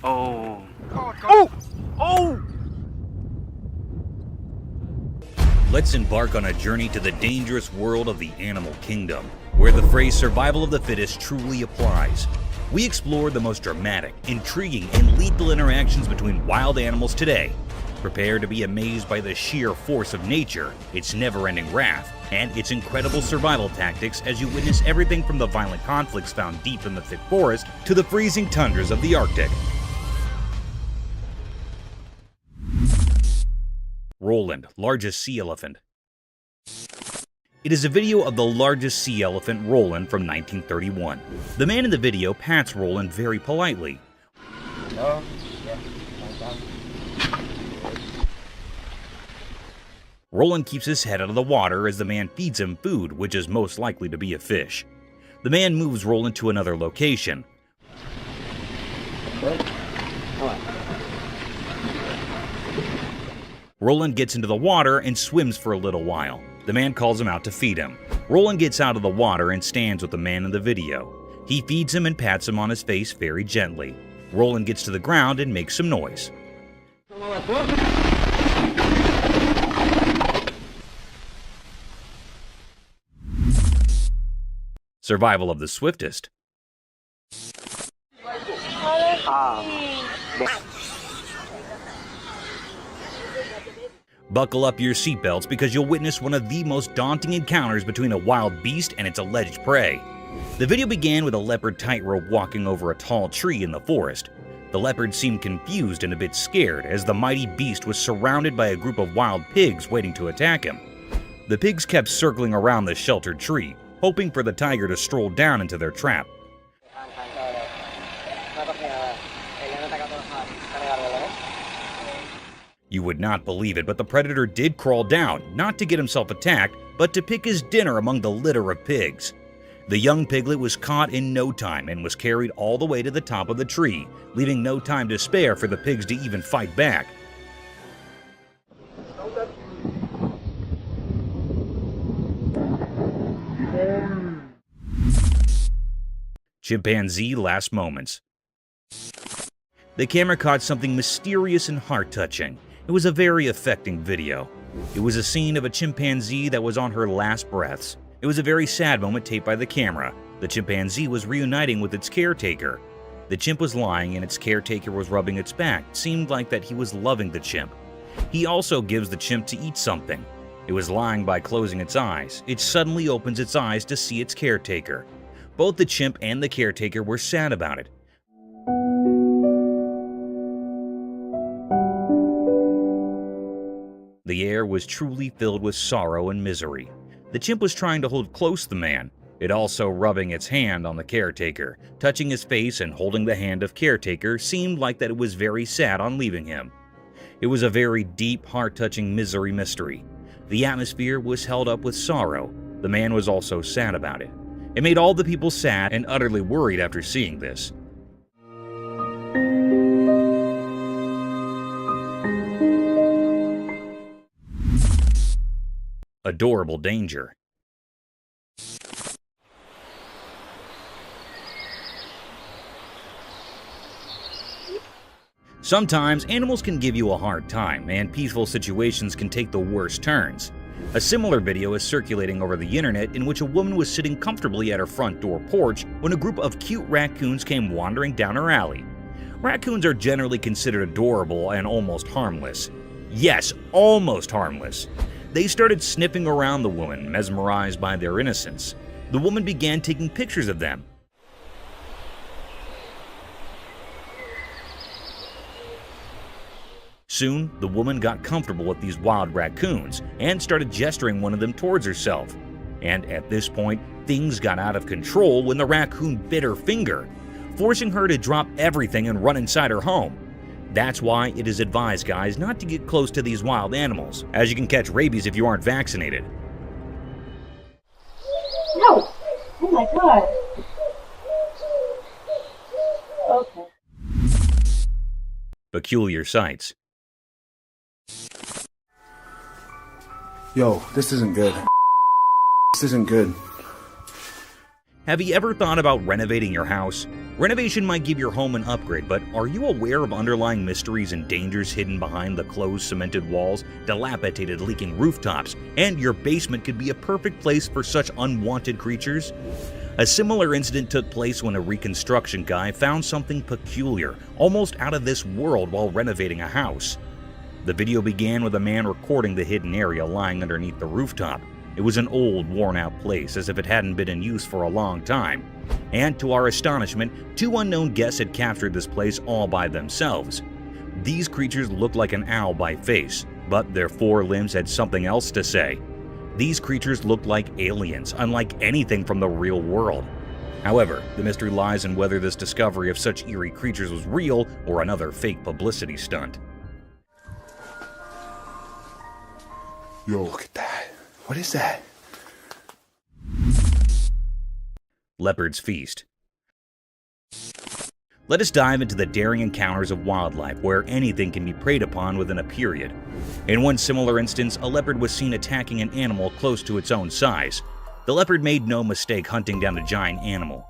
Oh. Oh! Oh! Let's embark on a journey to the dangerous world of the animal kingdom, where the phrase survival of the fittest truly applies. We explore the most dramatic, intriguing, and lethal interactions between wild animals today. Prepare to be amazed by the sheer force of nature, its never-ending wrath, and its incredible survival tactics as you witness everything from the violent conflicts found deep in the thick forest to the freezing tundras of the Arctic. Roland, largest sea elephant. It is a video of the largest sea elephant, Roland, from 1931. The man in the video pats Roland very politely. Roland keeps his head out of the water as the man feeds him food, which is most likely to be a fish. The man moves Roland to another location. Roland gets into the water and swims for a little while. The man calls him out to feed him. Roland gets out of the water and stands with the man in the video. He feeds him and pats him on his face very gently. Roland gets to the ground and makes some noise. Survival of the swiftest. Buckle up your seatbelts because you'll witness one of the most daunting encounters between a wild beast and its alleged prey. The video began with a leopard tightrope walking over a tall tree in the forest. The leopard seemed confused and a bit scared as the mighty beast was surrounded by a group of wild pigs waiting to attack him. The pigs kept circling around the sheltered tree, hoping for the tiger to stroll down into their trap. You would not believe it, but the predator did crawl down, not to get himself attacked, but to pick his dinner among the litter of pigs. The young piglet was caught in no time and was carried all the way to the top of the tree, leaving no time to spare for the pigs to even fight back. Chimpanzee last moments. The camera caught something mysterious and heart-touching. It was a very affecting video. It was a scene of a chimpanzee that was on her last breaths. It was a very sad moment taped by the camera. The chimpanzee was reuniting with its caretaker. The chimp was lying and its caretaker was rubbing its back. It seemed like that he was loving the chimp. He also gives the chimp to eat something. It was lying by closing its eyes. It suddenly opens its eyes to see its caretaker. Both the chimp and the caretaker were sad about it. The air was truly filled with sorrow and misery. The chimp was trying to hold close to the man, it also rubbing its hand on the caretaker. Touching his face and holding the hand of caretaker seemed like that it was very sad on leaving him. It was a very deep, heart-touching misery mystery. The atmosphere was held up with sorrow. The man was also sad about it. It made all the people sad and utterly worried after seeing this. Adorable danger. Sometimes animals can give you a hard time, and peaceful situations can take the worst turns. A similar video is circulating over the internet in which a woman was sitting comfortably at her front door porch when a group of cute raccoons came wandering down her alley. Raccoons are generally considered adorable and almost harmless. Yes, almost harmless. They started sniffing around the woman, mesmerized by their innocence. The woman began taking pictures of them. Soon, the woman got comfortable with these wild raccoons and started gesturing one of them towards herself. And at this point, things got out of control when the raccoon bit her finger, forcing her to drop everything and run inside her home. That's why it is advised, guys, not to get close to these wild animals, as you can catch rabies if you aren't vaccinated. No! Oh my god! Okay. Peculiar sights. Yo, this isn't good. This isn't good. Have you ever thought about renovating your house? Renovation might give your home an upgrade, but are you aware of underlying mysteries and dangers hidden behind the closed cemented walls, dilapidated leaking rooftops, and your basement could be a perfect place for such unwanted creatures? A similar incident took place when a reconstruction guy found something peculiar, almost out of this world while renovating a house. The video began with a man recording the hidden area lying underneath the rooftop. It was an old, worn-out place, as if it hadn't been in use for a long time. And to our astonishment, two unknown guests had captured this place all by themselves. These creatures looked like an owl by face, but their four limbs had something else to say. These creatures looked like aliens, unlike anything from the real world. However, the mystery lies in whether this discovery of such eerie creatures was real or another fake publicity stunt. Yo, look at that. What is that? Leopard's Feast. Let us dive into the daring encounters of wildlife where anything can be preyed upon within a period. In one similar instance, a leopard was seen attacking an animal close to its own size. The leopard made no mistake hunting down the giant animal.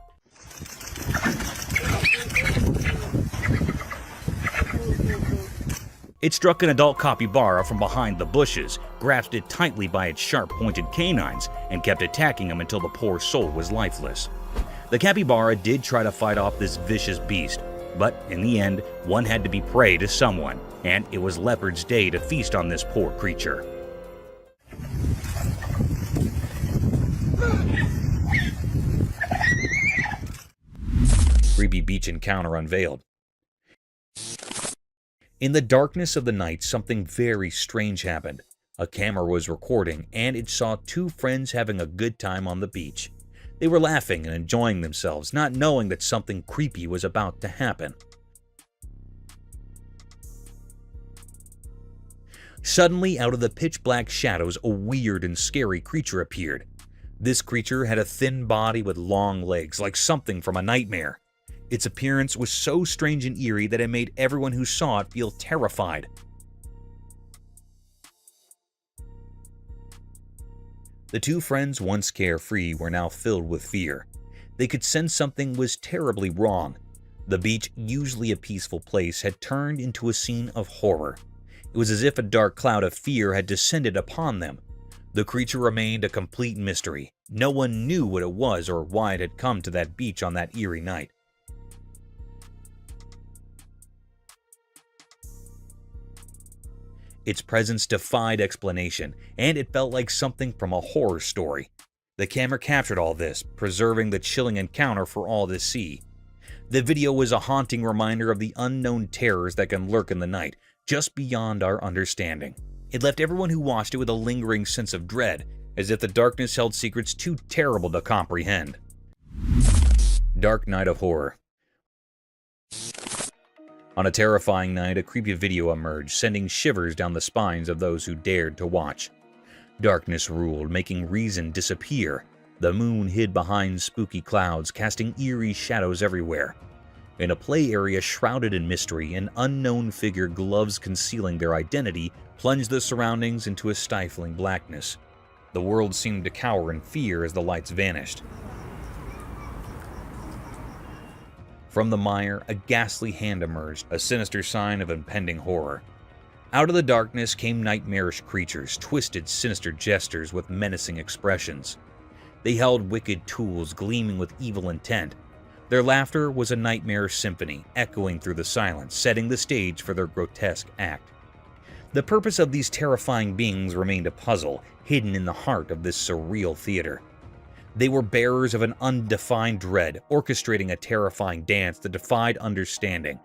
It struck an adult capybara from behind the bushes, grasped it tightly by its sharp-pointed canines, and kept attacking him until the poor soul was lifeless. The capybara did try to fight off this vicious beast, but in the end, one had to be prey to someone, and it was Leopard's day to feast on this poor creature. Creepy beach encounter unveiled. In the darkness of the night, something very strange happened. A camera was recording, and it saw two friends having a good time on the beach. They were laughing and enjoying themselves, not knowing that something creepy was about to happen. Suddenly, out of the pitch-black shadows, a weird and scary creature appeared. This creature had a thin body with long legs, like something from a nightmare. Its appearance was so strange and eerie that it made everyone who saw it feel terrified. The two friends, once carefree, were now filled with fear. They could sense something was terribly wrong. The beach, usually a peaceful place, had turned into a scene of horror. It was as if a dark cloud of fear had descended upon them. The creature remained a complete mystery. No one knew what it was or why it had come to that beach on that eerie night. Its presence defied explanation, and it felt like something from a horror story. The camera captured all this, preserving the chilling encounter for all to see. The video was a haunting reminder of the unknown terrors that can lurk in the night, just beyond our understanding. It left everyone who watched it with a lingering sense of dread, as if the darkness held secrets too terrible to comprehend. Dark Night of Horror. On a terrifying night, a creepy video emerged, sending shivers down the spines of those who dared to watch. Darkness ruled, making reason disappear. The moon hid behind spooky clouds, casting eerie shadows everywhere. In a play area shrouded in mystery, an unknown figure, gloves concealing their identity, plunged the surroundings into a stifling blackness. The world seemed to cower in fear as the lights vanished. From the mire, a ghastly hand emerged, a sinister sign of impending horror. Out of the darkness came nightmarish creatures, twisted, sinister gestures with menacing expressions. They held wicked tools gleaming with evil intent. Their laughter was a nightmare symphony, echoing through the silence, setting the stage for their grotesque act. The purpose of these terrifying beings remained a puzzle, hidden in the heart of this surreal theater. They were bearers of an undefined dread, orchestrating a terrifying dance that defied understanding.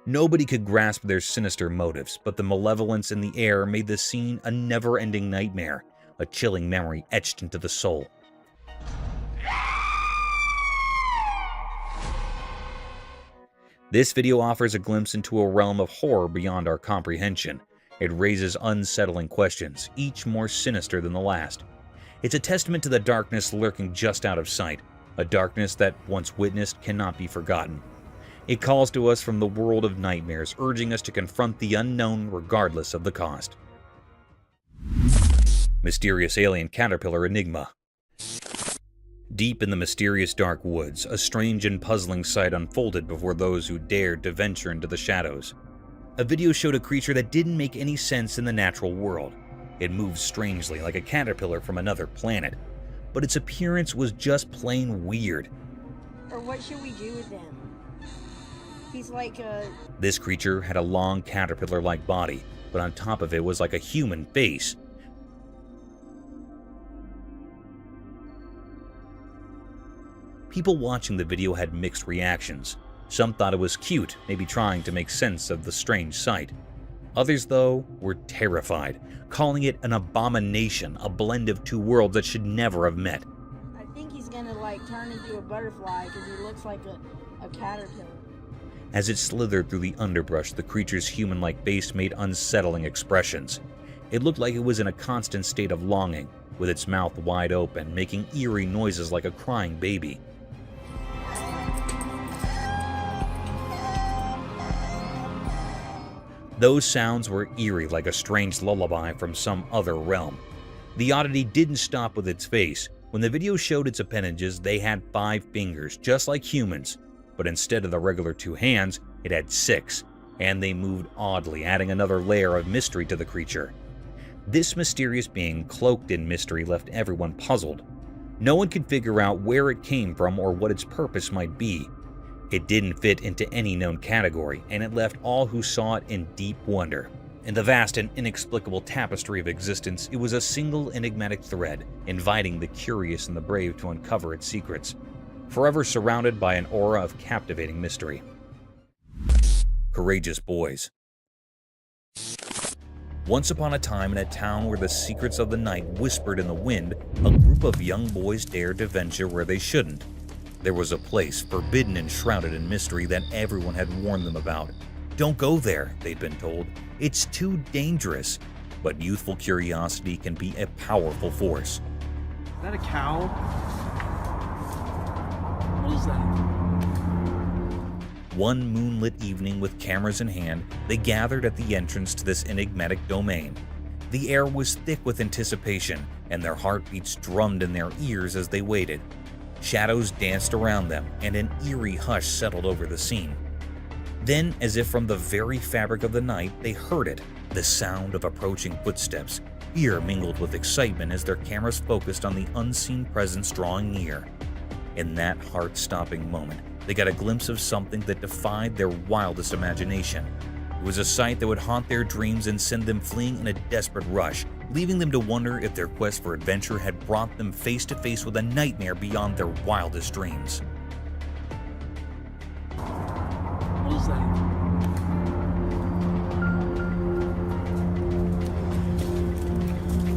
Nobody could grasp their sinister motives, but the malevolence in the air made the scene a never-ending nightmare, a chilling memory etched into the soul. This video offers a glimpse into a realm of horror beyond our comprehension. It raises unsettling questions, each more sinister than the last. It's a testament to the darkness lurking just out of sight, a darkness that, once witnessed, cannot be forgotten. It calls to us from the world of nightmares, urging us to confront the unknown regardless of the cost. Mysterious alien caterpillar enigma. Deep in the mysterious dark woods, a strange and puzzling sight unfolded before those who dared to venture into the shadows. A video showed a creature that didn't make any sense in the natural world. It moved strangely, like a caterpillar from another planet, but its appearance was just plain weird. Or what should we do with him? He's like a... This creature had a long caterpillar-like body, but on top of it was like a human face. People watching the video had mixed reactions. Some thought it was cute, maybe trying to make sense of the strange sight. Others, though, were terrified, calling it an abomination, a blend of two worlds that should never have met. I think he's gonna like turn into a butterfly because he looks like a caterpillar. As it slithered through the underbrush, the creature's human-like face made unsettling expressions. It looked like it was in a constant state of longing, with its mouth wide open, making eerie noises like a crying baby. Those sounds were eerie, like a strange lullaby from some other realm. The oddity didn't stop with its face. When the video showed its appendages, they had 5 fingers, just like humans. But instead of the regular 2 hands, it had 6, and they moved oddly, adding another layer of mystery to the creature. This mysterious being, cloaked in mystery, left everyone puzzled. No one could figure out where it came from or what its purpose might be. It didn't fit into any known category, and it left all who saw it in deep wonder. In the vast and inexplicable tapestry of existence, it was a single enigmatic thread, inviting the curious and the brave to uncover its secrets, forever surrounded by an aura of captivating mystery. Courageous boys. Once upon a time, in a town where the secrets of the night whispered in the wind, a group of young boys dared to venture where they shouldn't. There was a place, forbidden and shrouded in mystery, that everyone had warned them about. Don't go there, they'd been told. It's too dangerous. But youthful curiosity can be a powerful force. Is that a cow? What is that? One moonlit evening, with cameras in hand, they gathered at the entrance to this enigmatic domain. The air was thick with anticipation, and their heartbeats drummed in their ears as they waited. Shadows danced around them, and an eerie hush settled over the scene. Then, as if from the very fabric of the night, they heard it, the sound of approaching footsteps. Fear mingled with excitement as their cameras focused on the unseen presence drawing near. In that heart-stopping moment, they got a glimpse of something that defied their wildest imagination. It was a sight that would haunt their dreams and send them fleeing in a desperate rush, leaving them to wonder if their quest for adventure had brought them face to face with a nightmare beyond their wildest dreams. What is that?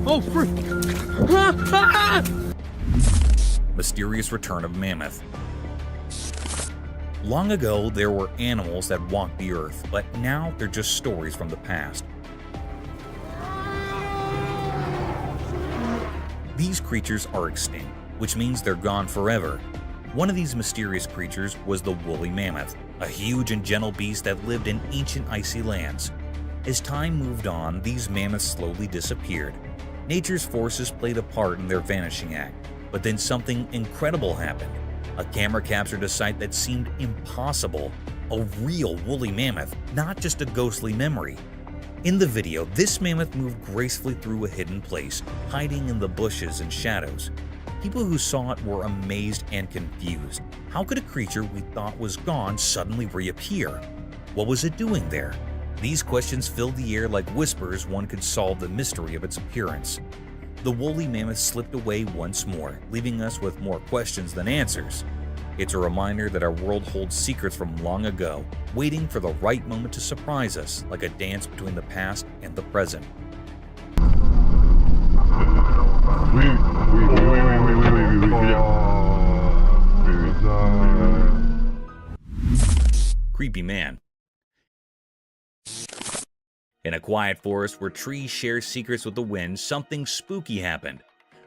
Oh, freak! Mysterious return of mammoth. Long ago, there were animals that walked the earth, but now they're just stories from the past. These creatures are extinct, which means they're gone forever. One of these mysterious creatures was the woolly mammoth, a huge and gentle beast that lived in ancient icy lands. As time moved on, these mammoths slowly disappeared. Nature's forces played a part in their vanishing act, but then something incredible happened. A camera captured a sight that seemed impossible, a real woolly mammoth, not just a ghostly memory. In the video, this mammoth moved gracefully through a hidden place, hiding in the bushes and shadows. People who saw it were amazed and confused. How could a creature we thought was gone suddenly reappear? What was it doing there? These questions filled the air like whispers one could solve the mystery of its appearance. The woolly mammoth slipped away once more, leaving us with more questions than answers. It's a reminder that our world holds secrets from long ago, waiting for the right moment to surprise us, like a dance between the past and the present. Creepy man. In a quiet forest where trees share secrets with the wind, something spooky happened.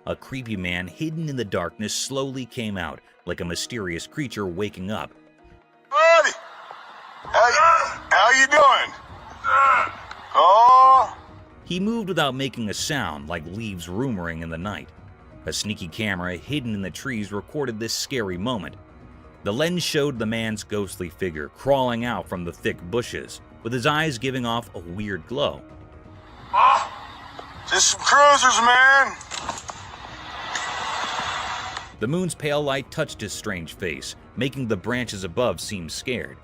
A creepy man hidden in the darkness slowly came out, like a mysterious creature waking up. Buddy! How you doing? Oh! He moved without making a sound, like leaves rumoring in the night. A sneaky camera hidden in the trees recorded this scary moment. The lens showed the man's ghostly figure crawling out from the thick bushes, with his eyes giving off a weird glow. Just some cruisers, man. The moon's pale light touched his strange face, making the branches above seem scared.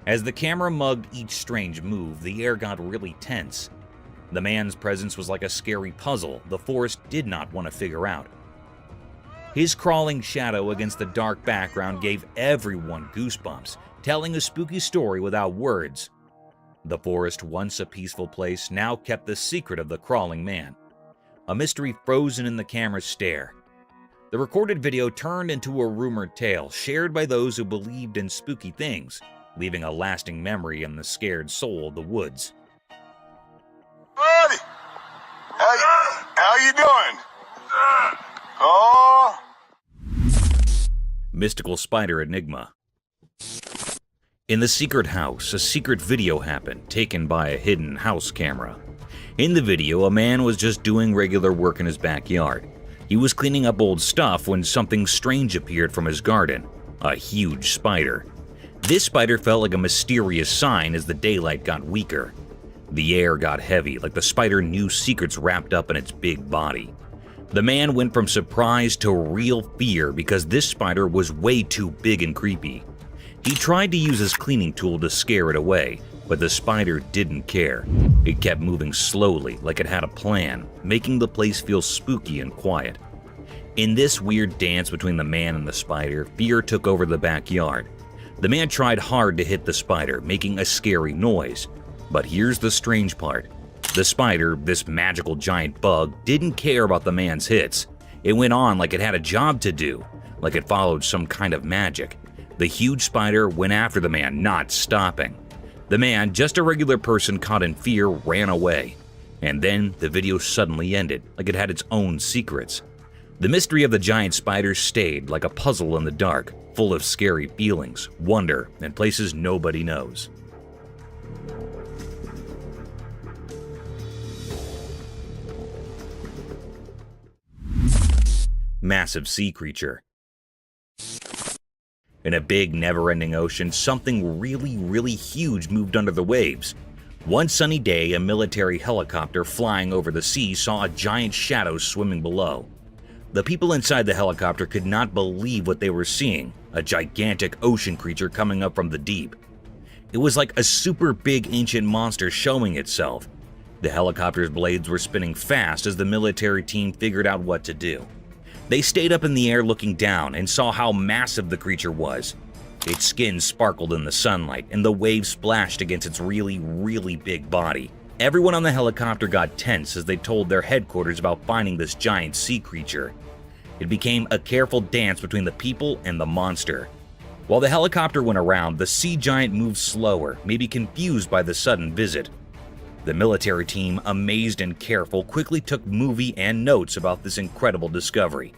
As the camera mugged each strange move, the air got really tense. The man's presence was like a scary puzzle the forest did not want to figure out. His crawling shadow against the dark background gave everyone goosebumps, telling a spooky story without words. The forest, once a peaceful place, now kept the secret of the crawling man. A mystery frozen in the camera's stare. The recorded video turned into a rumored tale shared by those who believed in spooky things, leaving a lasting memory in the scared soul of the woods. Buddy, how you doing? Oh. Mystical spider enigma. In the secret house, a secret video happened, taken by a hidden house camera. In the video, a man was just doing regular work in his backyard. He was cleaning up old stuff when something strange appeared from his garden, a huge spider. This spider felt like a mysterious sign as the daylight got weaker. The air got heavy, like the spider knew secrets wrapped up in its big body. The man went from surprise to real fear because this spider was way too big and creepy. He tried to use his cleaning tool to scare it away, but the spider didn't care. It kept moving slowly, like it had a plan, making the place feel spooky and quiet. In this weird dance between the man and the spider, fear took over the backyard. The man tried hard to hit the spider, making a scary noise. But here's the strange part. The spider, this magical giant bug, didn't care about the man's hits. It went on like it had a job to do, like it followed some kind of magic. The huge spider went after the man, not stopping. The man, just a regular person caught in fear, ran away. And then the video suddenly ended, like it had its own secrets. The mystery of the giant spider stayed like a puzzle in the dark, full of scary feelings, wonder, and places nobody knows. Massive sea creature. In a big, never-ending ocean, something really huge moved under the waves. One sunny day, a military helicopter flying over the sea saw a giant shadow swimming below. The people inside the helicopter could not believe what they were seeing, a gigantic ocean creature coming up from the deep. It was like a super big ancient monster showing itself. The helicopter's blades were spinning fast as the military team figured out what to do. They stayed up in the air looking down and saw how massive the creature was. Its skin sparkled in the sunlight and the waves splashed against its really big body. Everyone on the helicopter got tense as they told their headquarters about finding this giant sea creature. It became a careful dance between the people and the monster. While the helicopter went around, the sea giant moved slower, maybe confused by the sudden visit. The military team, amazed and careful, quickly took movie and notes about this incredible discovery.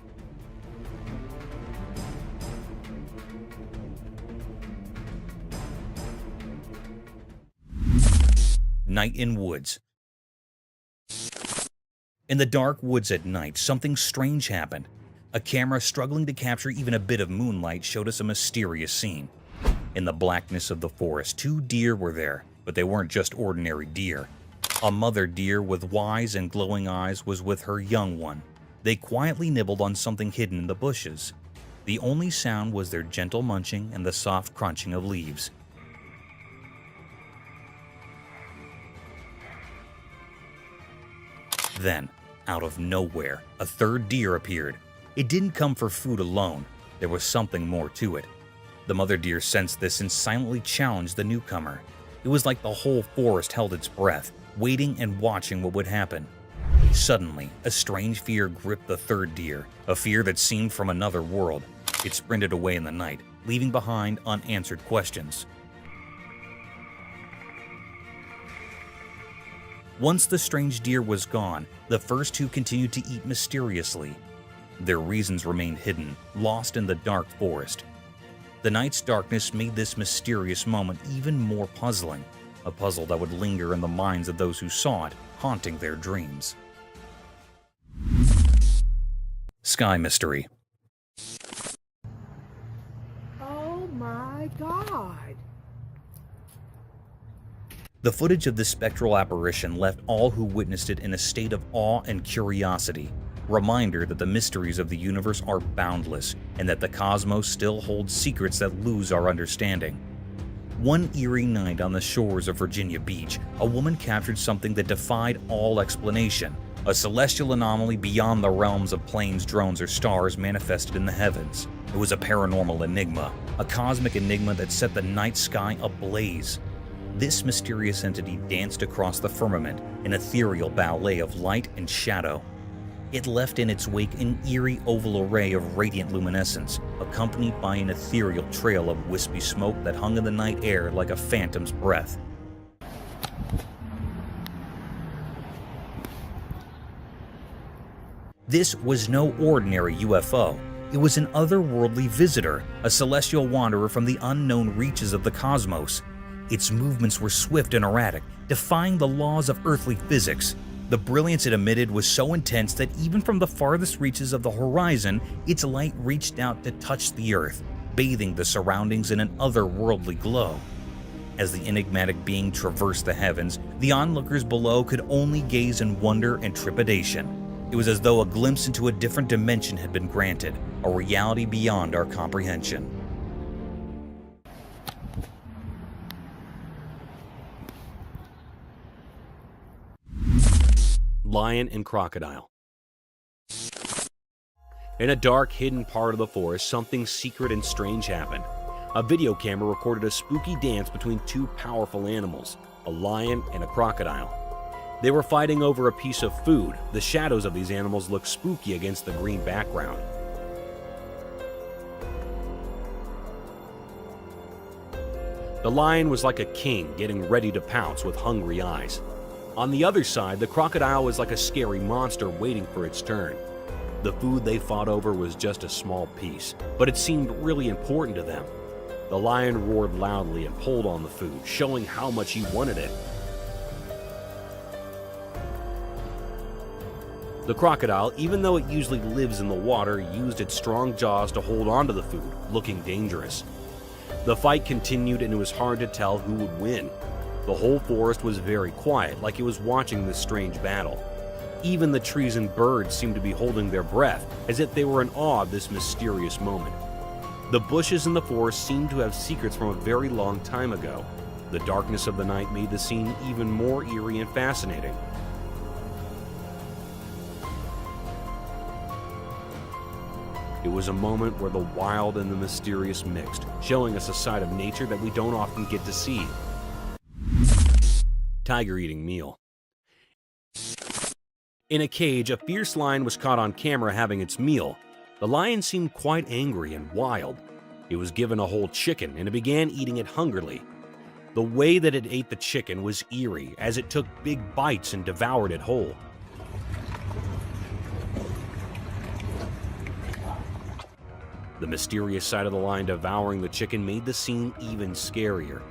Night in woods. In the dark woods at night, something strange happened. A camera struggling to capture even a bit of moonlight showed us a mysterious scene. In the blackness of the forest, 2 deer were there, but they weren't just ordinary deer. A mother deer with wise and glowing eyes was with her young one. They quietly nibbled on something hidden in the bushes. The only sound was their gentle munching and the soft crunching of leaves. Then, out of nowhere, a 3rd deer appeared. It didn't come for food alone. There was something more to it. The mother deer sensed this and silently challenged the newcomer. It was like the whole forest held its breath, waiting and watching what would happen. Suddenly, a strange fear gripped the 3rd deer, a fear that seemed from another world. It sprinted away in the night, leaving behind unanswered questions. Once the strange deer was gone, the first 2 continued to eat mysteriously. Their reasons remained hidden, lost in the dark forest. The night's darkness made this mysterious moment even more puzzling, a puzzle that would linger in the minds of those who saw it haunting their dreams. Sky Mystery. Oh my god. The footage of this spectral apparition left all who witnessed it in a state of awe and curiosity, reminder that the mysteries of the universe are boundless and that the cosmos still holds secrets that lose our understanding. One eerie night on the shores of Virginia Beach, a woman captured something that defied all explanation, a celestial anomaly beyond the realms of planes, drones, or stars manifested in the heavens. It was a paranormal enigma, a cosmic enigma that set the night sky ablaze. This mysterious entity danced across the firmament, an ethereal ballet of light and shadow. It left in its wake an eerie oval array of radiant luminescence, accompanied by an ethereal trail of wispy smoke that hung in the night air like a phantom's breath. This was no ordinary UFO. It was an otherworldly visitor, a celestial wanderer from the unknown reaches of the cosmos. Its movements were swift and erratic, defying the laws of earthly physics. The brilliance it emitted was so intense that even from the farthest reaches of the horizon, its light reached out to touch the earth, bathing the surroundings in an otherworldly glow. As the enigmatic being traversed the heavens, the onlookers below could only gaze in wonder and trepidation. It was as though a glimpse into a different dimension had been granted, a reality beyond our comprehension. Lion and crocodile. In a dark, hidden part of the forest, something secret and strange happened. A video camera recorded a spooky dance between two powerful animals, a lion and a crocodile. They were fighting over a piece of food. The shadows of these animals looked spooky against the green background. The lion was like a king getting ready to pounce with hungry eyes. On the other side, the crocodile was like a scary monster waiting for its turn. The food they fought over was just a small piece, but it seemed really important to them. The lion roared loudly and pulled on the food, showing how much he wanted it. The crocodile, even though it usually lives in the water, used its strong jaws to hold onto the food, looking dangerous. The fight continued and it was hard to tell who would win. The whole forest was very quiet, like it was watching this strange battle. Even the trees and birds seemed to be holding their breath, as if they were in awe of this mysterious moment. The bushes in the forest seemed to have secrets from a very long time ago. The darkness of the night made the scene even more eerie and fascinating. It was a moment where the wild and the mysterious mixed, showing us a side of nature that we don't often get to see. Tiger eating meal. In a cage, a fierce lion was caught on camera having its meal. The lion seemed quite angry and wild. It was given a whole chicken and it began eating it hungrily. The way that it ate the chicken was eerie, as it took big bites and devoured it whole. The mysterious sight of the lion devouring the chicken made the scene even scarier.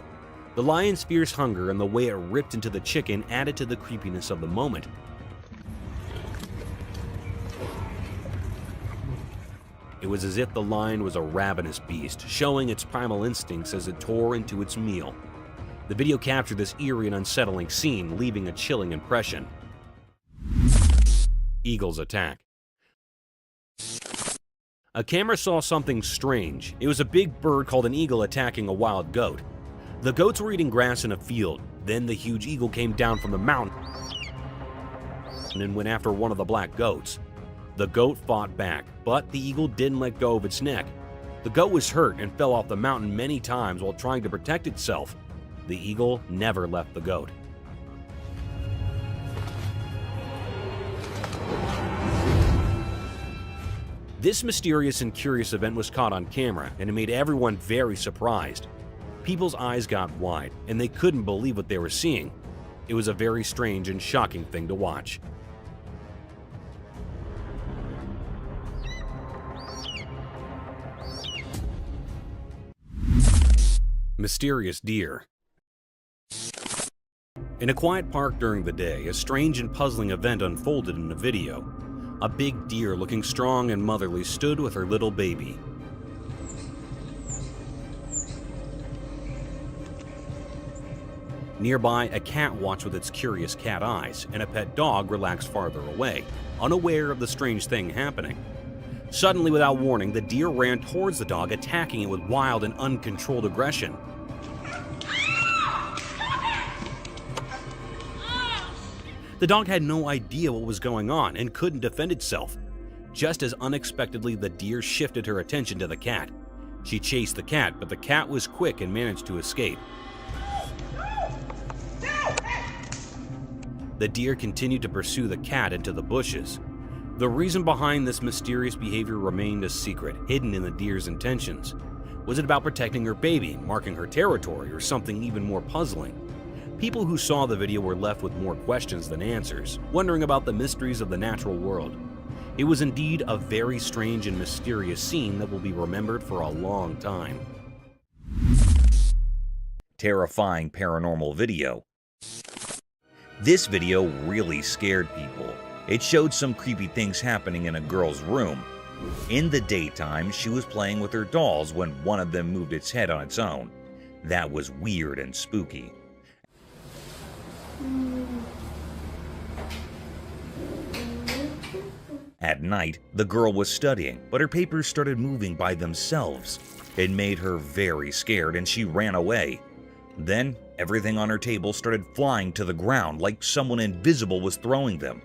The lion's fierce hunger and the way it ripped into the chicken added to the creepiness of the moment. It was as if the lion was a ravenous beast, showing its primal instincts as it tore into its meal. The video captured this eerie and unsettling scene, leaving a chilling impression. Eagles attack. A camera saw something strange. It was a big bird called an eagle attacking a wild goat. The goats were eating grass in a field. Then the huge eagle came down from the mountain and went after one of the black goats. The goat fought back, but the eagle didn't let go of its neck. The goat was hurt and fell off the mountain many times while trying to protect itself. The eagle never left the goat. This mysterious and curious event was caught on camera, and it made everyone very surprised. People's eyes got wide, and they couldn't believe what they were seeing. It was a very strange and shocking thing to watch. Mysterious deer. In a quiet park during the day, a strange and puzzling event unfolded in a video. A big deer looking strong and motherly stood with her little baby. Nearby, a cat watched with its curious cat eyes, and a pet dog relaxed farther away, unaware of the strange thing happening. Suddenly, without warning, the deer ran towards the dog, attacking it with wild and uncontrolled aggression. The dog had no idea what was going on and couldn't defend itself. Just as unexpectedly, the deer shifted her attention to the cat. She chased the cat, but the cat was quick and managed to escape. The deer continued to pursue the cat into the bushes. The reason behind this mysterious behavior remained a secret, hidden in the deer's intentions. Was it about protecting her baby, marking her territory, or something even more puzzling? People who saw the video were left with more questions than answers, wondering about the mysteries of the natural world. It was indeed a very strange and mysterious scene that will be remembered for a long time. Terrifying paranormal video. This video really scared people. It showed some creepy things happening in a girl's room. In the daytime, she was playing with her dolls when one of them moved its head on its own. That was weird and spooky. At night, the girl was studying, but her papers started moving by themselves. It made her very scared and she ran away. Then, everything on her table started flying to the ground like someone invisible was throwing them.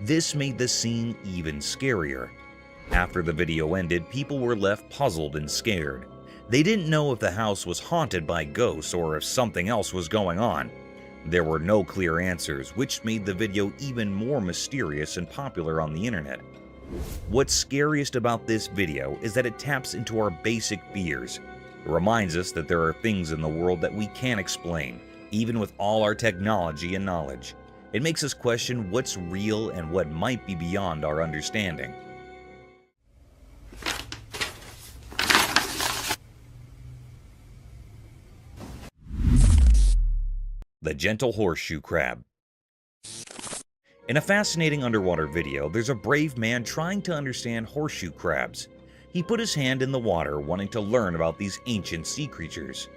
This made the scene even scarier. After the video ended, people were left puzzled and scared. They didn't know if the house was haunted by ghosts or if something else was going on. There were no clear answers, which made the video even more mysterious and popular on the internet. What's scariest about this video is that it taps into our basic fears. It reminds us that there are things in the world that we can't explain, even with all our technology and knowledge. It makes us question what's real and what might be beyond our understanding. The gentle horseshoe crab. In a fascinating underwater video, there's a brave man trying to understand horseshoe crabs. He put his hand in the water, wanting to learn about these ancient sea creatures.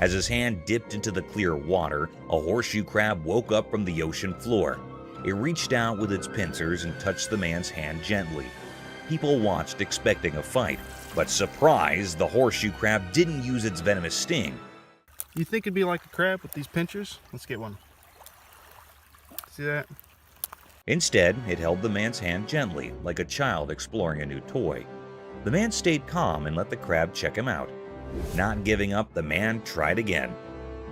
As his hand dipped into the clear water, a horseshoe crab woke up from the ocean floor. It reached out with its pincers and touched the man's hand gently. People watched, expecting a fight, but surprise, the horseshoe crab didn't use its venomous sting. You think it'd be like a crab with these pinchers? Let's get one. See that? Instead, it held the man's hand gently, like a child exploring a new toy. The man stayed calm and let the crab check him out. Not giving up, the man tried again.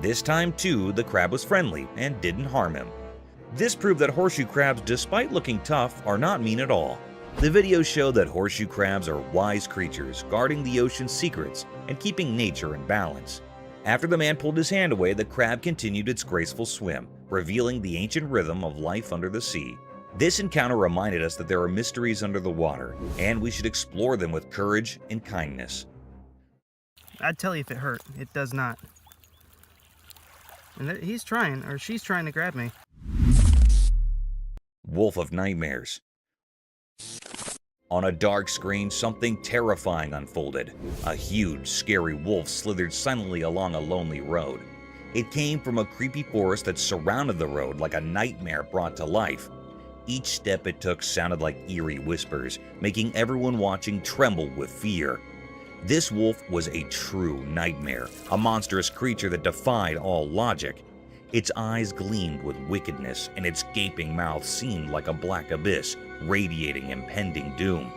This time, too, the crab was friendly and didn't harm him. This proved that horseshoe crabs, despite looking tough, are not mean at all. The video showed that horseshoe crabs are wise creatures, guarding the ocean's secrets and keeping nature in balance. After the man pulled his hand away, the crab continued its graceful swim, revealing the ancient rhythm of life under the sea. This encounter reminded us that there are mysteries under the water, and we should explore them with courage and kindness. I'd tell you if it hurt. It does not. And he's trying, or she's trying to grab me. Wolf of nightmares. On a dark screen, something terrifying unfolded. A huge, scary wolf slithered silently along a lonely road. It came from a creepy forest that surrounded the road like a nightmare brought to life. Each step it took sounded like eerie whispers, making everyone watching tremble with fear. This wolf was a true nightmare, a monstrous creature that defied all logic. Its eyes gleamed with wickedness, and its gaping mouth seemed like a black abyss, radiating impending doom.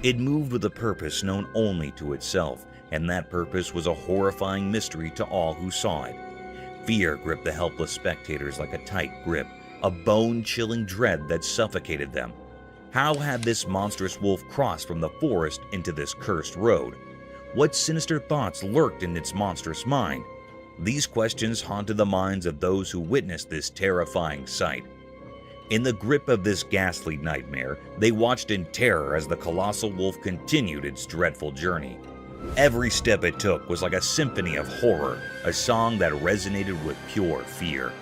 It moved with a purpose known only to itself, and that purpose was a horrifying mystery to all who saw it. Fear gripped the helpless spectators like a tight grip, a bone-chilling dread that suffocated them. How had this monstrous wolf crossed from the forest into this cursed road? What sinister thoughts lurked in its monstrous mind? These questions haunted the minds of those who witnessed this terrifying sight. In the grip of this ghastly nightmare, they watched in terror as the colossal wolf continued its dreadful journey. Every step it took was like a symphony of horror, a song that resonated with pure fear.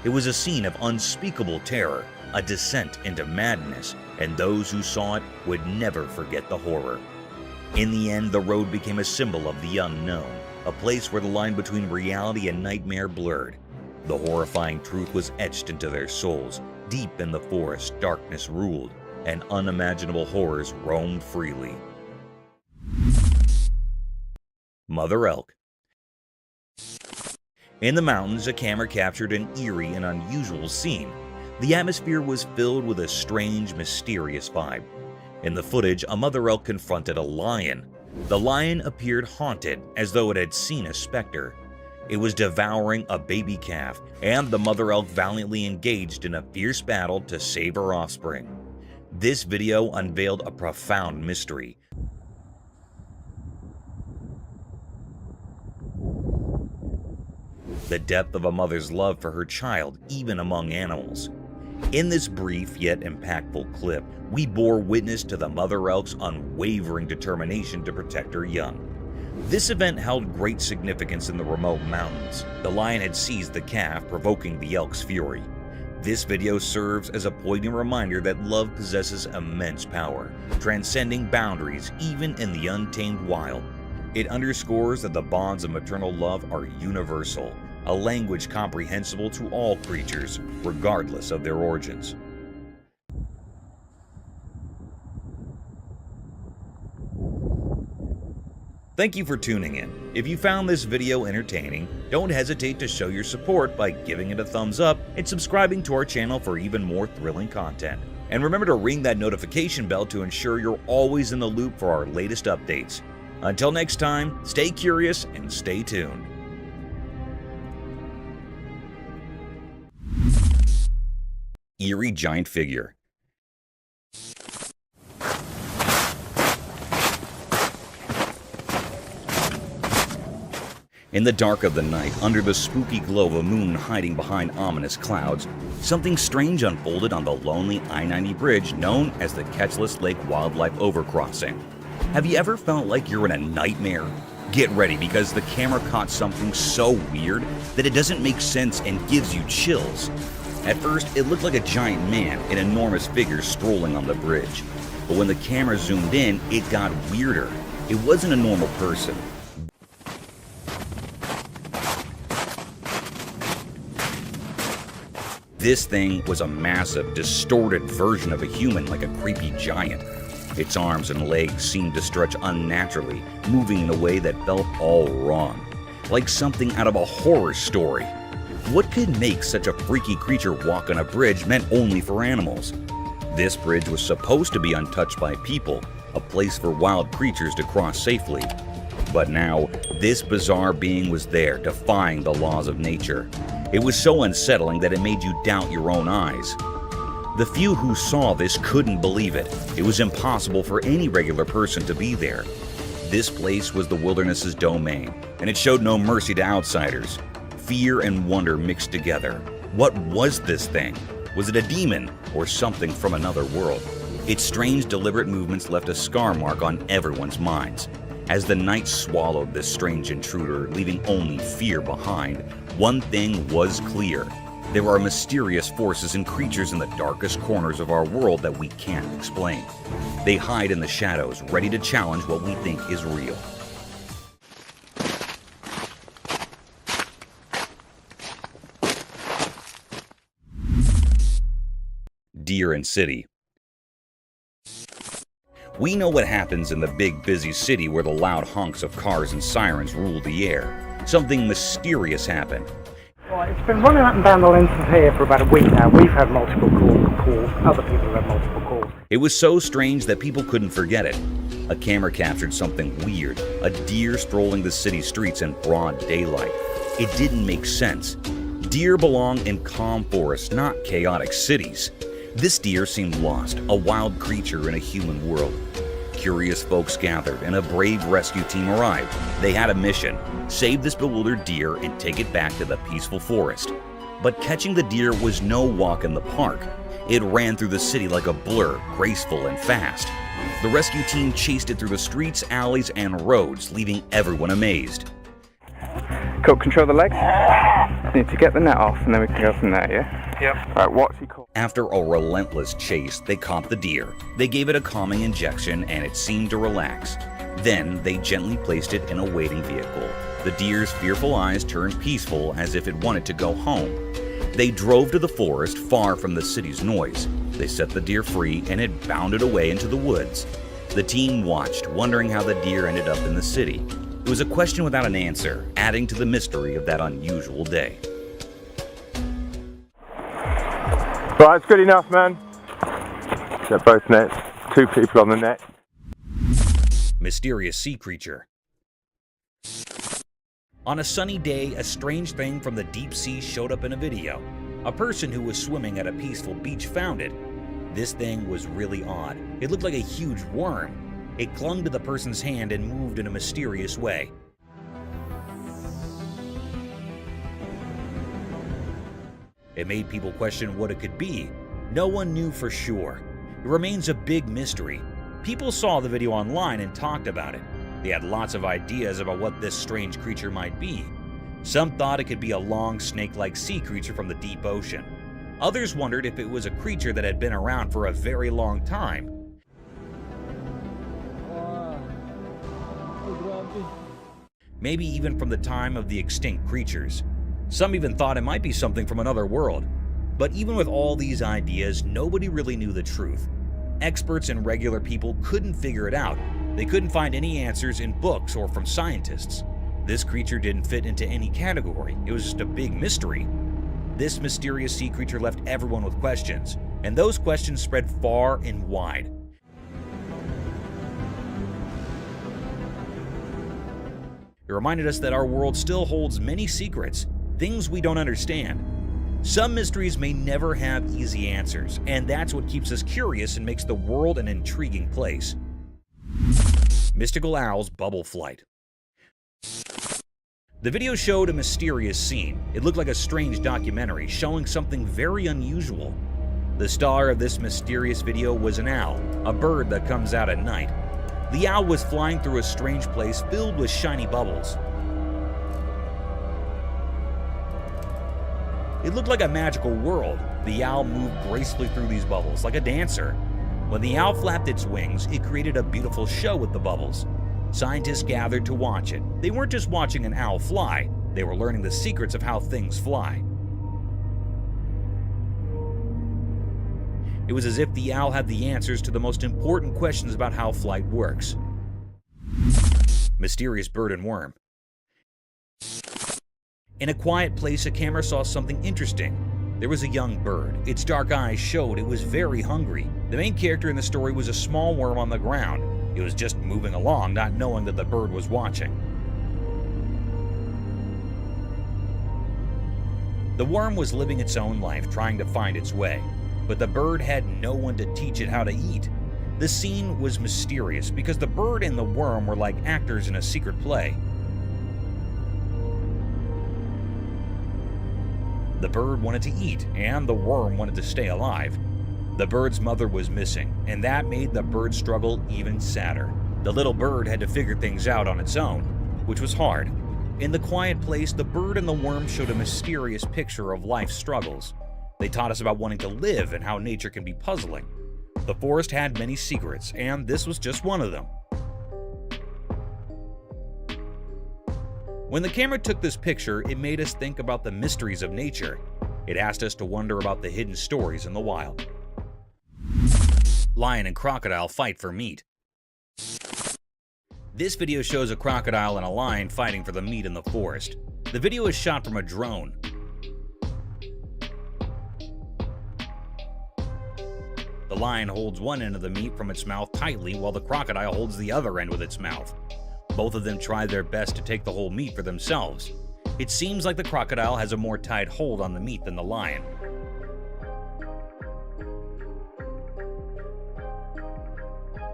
It was a scene of unspeakable terror, a descent into madness, and those who saw it would never forget the horror. In the end, the road became a symbol of the unknown, a place where the line between reality and nightmare blurred. The horrifying truth was etched into their souls. Deep in the forest, darkness ruled, and unimaginable horrors roamed freely. Mother Elk. In the mountains, a camera captured an eerie and unusual scene. The atmosphere was filled with a strange, mysterious vibe. In the footage, a mother elk confronted a lion. The lion appeared haunted, as though it had seen a specter. It was devouring a baby calf, and the mother elk valiantly engaged in a fierce battle to save her offspring. This video unveiled a profound mystery. The depth of a mother's love for her child, even among animals. In this brief yet impactful clip, we bore witness to the mother elk's unwavering determination to protect her young. This event held great significance in the remote mountains. The lion had seized the calf, provoking the elk's fury. This video serves as a poignant reminder that love possesses immense power, transcending boundaries even in the untamed wild. It underscores that the bonds of maternal love are universal, a language comprehensible to all creatures, regardless of their origins. Thank you for tuning in. If you found this video entertaining, don't hesitate to show your support by giving it a thumbs up and subscribing to our channel for even more thrilling content. And remember to ring that notification bell to ensure you're always in the loop for our latest updates. Until next time, stay curious and stay tuned. Eerie giant figure. In the dark of the night, under the spooky glow of a moon hiding behind ominous clouds, something strange unfolded on the lonely I-90 bridge known as the Ketchless Lake Wildlife Overcrossing. Have you ever felt like you're in a nightmare? Get ready, because the camera caught something so weird that it doesn't make sense and gives you chills. At first, it looked like a giant man, an enormous figure strolling on the bridge. But when the camera zoomed in, it got weirder. It wasn't a normal person. This thing was a massive, distorted version of a human, like a creepy giant. Its arms and legs seemed to stretch unnaturally, moving in a way that felt all wrong, like something out of a horror story. What could make such a freaky creature walk on a bridge meant only for animals? This bridge was supposed to be untouched by people, a place for wild creatures to cross safely. But now, this bizarre being was there, defying the laws of nature. It was so unsettling that it made you doubt your own eyes. The few who saw this couldn't believe it. It was impossible for any regular person to be there. This place was the wilderness's domain, and it showed no mercy to outsiders. Fear and wonder mixed together. What was this thing? Was it a demon or something from another world? Its strange, deliberate movements left a scar mark on everyone's minds. As the night swallowed this strange intruder, leaving only fear behind, one thing was clear. There are mysterious forces and creatures in the darkest corners of our world that we can't explain. They hide in the shadows, ready to challenge what we think is real. Deer and city. We know what happens in the big, busy city where the loud honks of cars and sirens rule the air. Something mysterious happened. Right, it's been running up and down the length of here for about a week now. We've had multiple calls. Other people have had multiple calls. It was so strange that people couldn't forget it. A camera captured something weird, a deer strolling the city streets in broad daylight. It didn't make sense. Deer belong in calm forests, not chaotic cities. This deer seemed lost, a wild creature in a human world. Curious folks gathered, and a brave rescue team arrived. They had a mission: save this bewildered deer and take it back to the peaceful forest. But catching the deer was no walk in the park. It ran through the city like a blur, graceful and fast. The rescue team chased it through the streets, alleys, and roads, leaving everyone amazed. Cool, control the legs. need to get the net off and then we can go from there, yeah? Yep. Right, what's he called? After a relentless chase, they caught the deer. They gave it a calming injection and it seemed to relax. Then they gently placed it in a waiting vehicle. The deer's fearful eyes turned peaceful as if it wanted to go home. They drove to the forest far from the city's noise. They set the deer free and it bounded away into the woods. The team watched, wondering how the deer ended up in the city. It was a question without an answer, adding to the mystery of that unusual day. Right, it's good enough, man. Get both nets. 2 people on the net. Mysterious sea creature. On a sunny day, a strange thing from the deep sea showed up in a video. A person who was swimming at a peaceful beach found it. This thing was really odd. It looked like a huge worm. It clung to the person's hand and moved in a mysterious way. It made people question what it could be. No one knew for sure. It remains a big mystery. People saw the video online and talked about it. They had lots of ideas about what this strange creature might be. Some thought it could be a long, snake-like sea creature from the deep ocean. Others wondered if it was a creature that had been around for a very long time. Maybe even from the time of the extinct creatures. Some even thought it might be something from another world. But even with all these ideas, nobody really knew the truth. Experts and regular people couldn't figure it out. They couldn't find any answers in books or from scientists. This creature didn't fit into any category. It was just a big mystery. This mysterious sea creature left everyone with questions, and those questions spread far and wide. It reminded us that our world still holds many secrets, things we don't understand. Some mysteries may never have easy answers, and that's what keeps us curious and makes the world an intriguing place. Mystical owl's bubble flight. The video showed a mysterious scene. It looked like a strange documentary showing something very unusual. The star of this mysterious video was an owl, a bird that comes out at night. The owl was flying through a strange place filled with shiny bubbles. It looked like a magical world. The owl moved gracefully through these bubbles like a dancer. When the owl flapped its wings, it created a beautiful show with the bubbles. Scientists gathered to watch it. They weren't just watching an owl fly, they were learning the secrets of how things fly. It was as if the owl had the answers to the most important questions about how flight works. Mysterious bird and worm. In a quiet place, a camera saw something interesting. There was a young bird. Its dark eyes showed it was very hungry. The main character in the story was a small worm on the ground. It was just moving along, not knowing that the bird was watching. The worm was living its own life, trying to find its way. But the bird had no one to teach it how to eat. The scene was mysterious because the bird and the worm were like actors in a secret play. The bird wanted to eat, and the worm wanted to stay alive. The bird's mother was missing, and that made the bird's struggle even sadder. The little bird had to figure things out on its own, which was hard. In the quiet place, the bird and the worm showed a mysterious picture of life's struggles. They taught us about wanting to live and how nature can be puzzling. The forest had many secrets, and this was just one of them. When the camera took this picture, it made us think about the mysteries of nature. It asked us to wonder about the hidden stories in the wild. Lion and crocodile fight for meat. This video shows a crocodile and a lion fighting for the meat in the forest. The video is shot from a drone. The lion holds one end of the meat from its mouth tightly while the crocodile holds the other end with its mouth. Both of them try their best to take the whole meat for themselves. It seems like the crocodile has a more tight hold on the meat than the lion.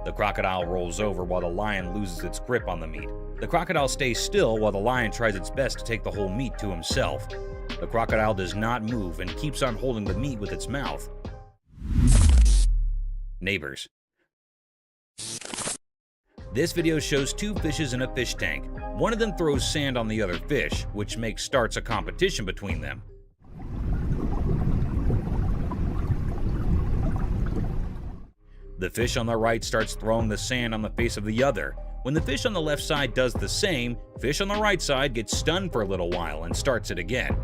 The crocodile rolls over while the lion loses its grip on the meat. The crocodile stays still while the lion tries its best to take the whole meat to himself. The crocodile does not move and keeps on holding the meat with its mouth. Neighbors. This video shows two fishes in a fish tank. One of them throws sand on the other fish, which starts a competition between them. The fish on the right starts throwing the sand on the face of the other. When the fish on the left side does the same, fish on the right side gets stunned for a little while and starts it again.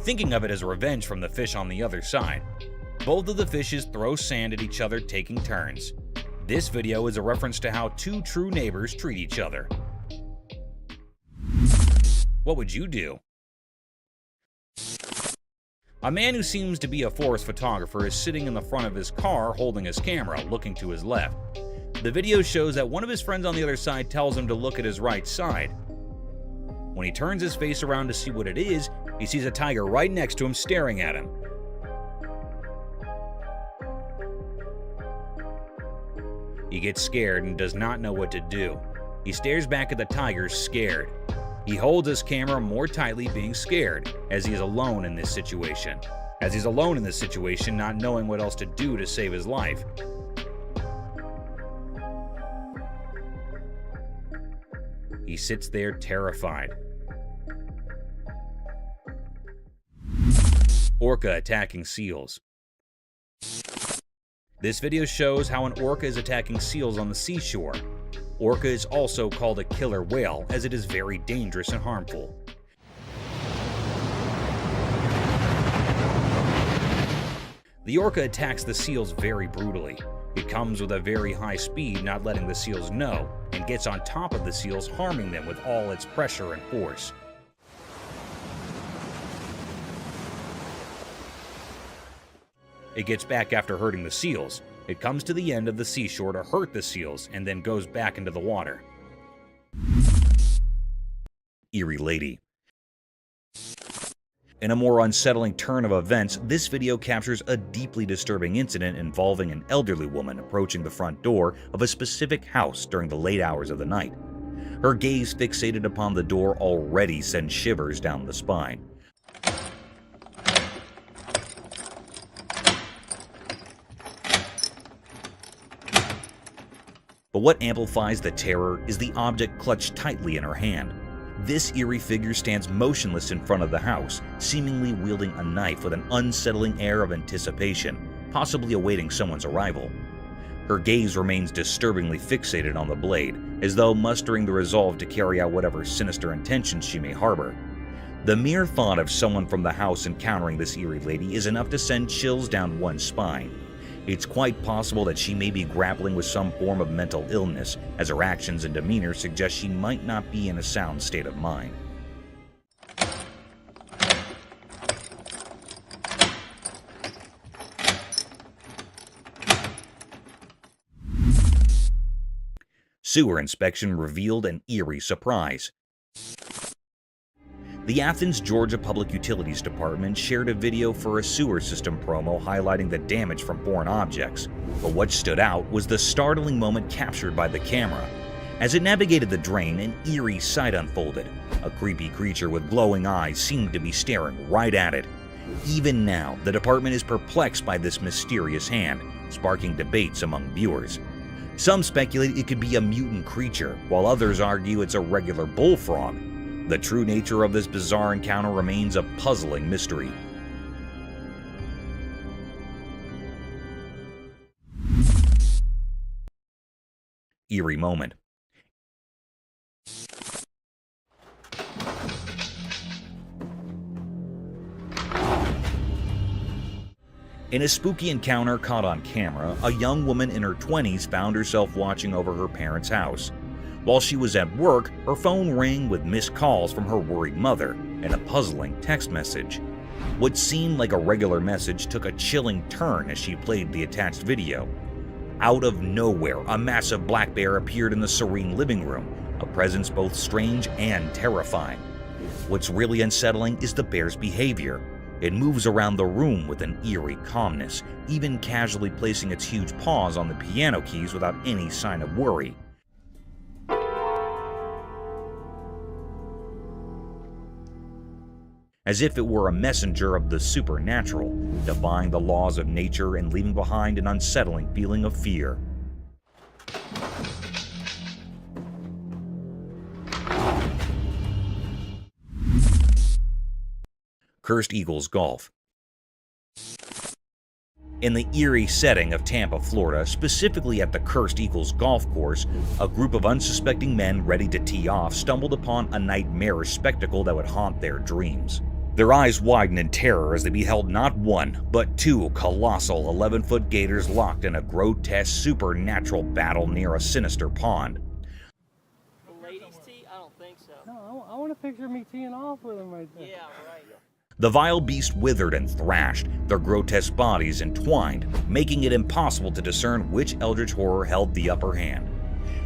Thinking of it as revenge from the fish on the other side. Both of the fishes throw sand at each other, taking turns. This video is a reference to how two true neighbors treat each other. What would you do? A man who seems to be a forest photographer is sitting in the front of his car holding his camera, looking to his left. The video shows that one of his friends on the other side tells him to look at his right side. When he turns his face around to see what it is, he sees a tiger right next to him staring at him. He gets scared and does not know what to do. He stares back at the tiger, scared. He holds his camera more tightly, being scared, as he is alone in this situation. Not knowing what else to do to save his life. He sits there terrified. Orca attacking seals. This video shows how an orca is attacking seals on the seashore. Orca is also called a killer whale, as it is very dangerous and harmful. The orca attacks the seals very brutally. It comes with a very high speed, not letting the seals know, and gets on top of the seals, harming them with all its pressure and force. It gets back after hurting the seals. It comes to the end of the seashore to hurt the seals and then goes back into the water. Eerie lady. In a more unsettling turn of events, this video captures a deeply disturbing incident involving an elderly woman approaching the front door of a specific house during the late hours of the night. Her gaze fixated upon the door already sends shivers down the spine. But what amplifies the terror is the object clutched tightly in her hand. This eerie figure stands motionless in front of the house, seemingly wielding a knife with an unsettling air of anticipation, possibly awaiting someone's arrival. Her gaze remains disturbingly fixated on the blade, as though mustering the resolve to carry out whatever sinister intentions she may harbor. The mere thought of someone from the house encountering this eerie lady is enough to send chills down one's spine. It's quite possible that she may be grappling with some form of mental illness, as her actions and demeanor suggest she might not be in a sound state of mind. Sewer inspection revealed an eerie surprise. The Athens, Georgia Public Utilities Department shared a video for a sewer system promo highlighting the damage from foreign objects, but what stood out was the startling moment captured by the camera. As it navigated the drain, an eerie sight unfolded. A creepy creature with glowing eyes seemed to be staring right at it. Even now, the department is perplexed by this mysterious hand, sparking debates among viewers. Some speculate it could be a mutant creature, while others argue it's a regular bullfrog. The true nature of this bizarre encounter remains a puzzling mystery. Eerie moment. In a spooky encounter caught on camera, a young woman in her 20s found herself watching over her parents' house. While she was at work, her phone rang with missed calls from her worried mother and a puzzling text message. What seemed like a regular message took a chilling turn as she played the attached video. Out of nowhere, a massive black bear appeared in the serene living room, a presence both strange and terrifying. What's really unsettling is the bear's behavior. It moves around the room with an eerie calmness, even casually placing its huge paws on the piano keys without any sign of worry. as if it were a messenger of the supernatural, defying the laws of nature and leaving behind an unsettling feeling of fear. Cursed Eagles Golf. In the eerie setting of Tampa, Florida, specifically at the Cursed Eagles golf course, a group of unsuspecting men ready to tee off stumbled upon a nightmarish spectacle that would haunt their dreams. Their eyes widened in terror as they beheld not one, but two colossal 11-foot gators locked in a grotesque supernatural battle near a sinister pond. The ladies tee? I don't think so. No, I want a picture of me teeing off with them right there. Yeah, right. The vile beast withered and thrashed, their grotesque bodies entwined, making it impossible to discern which eldritch horror held the upper hand.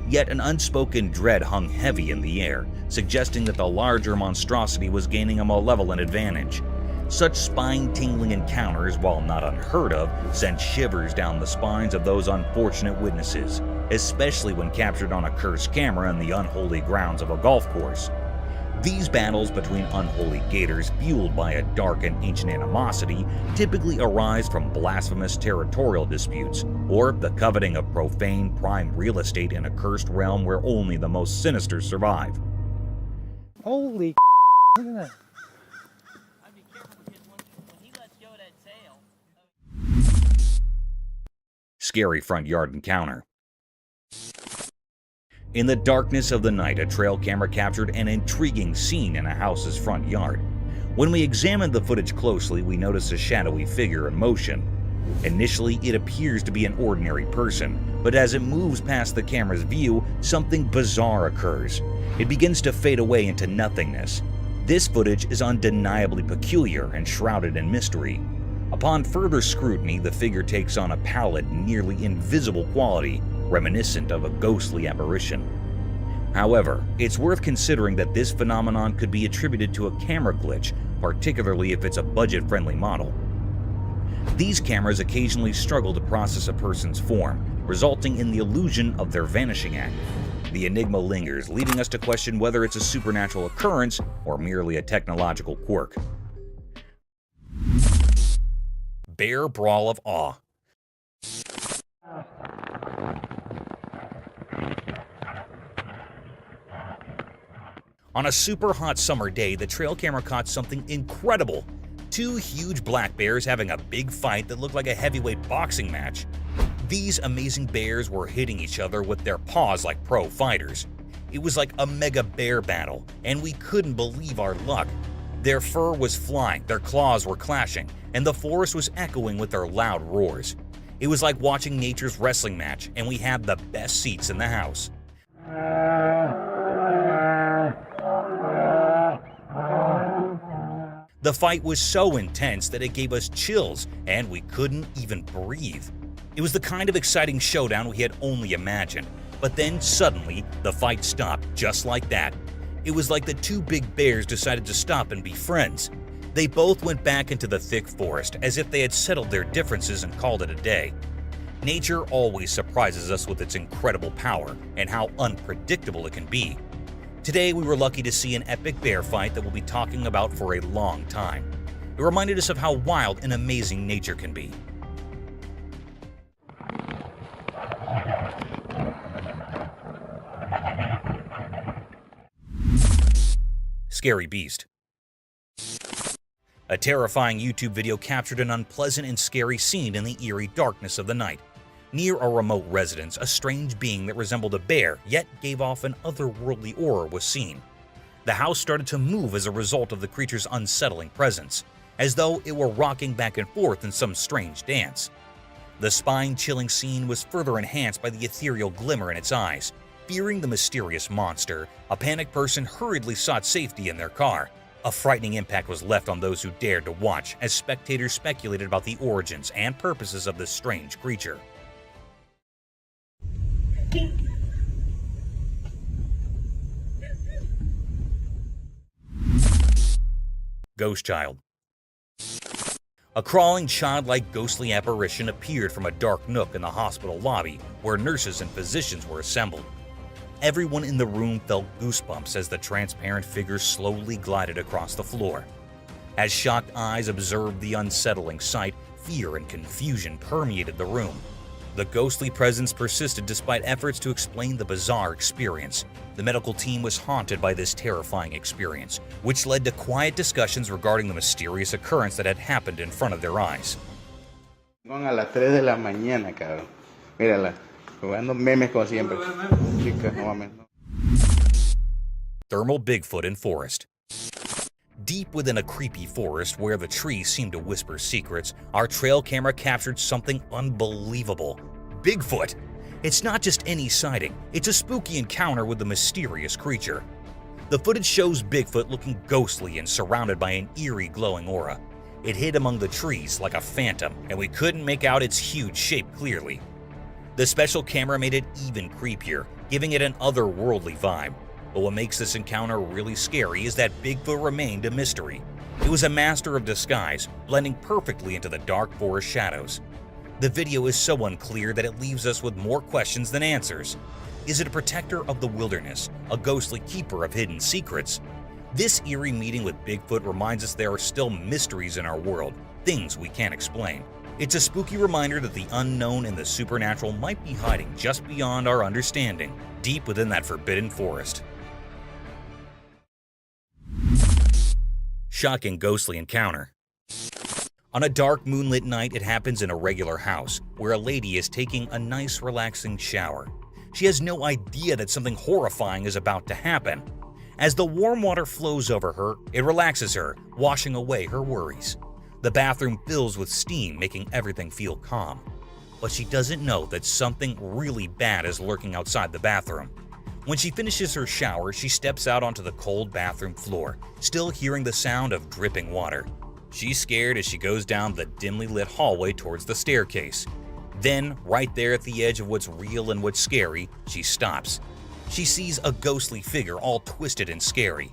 Yet an unspoken dread hung heavy in the air, suggesting that the larger monstrosity was gaining a malevolent advantage. Such spine-tingling encounters, while not unheard of, sent shivers down the spines of those unfortunate witnesses, especially when captured on a cursed camera in the unholy grounds of a golf course. These battles between unholy gators, fueled by a dark and ancient animosity, typically arise from blasphemous territorial disputes, or the coveting of profane prime real estate in a cursed realm where only the most sinister survive. Holy look at that. I'd be careful because when he lets go of that tail. Scary front yard encounter. In the darkness of the night, a trail camera captured an intriguing scene in a house's front yard. When we examined the footage closely, we noticed a shadowy figure in motion. Initially, it appears to be an ordinary person, but as it moves past the camera's view, something bizarre occurs. It begins to fade away into nothingness. This footage is undeniably peculiar and shrouded in mystery. Upon further scrutiny, the figure takes on a pallid, nearly invisible quality, reminiscent of a ghostly apparition. However, it's worth considering that this phenomenon could be attributed to a camera glitch, particularly if it's a budget-friendly model. These cameras occasionally struggle to process a person's form, resulting in the illusion of their vanishing act. The enigma lingers, leading us to question whether it's a supernatural occurrence or merely a technological quirk. Bear Brawl of Awe. On a super hot summer day, the trail camera caught something incredible. Two huge black bears having a big fight that looked like a heavyweight boxing match. These amazing bears were hitting each other with their paws like pro fighters. It was like a mega bear battle, and we couldn't believe our luck. Their fur was flying, their claws were clashing, and the forest was echoing with their loud roars. It was like watching nature's wrestling match, and we had the best seats in the house. The fight was so intense that it gave us chills, and we couldn't even breathe. It was the kind of exciting showdown we had only imagined, but then suddenly, the fight stopped just like that. It was like the two big bears decided to stop and be friends. They both went back into the thick forest as if they had settled their differences and called it a day. Nature always surprises us with its incredible power and how unpredictable it can be. Today, we were lucky to see an epic bear fight that we'll be talking about for a long time. It reminded us of how wild and amazing nature can be. Scary Beast. A terrifying YouTube video captured an unpleasant and scary scene in the eerie darkness of the night. Near a remote residence, a strange being that resembled a bear, yet gave off an otherworldly aura, was seen. The house started to move as a result of the creature's unsettling presence, as though it were rocking back and forth in some strange dance. The spine-chilling scene was further enhanced by the ethereal glimmer in its eyes. Fearing the mysterious monster, a panicked person hurriedly sought safety in their car. A frightening impact was left on those who dared to watch, as spectators speculated about the origins and purposes of this strange creature. Ghost Child. A crawling, childlike, ghostly apparition appeared from a dark nook in the hospital lobby where nurses and physicians were assembled. Everyone in the room felt goosebumps as the transparent figure slowly glided across the floor. As shocked eyes observed the unsettling sight, fear and confusion permeated the room. The ghostly presence persisted despite efforts to explain the bizarre experience. The medical team was haunted by this terrifying experience, which led to quiet discussions regarding the mysterious occurrence that had happened in front of their eyes. A las 3 de la mañana, cabrón. Mírala, jugando memes como siempre. Chicas, no mames. Thermal Bigfoot in forest. Deep within a creepy forest where the trees seemed to whisper secrets, our trail camera captured something unbelievable. Bigfoot! It's not just any sighting, it's a spooky encounter with a mysterious creature. The footage shows Bigfoot looking ghostly and surrounded by an eerie glowing aura. It hid among the trees like a phantom, and we couldn't make out its huge shape clearly. The special camera made it even creepier, giving it an otherworldly vibe. But what makes this encounter really scary is that Bigfoot remained a mystery. It was a master of disguise, blending perfectly into the dark forest shadows. The video is so unclear that it leaves us with more questions than answers. Is it a protector of the wilderness, a ghostly keeper of hidden secrets? This eerie meeting with Bigfoot reminds us there are still mysteries in our world, things we can't explain. It's a spooky reminder that the unknown and the supernatural might be hiding just beyond our understanding, deep within that forbidden forest. Shocking ghostly encounter. On a dark moonlit night, it happens in a regular house, where a lady is taking a nice relaxing shower. She has no idea that something horrifying is about to happen. As the warm water flows over her, it relaxes her, washing away her worries. The bathroom fills with steam, making everything feel calm. But she doesn't know that something really bad is lurking outside the bathroom. When she finishes her shower, she steps out onto the cold bathroom floor, still hearing the sound of dripping water. She's scared as she goes down the dimly lit hallway towards the staircase. Then, right there at the edge of what's real and what's scary, she stops. She sees a ghostly figure all twisted and scary.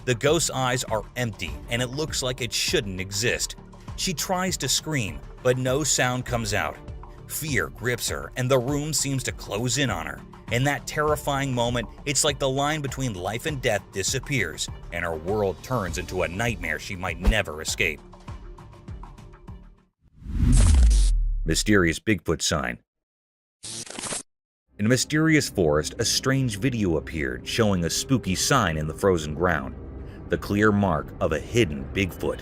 The ghost's eyes are empty, and it looks like it shouldn't exist. She tries to scream, but no sound comes out. Fear grips her, and the room seems to close in on her. In that terrifying moment, it's like the line between life and death disappears, and her world turns into a nightmare she might never escape. Mysterious Bigfoot sign. In a mysterious forest, a strange video appeared showing a spooky sign in the frozen ground, the clear mark of a hidden Bigfoot.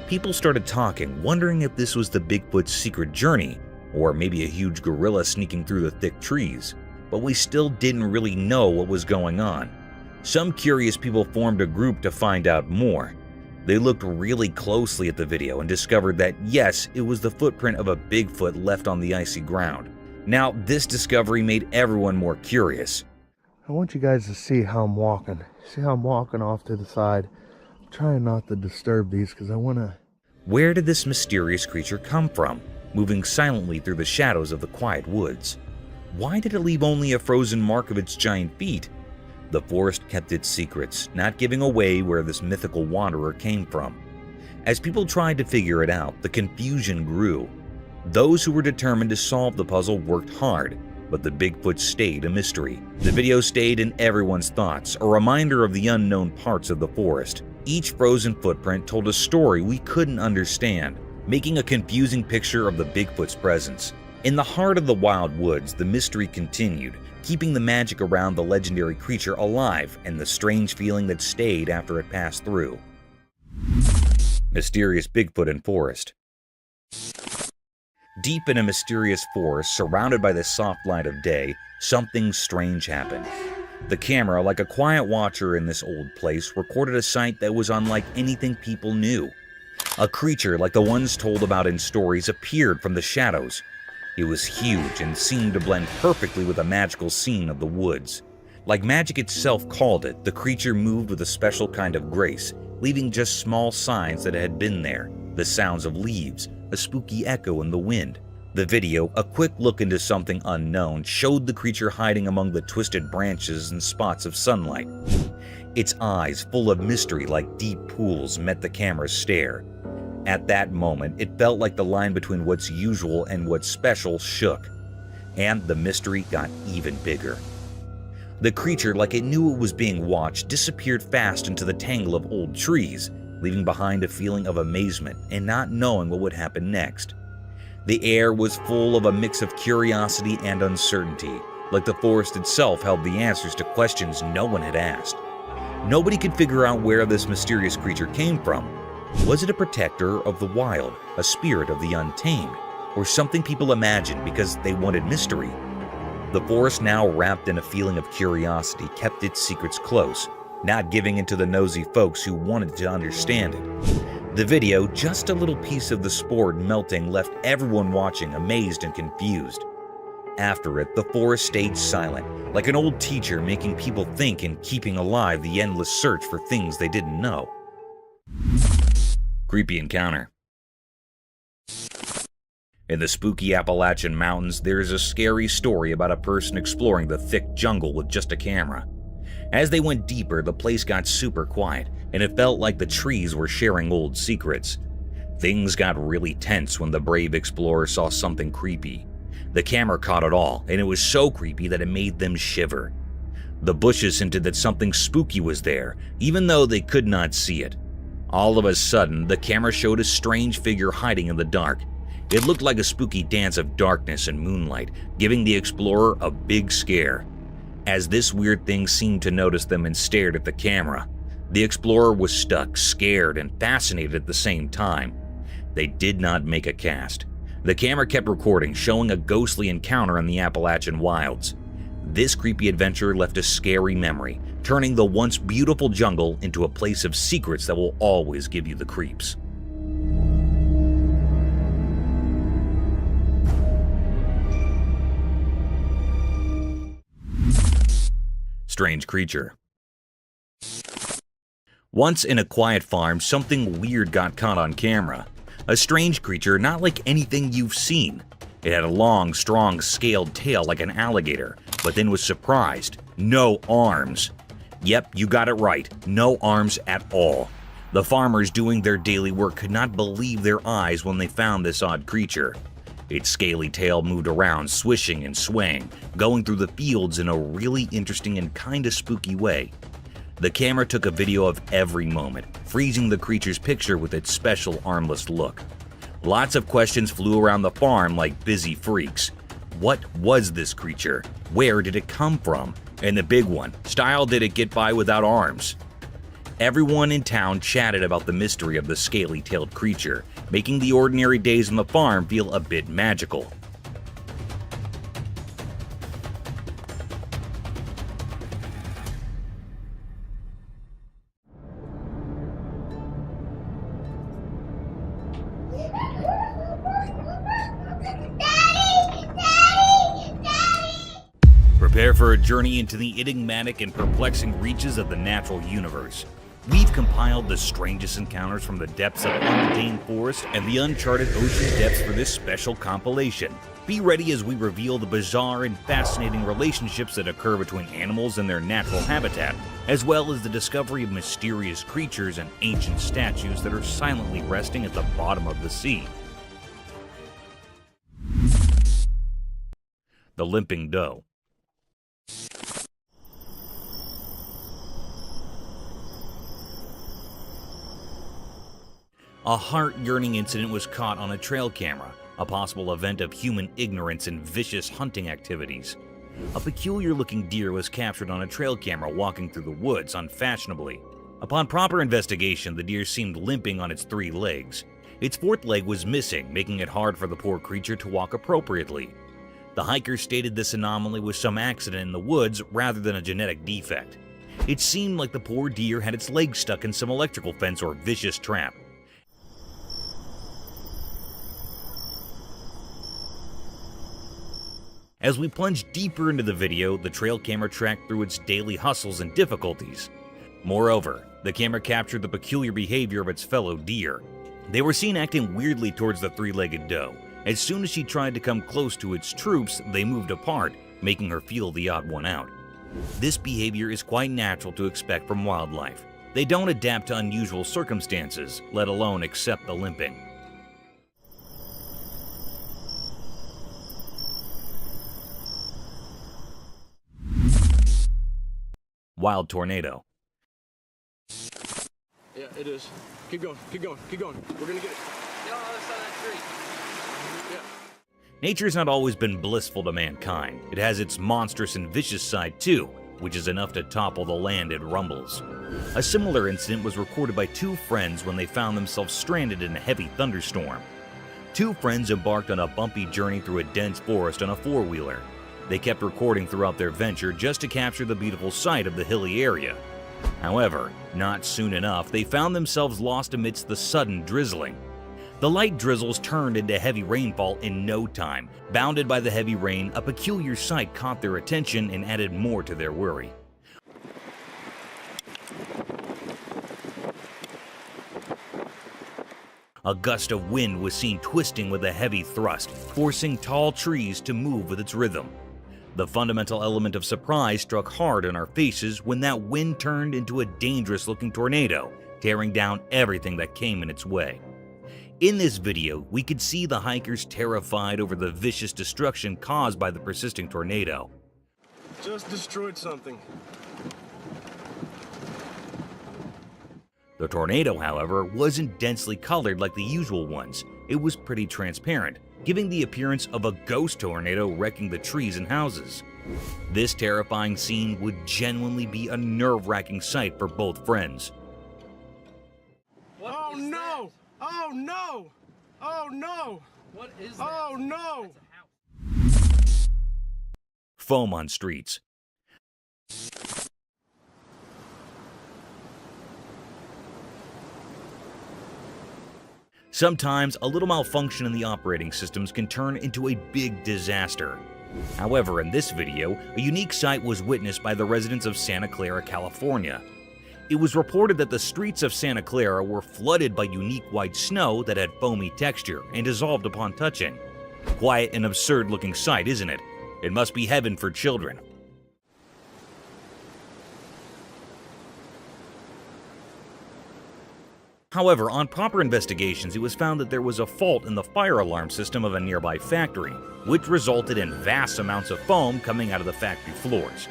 People started talking, wondering if this was the Bigfoot's secret journey, or maybe a huge gorilla sneaking through the thick trees. But we still didn't really know what was going on. Some curious people formed a group to find out more. They looked really closely at the video and discovered that yes, it was the footprint of a Bigfoot left on the icy ground. Now, this discovery made everyone more curious. I want you guys to see how I'm walking. See how I'm walking off to the side. I'm trying not to disturb these because I want to... Where did this mysterious creature come from, moving silently through the shadows of the quiet woods? Why did it leave only a frozen mark of its giant feet? The forest kept its secrets, not giving away where this mythical wanderer came from. As people tried to figure it out, the confusion grew. Those who were determined to solve the puzzle worked hard, but the Bigfoot stayed a mystery. The video stayed in everyone's thoughts, a reminder of the unknown parts of the forest. Each frozen footprint told a story we couldn't understand, making a confusing picture of the Bigfoot's presence. In the heart of the wild woods, the mystery continued, keeping the magic around the legendary creature alive and the strange feeling that stayed after it passed through. Mysterious Bigfoot in forest. Deep in a mysterious forest, surrounded by the soft light of day, something strange happened. The camera, like a quiet watcher in this old place, recorded a sight that was unlike anything people knew. A creature like the ones told about in stories appeared from the shadows. It was huge and seemed to blend perfectly with the magical scene of the woods. Like magic itself called it, the creature moved with a special kind of grace, leaving just small signs that it had been there, the sounds of leaves, a spooky echo in the wind. The video, a quick look into something unknown, showed the creature hiding among the twisted branches and spots of sunlight. Its eyes, full of mystery like deep pools, met the camera's stare. At that moment, it felt like the line between what's usual and what's special shook, and the mystery got even bigger. The creature, like it knew it was being watched, disappeared fast into the tangle of old trees. leaving behind a feeling of amazement and not knowing what would happen next. The air was full of a mix of curiosity and uncertainty, like the forest itself held the answers to questions no one had asked. Nobody could figure out where this mysterious creature came from. Was it a protector of the wild, a spirit of the untamed, or something people imagined because they wanted mystery? The forest, now wrapped in a feeling of curiosity, kept its secrets close, not giving in to the nosy folks who wanted to understand it. The video, just a little piece of the spore melting, left everyone watching amazed and confused. After it, the forest stayed silent, like an old teacher making people think and keeping alive the endless search for things they didn't know. Creepy encounter. In the spooky Appalachian Mountains, there is a scary story about a person exploring the thick jungle with just a camera. As they went deeper, the place got super quiet, and it felt like the trees were sharing old secrets. Things got really tense when the brave explorer saw something creepy. The camera caught it all, and it was so creepy that it made them shiver. The bushes hinted that something spooky was there, even though they could not see it. All of a sudden, the camera showed a strange figure hiding in the dark. It looked like a spooky dance of darkness and moonlight, giving the explorer a big scare. As this weird thing seemed to notice them and stared at the camera, the explorer was stuck, scared, and fascinated at the same time. They did not make a cast. The camera kept recording, showing a ghostly encounter in the Appalachian wilds. This creepy adventure left a scary memory, turning the once beautiful jungle into a place of secrets that will always give you the creeps. Strange creature. Once in a quiet farm, something weird got caught on camera. A strange creature not like anything you've seen. It had a long, strong, scaled tail like an alligator, but then was surprised. No arms. Yep, you got it right. No arms at all. The farmers doing their daily work could not believe their eyes when they found this odd creature. Its scaly tail moved around, swishing and swaying, going through the fields in a really interesting and kinda spooky way. The camera took a video of every moment, freezing the creature's picture with its special armless look. Lots of questions flew around the farm like busy freaks. What was this creature? Where did it come from? And the big one, style did it get by without arms? Everyone in town chatted about the mystery of the scaly-tailed creature, making the ordinary days on the farm feel a bit magical. Prepare for a journey into the enigmatic and perplexing reaches of the natural universe. We've compiled the strangest encounters from the depths of untamed forest and the uncharted ocean depths for this special compilation. Be ready as we reveal the bizarre and fascinating relationships that occur between animals and their natural habitat, as well as the discovery of mysterious creatures and ancient statues that are silently resting at the bottom of the sea. The Limping Doe. A heart-yearning incident was caught on a trail camera, a possible event of human ignorance and vicious hunting activities. A peculiar-looking deer was captured on a trail camera walking through the woods unfashionably. Upon proper investigation, the deer seemed limping on its 3 legs. Its 4th leg was missing, making it hard for the poor creature to walk appropriately. The hikers stated this anomaly was some accident in the woods rather than a genetic defect. It seemed like the poor deer had its legs stuck in some electrical fence or vicious trap. As we plunged deeper into the video, the trail camera tracked through its daily hustles and difficulties. Moreover, the camera captured the peculiar behavior of its fellow deer. They were seen acting weirdly towards the 3-legged doe. As soon as she tried to come close to its troops, they moved apart, making her feel the odd one out. This behavior is quite natural to expect from wildlife. They don't adapt to unusual circumstances, let alone accept the limping. Wild tornado. It is. Keep going, keep going, keep going. We're gonna get it. Get on the other side of that tree. Yeah. Nature's not always been blissful to mankind. It has its monstrous and vicious side too, which is enough to topple the land it rumbles. A similar incident was recorded by two friends when they found themselves stranded in a heavy thunderstorm. Two friends embarked on a bumpy journey through a dense forest on a four-wheeler. They kept recording throughout their venture just to capture the beautiful sight of the hilly area. However, not soon enough, they found themselves lost amidst the sudden drizzling. The light drizzles turned into heavy rainfall in no time. Bounded by the heavy rain, a peculiar sight caught their attention and added more to their worry. A gust of wind was seen twisting with a heavy thrust, forcing tall trees to move with its rhythm. The fundamental element of surprise struck hard on our faces when that wind turned into a dangerous-looking tornado, tearing down everything that came in its way. In this video, we could see the hikers terrified over the vicious destruction caused by the persisting tornado. Just destroyed something. The tornado, however, wasn't densely colored like the usual ones. It was pretty transparent, giving the appearance of a ghost tornado wrecking the trees and houses. This terrifying scene would genuinely be a nerve-wracking sight for both friends. Oh no! Oh no! Oh no! What is that? Oh no! That's a house. Foam on streets. Sometimes, a little malfunction in the operating systems can turn into a big disaster. However, in this video, a unique sight was witnessed by the residents of Santa Clara, California. It was reported that the streets of Santa Clara were flooded by unique white snow that had foamy texture and dissolved upon touching. Quite an absurd-looking sight, isn't it? It must be heaven for children. However, on proper investigations, it was found that there was a fault in the fire alarm system of a nearby factory, which resulted in vast amounts of foam coming out of the factory floors.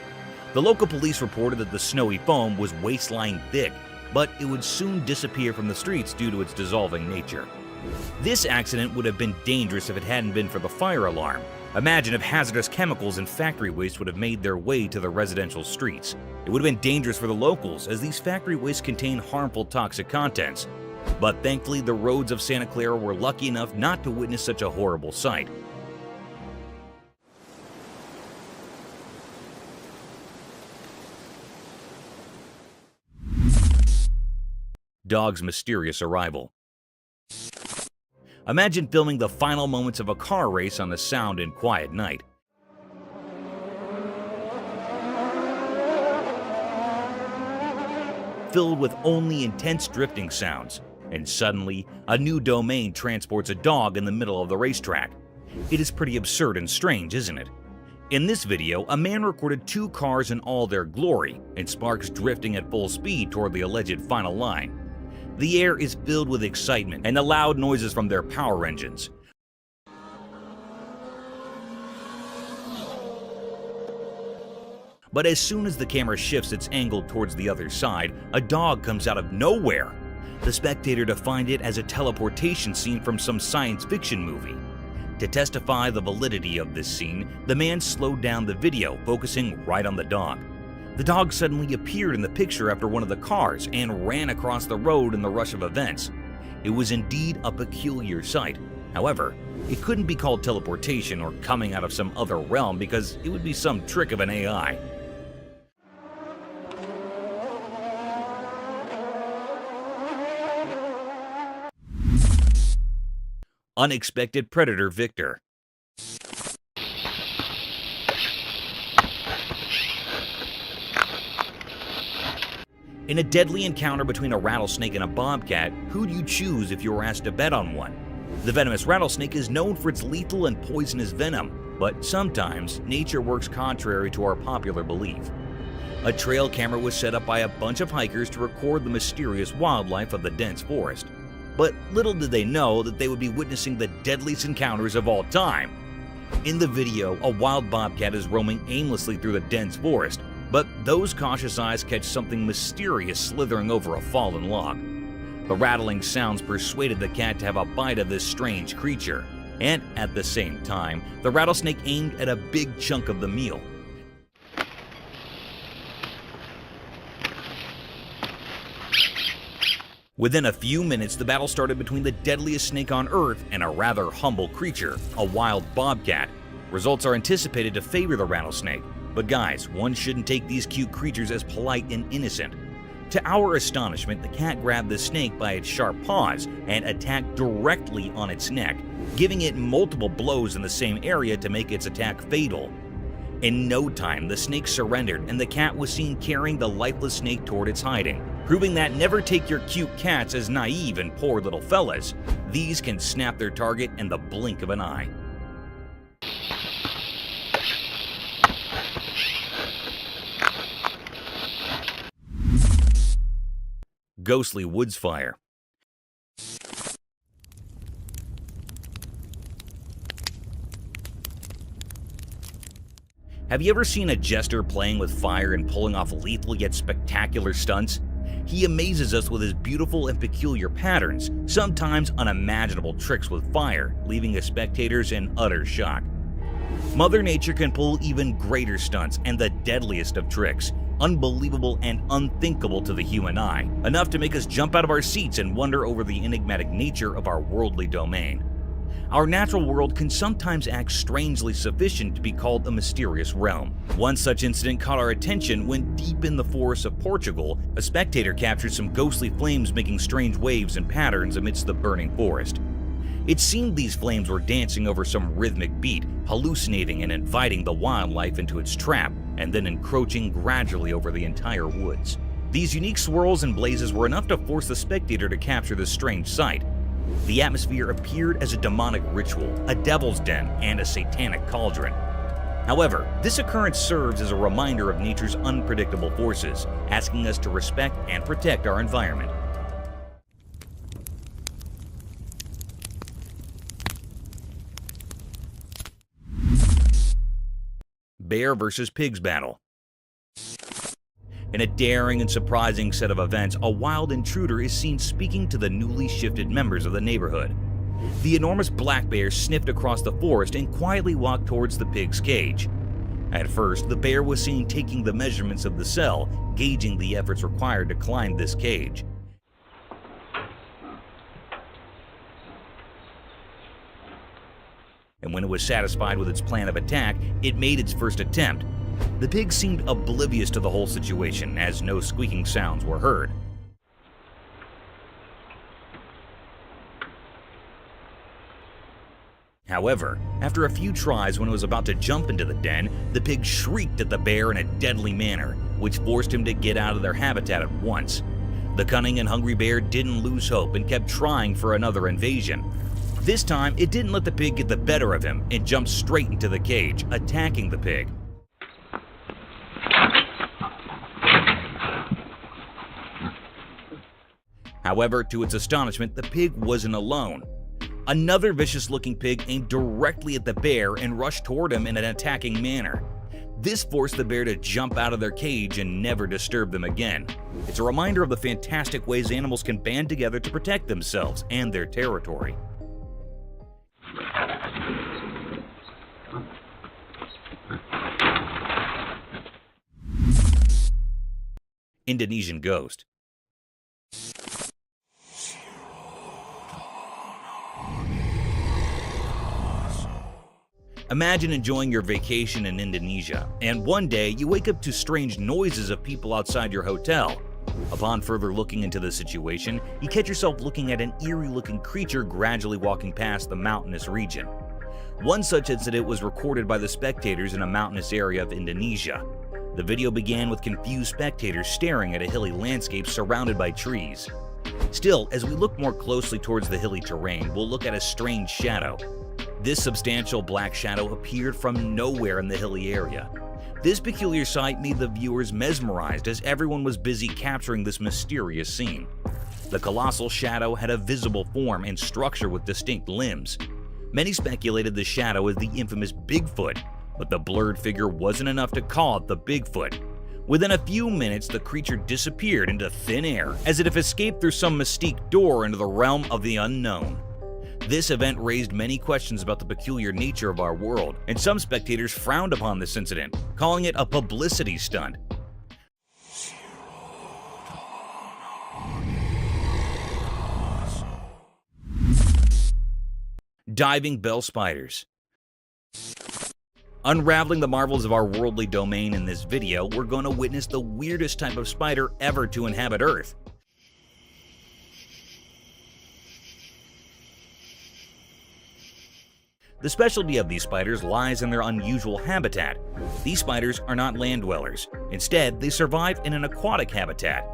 The local police reported that the snowy foam was waist-line thick, but it would soon disappear from the streets due to its dissolving nature. This accident would have been dangerous if it hadn't been for the fire alarm. Imagine if hazardous chemicals and factory waste would have made their way to the residential streets. It would have been dangerous for the locals, as these factory wastes contain harmful toxic contents. But thankfully, the roads of Santa Clara were lucky enough not to witness such a horrible sight. Dog's mysterious arrival. Imagine filming the final moments of a car race on a sound and quiet night. Filled with only intense drifting sounds, and suddenly, a new domain transports a dog in the middle of the racetrack. It is pretty absurd and strange, isn't it? In this video, a man recorded two cars in all their glory, and sparks drifting at full speed toward the alleged final line. The air is filled with excitement and the loud noises from their power engines. But as soon as the camera shifts its angle towards the other side, a dog comes out of nowhere. The spectator defined it as a teleportation scene from some science fiction movie. To testify the validity of this scene, the man slowed down the video, focusing right on the dog. The dog suddenly appeared in the picture after one of the cars and ran across the road in the rush of events. It was indeed a peculiar sight. However, it couldn't be called teleportation or coming out of some other realm because it would be some trick of an AI. Unexpected predator victor. In a deadly encounter between a rattlesnake and a bobcat, who'd you choose if you were asked to bet on one? The venomous rattlesnake is known for its lethal and poisonous venom, but sometimes nature works contrary to our popular belief. A trail camera was set up by a bunch of hikers to record the mysterious wildlife of the dense forest. But little did they know that they would be witnessing the deadliest encounters of all time. In the video, a wild bobcat is roaming aimlessly through the dense forest, but those cautious eyes catch something mysterious slithering over a fallen log. The rattling sounds persuaded the cat to have a bite of this strange creature, and at the same time, the rattlesnake aimed at a big chunk of the meal. Within a few minutes, the battle started between the deadliest snake on Earth and a rather humble creature, a wild bobcat. Results are anticipated to favor the rattlesnake, but guys, one shouldn't take these cute creatures as polite and innocent. To our astonishment, the cat grabbed the snake by its sharp paws and attacked directly on its neck, giving it multiple blows in the same area to make its attack fatal. In no time, the snake surrendered and the cat was seen carrying the lifeless snake toward its hiding, proving that never take your cute cats as naive and poor little fellas. These can snap their target in the blink of an eye. Ghostly woods fire. Have you ever seen a jester playing with fire and pulling off lethal yet spectacular stunts? He amazes us with his beautiful and peculiar patterns, sometimes unimaginable tricks with fire, leaving his spectators in utter shock. Mother Nature can pull even greater stunts and the deadliest of tricks, unbelievable and unthinkable to the human eye, enough to make us jump out of our seats and wonder over the enigmatic nature of our worldly domain. Our natural world can sometimes act strangely sufficient to be called a mysterious realm. One such incident caught our attention when, deep in the forests of Portugal, a spectator captured some ghostly flames making strange waves and patterns amidst the burning forest. It seemed these flames were dancing over some rhythmic beat, hallucinating and inviting the wildlife into its trap, and then encroaching gradually over the entire woods. These unique swirls and blazes were enough to force the spectator to capture this strange sight. The atmosphere appeared as a demonic ritual, a devil's den, and a satanic cauldron. However, this occurrence serves as a reminder of nature's unpredictable forces, asking us to respect and protect our environment. Bear versus pigs battle. In a daring and surprising set of events, a wild intruder is seen speaking to the newly shifted members of the neighborhood. The enormous black bear sniffed across the forest and quietly walked towards the pig's cage. At first, the bear was seen taking the measurements of the cell, gauging the efforts required to climb this cage. And when it was satisfied with its plan of attack, it made its first attempt. The pig seemed oblivious to the whole situation, as no squeaking sounds were heard. However, after a few tries, when it was about to jump into the den, the pig shrieked at the bear in a deadly manner, which forced him to get out of their habitat at once. The cunning and hungry bear didn't lose hope and kept trying for another invasion. This time, it didn't let the pig get the better of him and jumped straight into the cage, attacking the pig. However, to its astonishment, the pig wasn't alone. Another vicious-looking pig aimed directly at the bear and rushed toward him in an attacking manner. This forced the bear to jump out of their cage and never disturb them again. It's a reminder of the fantastic ways animals can band together to protect themselves and their territory. Indonesian ghost. Imagine enjoying your vacation in Indonesia, and one day you wake up to strange noises of people outside your hotel. Upon further looking into the situation, you catch yourself looking at an eerie-looking creature gradually walking past the mountainous region. One such incident was recorded by the spectators in a mountainous area of Indonesia. The video began with confused spectators staring at a hilly landscape surrounded by trees. Still, as we look more closely towards the hilly terrain, we'll look at a strange shadow. This substantial black shadow appeared from nowhere in the hilly area. This peculiar sight made the viewers mesmerized as everyone was busy capturing this mysterious scene. The colossal shadow had a visible form and structure with distinct limbs. Many speculated the shadow as the infamous Bigfoot, but the blurred figure wasn't enough to call it the Bigfoot. Within a few minutes, the creature disappeared into thin air, as if it escaped through some mystique door into the realm of the unknown. This event raised many questions about the peculiar nature of our world, and some spectators frowned upon this incident, calling it a publicity stunt. Diving bell spiders. Unraveling the marvels of our worldly domain in this video, we're going to witness the weirdest type of spider ever to inhabit Earth. The specialty of these spiders lies in their unusual habitat. These spiders are not land dwellers. Instead, they survive in an aquatic habitat.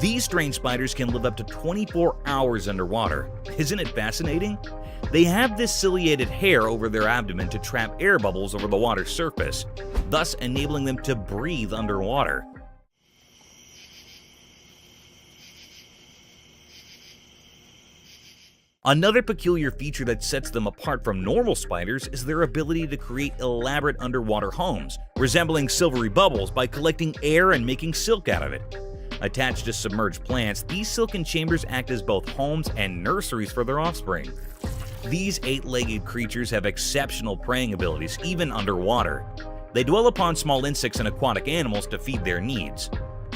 These strange spiders can live up to 24 hours underwater. Isn't it fascinating? They have this ciliated hair over their abdomen to trap air bubbles over the water's surface, thus enabling them to breathe underwater. Another peculiar feature that sets them apart from normal spiders is their ability to create elaborate underwater homes, resembling silvery bubbles by collecting air and making silk out of it. Attached to submerged plants, these silken chambers act as both homes and nurseries for their offspring. These 8-legged creatures have exceptional preying abilities even underwater. They dwell upon small insects and aquatic animals to feed their needs.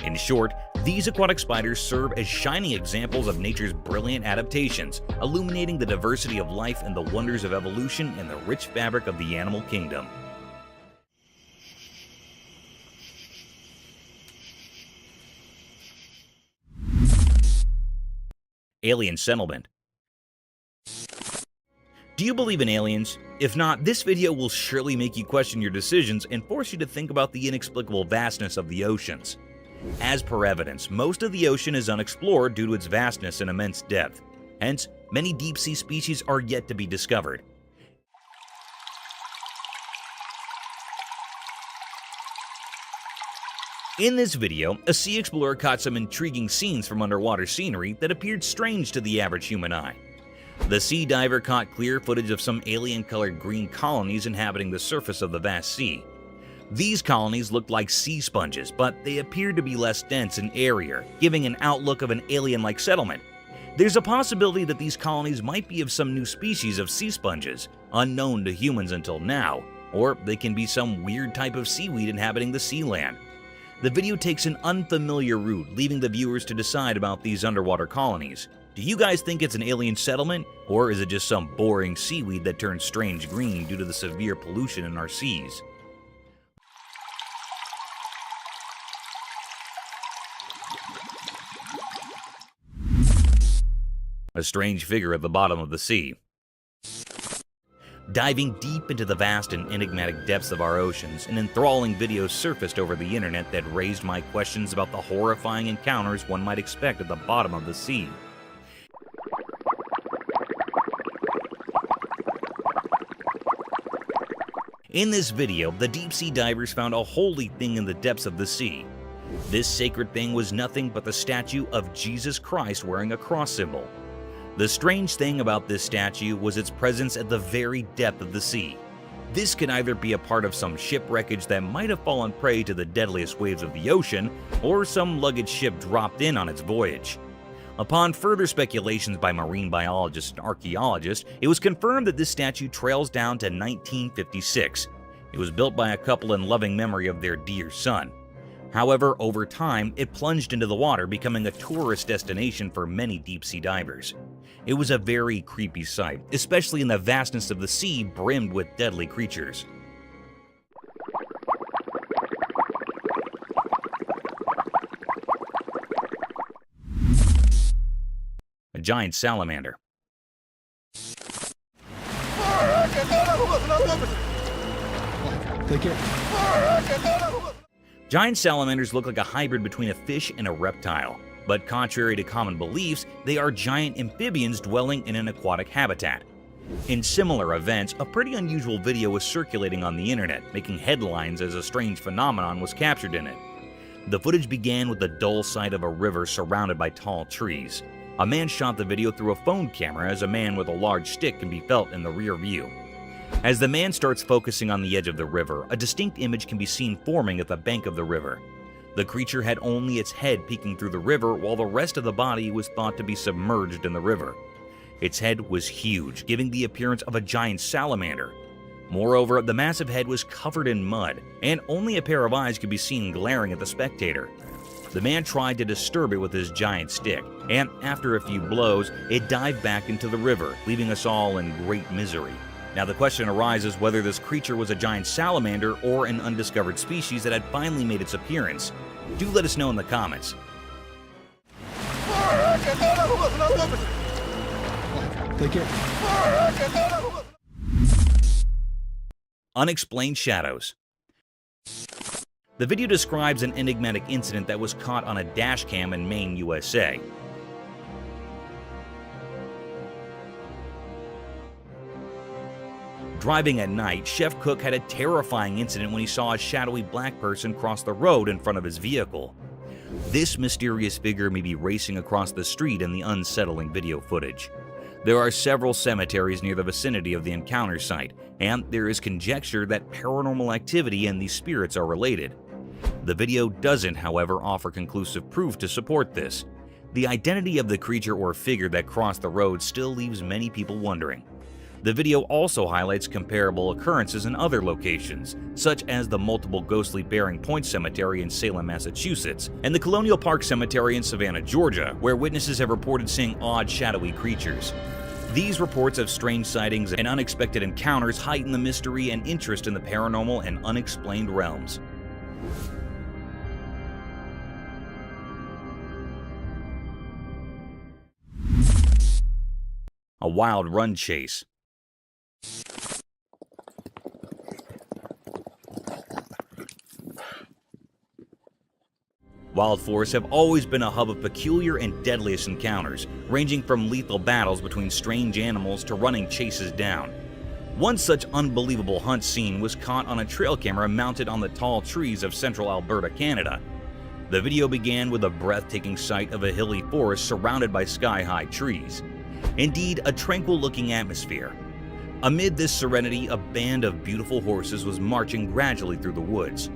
In short, these aquatic spiders serve as shining examples of nature's brilliant adaptations, illuminating the diversity of life and the wonders of evolution in the rich fabric of the animal kingdom. Alien settlement. Do you believe in aliens? If not, this video will surely make you question your decisions and force you to think about the inexplicable vastness of the oceans. As per evidence, most of the ocean is unexplored due to its vastness and immense depth. Hence, many deep-sea species are yet to be discovered. In this video, a sea explorer caught some intriguing scenes from underwater scenery that appeared strange to the average human eye. The sea diver caught clear footage of some alien-colored green colonies inhabiting the surface of the vast sea. These colonies looked like sea sponges, but they appeared to be less dense and airier, giving an outlook of an alien-like settlement. There's a possibility that these colonies might be of some new species of sea sponges, unknown to humans until now, or they can be some weird type of seaweed inhabiting the sea land. The video takes an unfamiliar route, leaving the viewers to decide about these underwater colonies. Do you guys think it's an alien settlement, or is it just some boring seaweed that turns strange green due to the severe pollution in our seas? A strange figure at the bottom of the sea. Diving deep into the vast and enigmatic depths of our oceans, an enthralling video surfaced over the internet that raised my questions about the horrifying encounters one might expect at the bottom of the sea. In this video, the deep-sea divers found a holy thing in the depths of the sea. This sacred thing was nothing but the statue of Jesus Christ wearing a cross symbol. The strange thing about this statue was its presence at the very depth of the sea. This could either be a part of some shipwreckage that might have fallen prey to the deadliest waves of the ocean, or some luggage ship dropped in on its voyage. Upon further speculations by marine biologists and archaeologists, it was confirmed that this statue trails down to 1956. It was built by a couple in loving memory of their dear son. However, over time, it plunged into the water, becoming a tourist destination for many deep-sea divers. It was a very creepy sight, especially in the vastness of the sea brimmed with deadly creatures. A giant salamander. Take it. Giant salamanders look like a hybrid between a fish and a reptile, but contrary to common beliefs, they are giant amphibians dwelling in an aquatic habitat. In similar events, a pretty unusual video was circulating on the internet, making headlines as a strange phenomenon was captured in it. The footage began with the dull sight of a river surrounded by tall trees. A man shot the video through a phone camera as a man with a large stick can be felt in the rear view. As the man starts focusing on the edge of the river, a distinct image can be seen forming at the bank of the river. The creature had only its head peeking through the river, while the rest of the body was thought to be submerged in the river. Its head was huge, giving the appearance of a giant salamander. Moreover, the massive head was covered in mud, and only a pair of eyes could be seen glaring at the spectator. The man tried to disturb it with his giant stick, and after a few blows, it dived back into the river, leaving us all in great misery. Now the question arises whether this creature was a giant salamander or an undiscovered species that had finally made its appearance. Do let us know in the comments. Take care. Unexplained shadows. The video describes an enigmatic incident that was caught on a dash cam in Maine, USA. Driving at night, Chef Cook had a terrifying incident when he saw a shadowy black person cross the road in front of his vehicle. This mysterious figure may be racing across the street in the unsettling video footage. There are several cemeteries near the vicinity of the encounter site, and there is conjecture that paranormal activity and these spirits are related. The video doesn't, however, offer conclusive proof to support this. The identity of the creature or figure that crossed the road still leaves many people wondering. The video also highlights comparable occurrences in other locations, such as the multiple ghostly Bearing Point Cemetery in Salem, Massachusetts, and the Colonial Park Cemetery in Savannah, Georgia, where witnesses have reported seeing odd, shadowy creatures. These reports of strange sightings and unexpected encounters heighten the mystery and interest in the paranormal and unexplained realms. A wild run chase. Wild forests have always been a hub of peculiar and deadliest encounters, ranging from lethal battles between strange animals to running chases down. One such unbelievable hunt scene was caught on a trail camera mounted on the tall trees of central Alberta, Canada. The video began with a breathtaking sight of a hilly forest surrounded by sky-high trees. Indeed, a tranquil-looking atmosphere. Amid this serenity, a band of beautiful horses was marching gradually through the woods.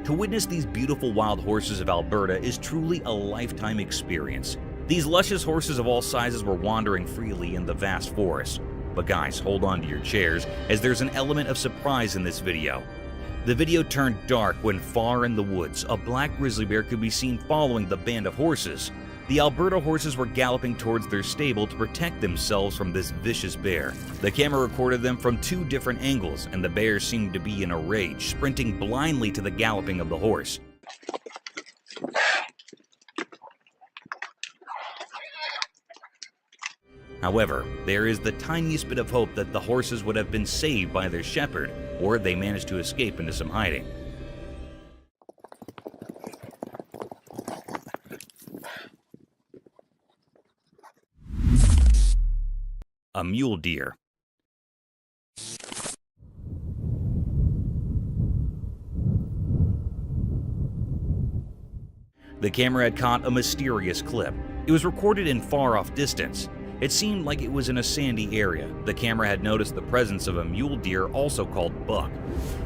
To witness these beautiful wild horses of Alberta is truly a lifetime experience. These luscious horses of all sizes were wandering freely in the vast forest. But guys, hold on to your chairs, as there's an element of surprise in this video. The video turned dark when far in the woods, a black grizzly bear could be seen following the band of horses. The Alberta horses were galloping towards their stable to protect themselves from this vicious bear. The camera recorded them from two different angles, and the bear seemed to be in a rage, sprinting blindly to the galloping of the horse. However, there is the tiniest bit of hope that the horses would have been saved by their shepherd, or they managed to escape into some hiding. A mule deer. The camera had caught a mysterious clip. It was recorded in far-off distance. It seemed like it was in a sandy area. The camera had noticed the presence of a mule deer, also called buck.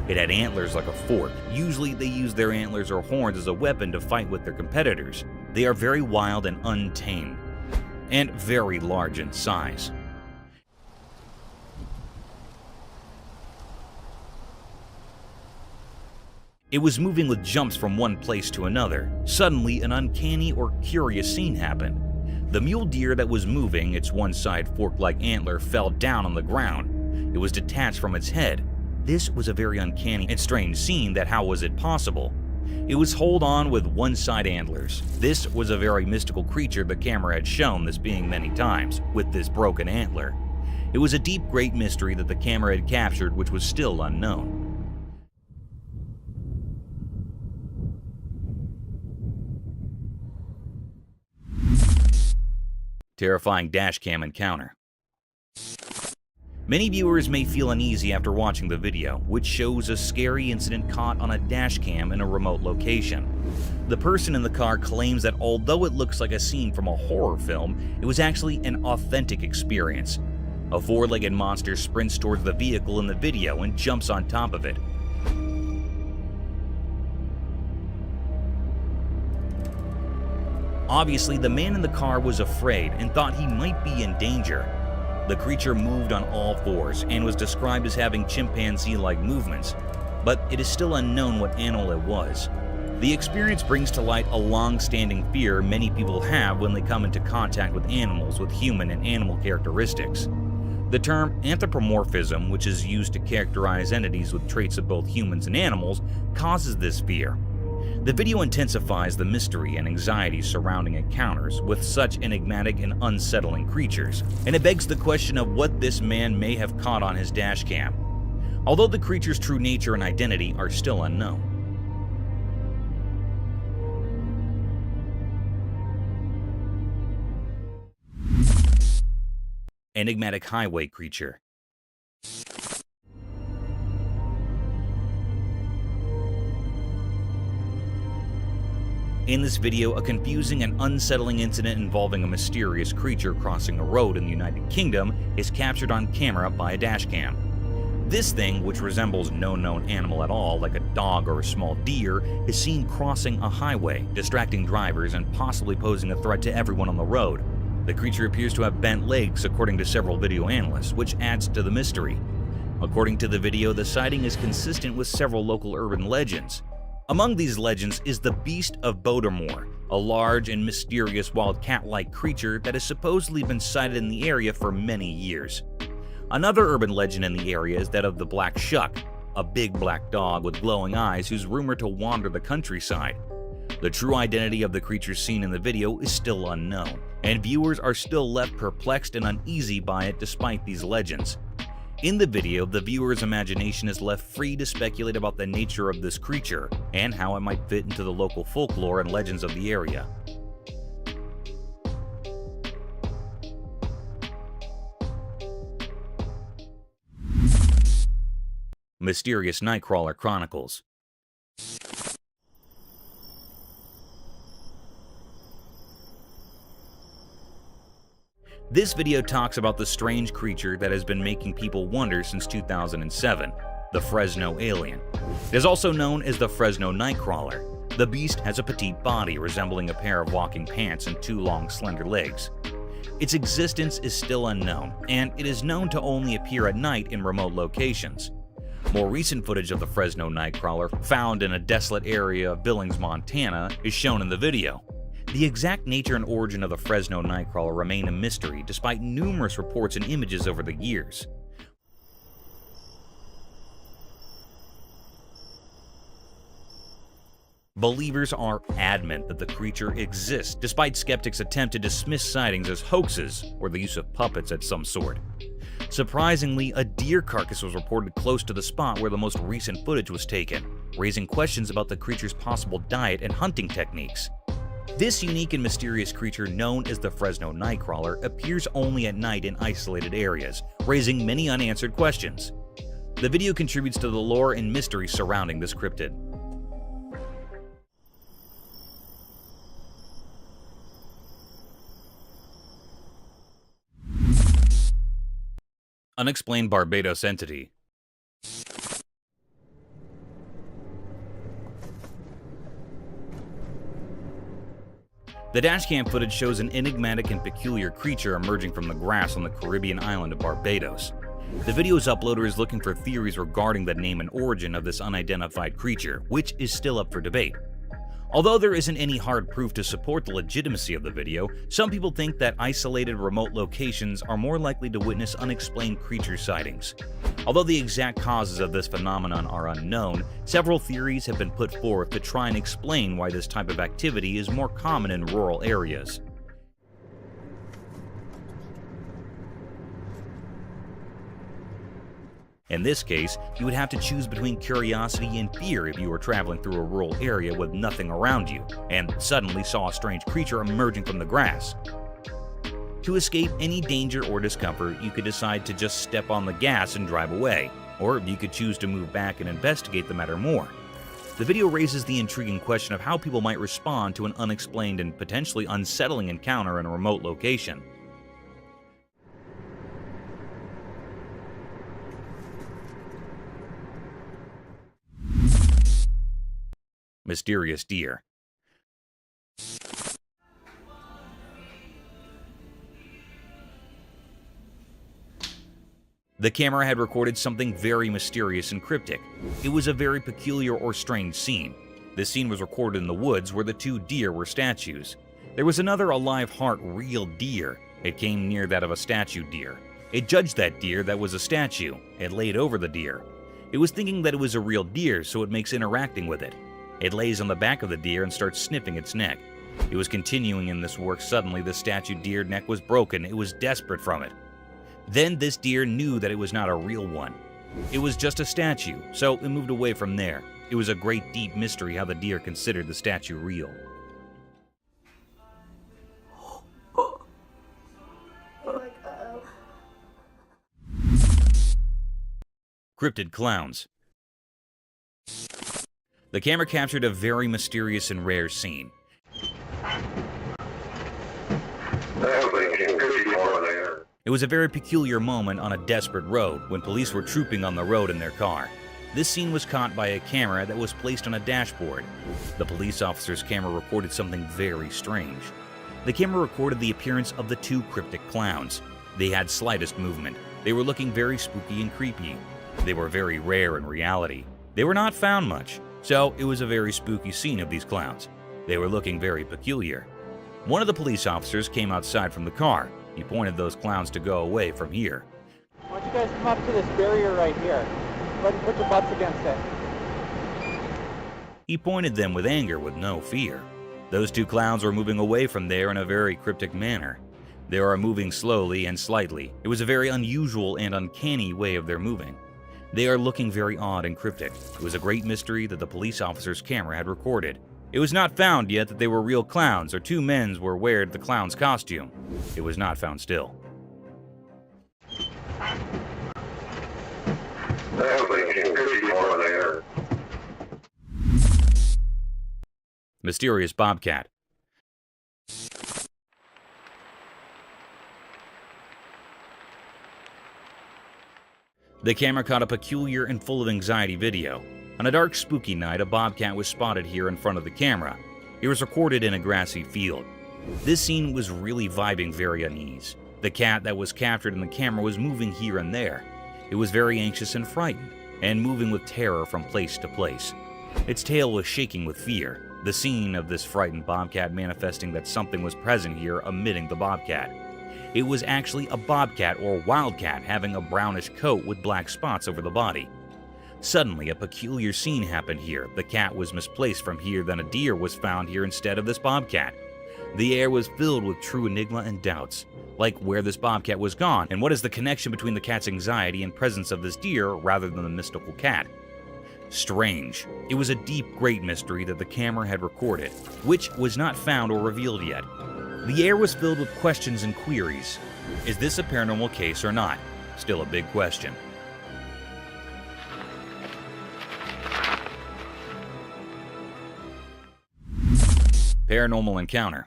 It had antlers like a fork. Usually they use their antlers or horns as a weapon to fight with their competitors. They are very wild and untamed, and very large in size. It was moving with jumps from one place to another. Suddenly, an uncanny or curious scene happened. The mule deer that was moving, its one side fork-like antler, fell down on the ground. It was detached from its head. This was a very uncanny and strange scene that how was it possible? It was hold on with one side antlers. This was a very mystical creature the camera had shown this being many times, with this broken antler. It was a deep great mystery that the camera had captured which was still unknown. Terrifying dashcam encounter. Many viewers may feel uneasy after watching the video, which shows a scary incident caught on a dashcam in a remote location. The person in the car claims that although it looks like a scene from a horror film, it was actually an authentic experience. A four-legged monster sprints towards the vehicle in the video and jumps on top of it. Obviously, the man in the car was afraid and thought he might be in danger. The creature moved on all fours and was described as having chimpanzee-like movements, but it is still unknown what animal it was. The experience brings to light a long-standing fear many people have when they come into contact with animals with human and animal characteristics. The term anthropomorphism, which is used to characterize entities with traits of both humans and animals, causes this fear. The video intensifies the mystery and anxiety surrounding encounters with such enigmatic and unsettling creatures, and it begs the question of what this man may have caught on his dashcam, although the creature's true nature and identity are still unknown. Enigmatic highway creature. In this video, a confusing and unsettling incident involving a mysterious creature crossing a road in the United Kingdom is captured on camera by a dashcam. This thing, which resembles no known animal at all, like a dog or a small deer, is seen crossing a highway, distracting drivers and possibly posing a threat to everyone on the road. The creature appears to have bent legs, according to several video analysts, which adds to the mystery. According to the video, the sighting is consistent with several local urban legends. Among these legends is the Beast of Bodermoor, a large and mysterious wild cat-like creature that has supposedly been sighted in the area for many years. Another urban legend in the area is that of the Black Shuck, a big black dog with glowing eyes who's rumored to wander the countryside. The true identity of the creature seen in the video is still unknown, and viewers are still left perplexed and uneasy by it despite these legends. In the video, the viewer's imagination is left free to speculate about the nature of this creature and how it might fit into the local folklore and legends of the area. Mysterious Nightcrawler Chronicles. This video talks about the strange creature that has been making people wonder since 2007, the Fresno alien. It is also known as the Fresno Nightcrawler. The beast has a petite body resembling a pair of walking pants and two long, slender legs. Its existence is still unknown, and it is known to only appear at night in remote locations. More recent footage of the Fresno Nightcrawler, found in a desolate area of Billings, Montana, is shown in the video. The exact nature and origin of the Fresno Nightcrawler remain a mystery despite numerous reports and images over the years. Believers are adamant that the creature exists, despite skeptics' attempt to dismiss sightings as hoaxes or the use of puppets of some sort. Surprisingly, a deer carcass was reported close to the spot where the most recent footage was taken, raising questions about the creature's possible diet and hunting techniques. This unique and mysterious creature, known as the Fresno Nightcrawler, appears only at night in isolated areas, raising many unanswered questions. The video contributes to the lore and mystery surrounding this cryptid. Unexplained Barbados entity. The dashcam footage shows an enigmatic and peculiar creature emerging from the grass on the Caribbean island of Barbados. The video's uploader is looking for theories regarding the name and origin of this unidentified creature, which is still up for debate. Although there isn't any hard proof to support the legitimacy of the video, some people think that isolated remote locations are more likely to witness unexplained creature sightings. Although the exact causes of this phenomenon are unknown, several theories have been put forth to try and explain why this type of activity is more common in rural areas. In this case, you would have to choose between curiosity and fear if you were traveling through a rural area with nothing around you, and suddenly saw a strange creature emerging from the grass. To escape any danger or discomfort, you could decide to just step on the gas and drive away, or you could choose to move back and investigate the matter more. The video raises the intriguing question of how people might respond to an unexplained and potentially unsettling encounter in a remote location. Mysterious deer. The camera had recorded something very mysterious and cryptic. It was a very peculiar or strange scene. This scene was recorded in the woods where the two deer were statues. There was another alive heart real deer. It came near that of a statue deer. It judged that deer that was a statue. It laid over the deer. It was thinking that it was a real deer, so it makes interacting with it. It lays on the back of the deer and starts sniffing its neck. It was continuing in this work. Suddenly, the statue deer neck was broken. It was desperate from it. Then this deer knew that it was not a real one. It was just a statue, so it moved away from there. It was a great deep mystery how the deer considered the statue real. Cryptid clowns. The camera captured a very mysterious and rare scene. It was a very peculiar moment on a desperate road when police were trooping on the road in their car. This scene was caught by a camera that was placed on a dashboard. The police officer's camera recorded something very strange. The camera recorded the appearance of the two cryptic clowns. They had slightest movement. They were looking very spooky and creepy. They were very rare in reality. They were not found much, so it was a very spooky scene of these clowns. They were looking very peculiar. One of the police officers came outside from the car. He pointed those clowns to go away from here. Why don't you guys come up to this barrier right here? Put your butts against it. He pointed them with anger with no fear. Those two clowns were moving away from there in a very cryptic manner. They are moving slowly and slightly. It was a very unusual and uncanny way of their moving. They are looking very odd and cryptic. It was a great mystery that the police officer's camera had recorded. It was not found yet that they were real clowns or two men were wearing the clown's costume. It was not found still. Mysterious bobcat. The camera caught a peculiar and full of anxiety video. On a dark, spooky night, a bobcat was spotted here in front of the camera. It was recorded in a grassy field. This scene was really vibing very unease. The cat that was captured in the camera was moving here and there. It was very anxious and frightened, and moving with terror from place to place. Its tail was shaking with fear. The scene of this frightened bobcat manifesting that something was present here emitting the bobcat. It was actually a bobcat or wildcat having a brownish coat with black spots over the body. Suddenly, a peculiar scene happened here. The cat was misplaced from here, then a deer was found here instead of this bobcat. The air was filled with true enigma and doubts, like where this bobcat was gone, and what is the connection between the cat's anxiety and presence of this deer rather than the mystical cat. Strange. It was a deep, great mystery that the camera had recorded, which was not found or revealed yet. The air was filled with questions and queries. Is this a paranormal case or not? Still a big question. Paranormal encounter.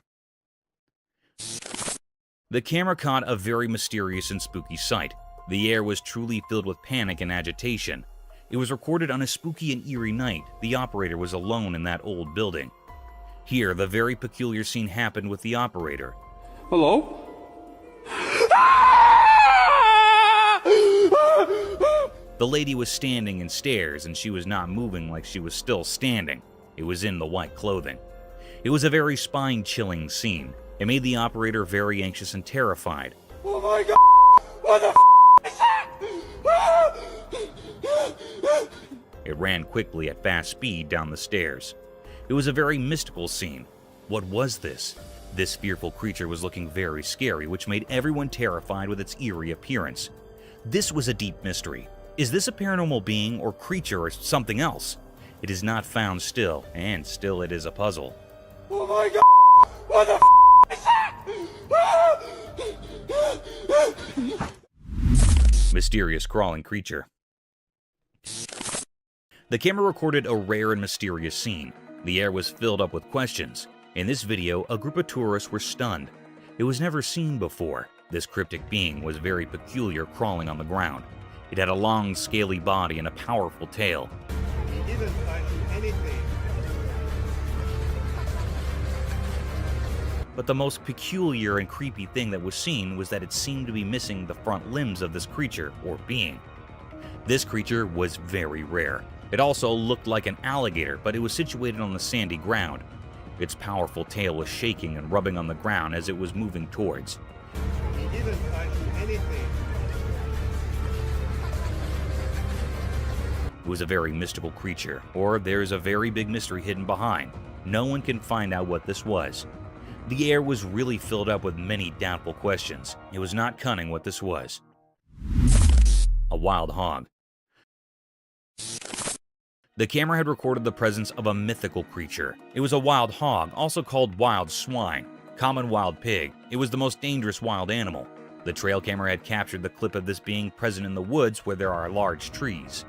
The camera caught a very mysterious and spooky sight. The air was truly filled with panic and agitation. It was recorded on a spooky and eerie night. The operator was alone in that old building. Here, the very peculiar scene happened with the operator. Hello? The lady was standing in stairs, and she was not moving like she was still standing. It was in the white clothing. It was a very spine-chilling scene. It made the operator very anxious and terrified. Oh my god! What the is that? It ran quickly at fast speed down the stairs. It was a very mystical scene. What was this? This fearful creature was looking very scary, which made everyone terrified with its eerie appearance. This was a deep mystery. Is this a paranormal being or creature or something else? It is not found still, and still it is a puzzle. Oh my god! What the is that? Mysterious crawling creature. The camera recorded a rare and mysterious scene. The air was filled up with questions. In this video, a group of tourists were stunned. It was never seen before. This cryptic being was very peculiar, crawling on the ground. It had a long, scaly body and a powerful tail. He didn't find anything. But the most peculiar and creepy thing that was seen was that it seemed to be missing the front limbs of this creature or being. This creature was very rare. It also looked like an alligator, but it was situated on the sandy ground. Its powerful tail was shaking and rubbing on the ground as it was moving towards. He didn't find anything. It was a very mystical creature, or there is a very big mystery hidden behind. No one can find out what this was. The air was really filled up with many doubtful questions. It was not cunning what this was. A wild hog. The camera had recorded the presence of a mythical creature. It was a wild hog, also called wild swine, common wild pig. It was the most dangerous wild animal. The trail camera had captured the clip of this being present in the woods where there are large trees.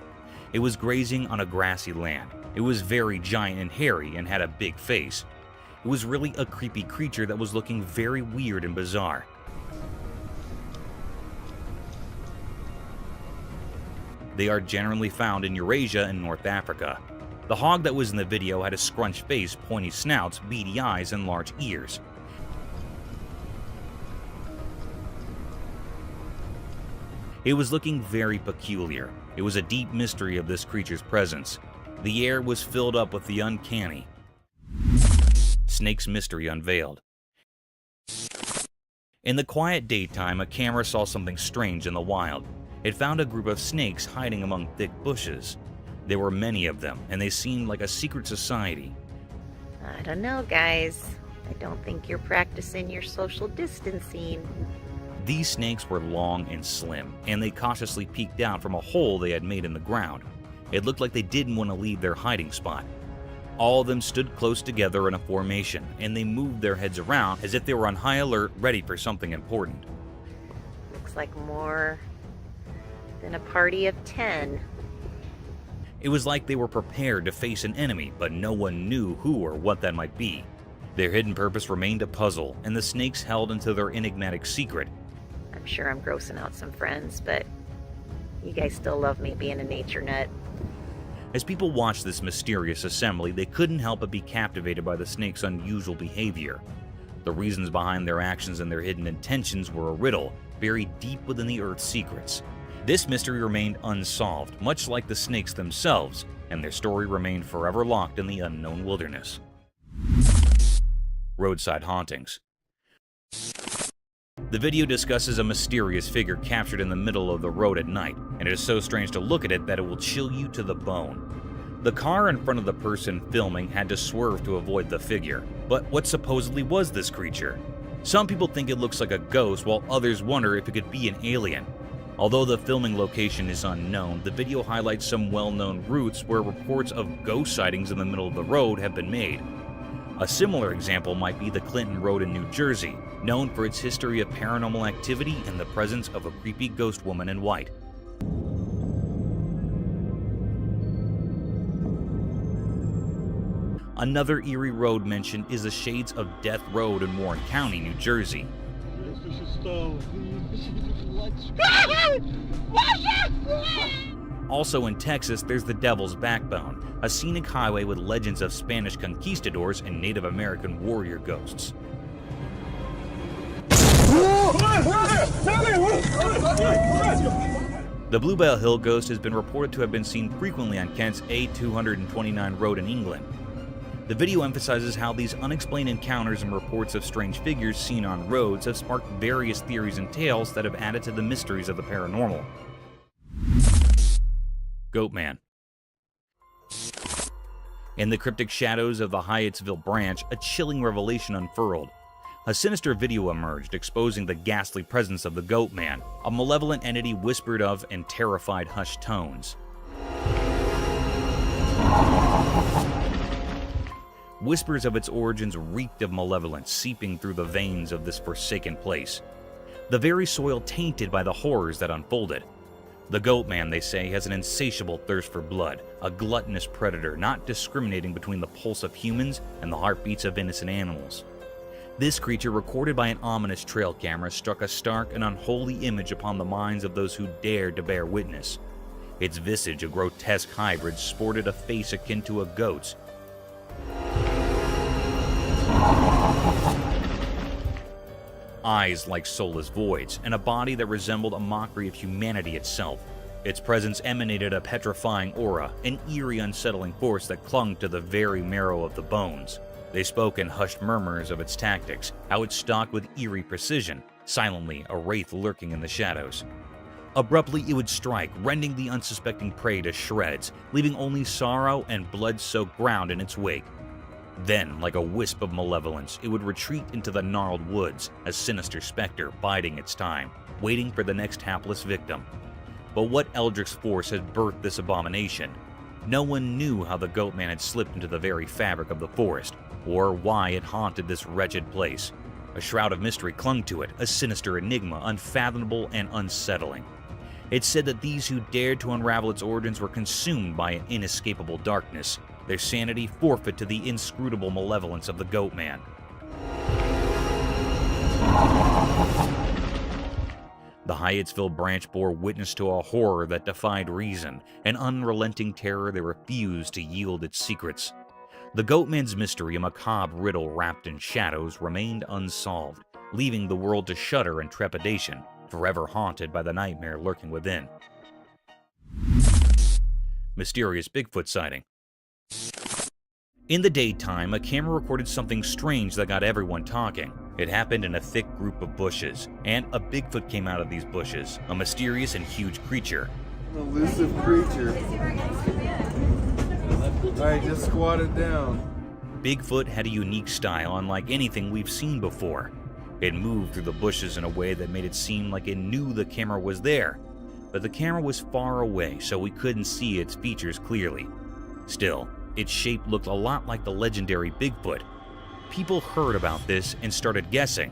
It was grazing on a grassy land. It was very giant and hairy and had a big face. It was really a creepy creature that was looking very weird and bizarre. They are generally found in Eurasia and North Africa. The hog that was in the video had a scrunched face, pointy snouts, beady eyes, and large ears. It was looking very peculiar. It was a deep mystery of this creature's presence. The air was filled up with the uncanny. Snake's mystery unveiled. In the quiet daytime, a camera saw something strange in the wild. It found a group of snakes hiding among thick bushes. There were many of them, and they seemed like a secret society. I don't know, guys. I don't think you're practicing your social distancing. These snakes were long and slim, and they cautiously peeked out from a hole they had made in the ground. It looked like they didn't want to leave their hiding spot. All of them stood close together in a formation, and they moved their heads around as if they were on high alert, ready for something important. Looks like more than a party of 10. It was like they were prepared to face an enemy, but no one knew who or what that might be. Their hidden purpose remained a puzzle, and the snakes held into their enigmatic secret. I'm sure I'm grossing out some friends, but you guys still love me being a nature nut. As people watched this mysterious assembly, they couldn't help but be captivated by the snakes' unusual behavior. The reasons behind their actions and their hidden intentions were a riddle, buried deep within the Earth's secrets. This mystery remained unsolved, much like the snakes themselves, and their story remained forever locked in the unknown wilderness. Roadside hauntings. The video discusses a mysterious figure captured in the middle of the road at night, and it is so strange to look at it that it will chill you to the bone. The car in front of the person filming had to swerve to avoid the figure. But what supposedly was this creature? Some people think it looks like a ghost, while others wonder if it could be an alien. Although the filming location is unknown, the video highlights some well-known routes where reports of ghost sightings in the middle of the road have been made. A similar example might be the Clinton Road in New Jersey, known for its history of paranormal activity and the presence of a creepy ghost woman in white. Another eerie road mentioned is the Shades of Death Road in Warren County, New Jersey. Also in Texas, there's the Devil's Backbone, a scenic highway with legends of Spanish conquistadors and Native American warrior ghosts. The Bluebell Hill ghost has been reported to have been seen frequently on Kent's A229 road in England. The video emphasizes how these unexplained encounters and reports of strange figures seen on roads have sparked various theories and tales that have added to the mysteries of the paranormal. Goatman. In the cryptic shadows of the Hyattsville branch, a chilling revelation unfurled. A sinister video emerged, exposing the ghastly presence of the Goatman, a malevolent entity whispered of in terrified hushed tones. Whispers of its origins reeked of malevolence, seeping through the veins of this forsaken place. The very soil tainted by the horrors that unfolded. The Goatman, they say, has an insatiable thirst for blood, a gluttonous predator not discriminating between the pulse of humans and the heartbeats of innocent animals. This creature, recorded by an ominous trail camera, struck a stark and unholy image upon the minds of those who dared to bear witness. Its visage, a grotesque hybrid, sported a face akin to a goat's. eyes like soulless voids, and a body that resembled a mockery of humanity itself. Its presence emanated a petrifying aura, an eerie, unsettling force that clung to the very marrow of the bones. They spoke in hushed murmurs of its tactics, how it stalked with eerie precision, silently a wraith lurking in the shadows. Abruptly, it would strike, rending the unsuspecting prey to shreds, leaving only sorrow and blood-soaked ground in its wake. Then, like a wisp of malevolence, it would retreat into the gnarled woods, a sinister specter biding its time, waiting for the next hapless victim. But what eldritch force had birthed this abomination? No one knew how the Goatman had slipped into the very fabric of the forest, or why it haunted this wretched place. A shroud of mystery clung to it, a sinister enigma, unfathomable and unsettling. It said that these who dared to unravel its origins were consumed by an inescapable darkness, their sanity forfeit to the inscrutable malevolence of the Goatman. The Hyattsville branch bore witness to a horror that defied reason, an unrelenting terror that refused to yield its secrets. The Goatman's mystery, a macabre riddle wrapped in shadows, remained unsolved, leaving the world to shudder in trepidation, forever haunted by the nightmare lurking within. Mysterious Bigfoot sighting. In the daytime, a camera recorded something strange that got everyone talking. It happened in a thick group of bushes, and a Bigfoot came out of these bushes, a mysterious and huge creature. An elusive creature. Alright, just squat it down. Bigfoot had a unique style unlike anything we've seen before. It moved through the bushes in a way that made it seem like it knew the camera was there, but the camera was far away, so we couldn't see its features clearly. Still, its shape looked a lot like the legendary Bigfoot. People heard about this and started guessing.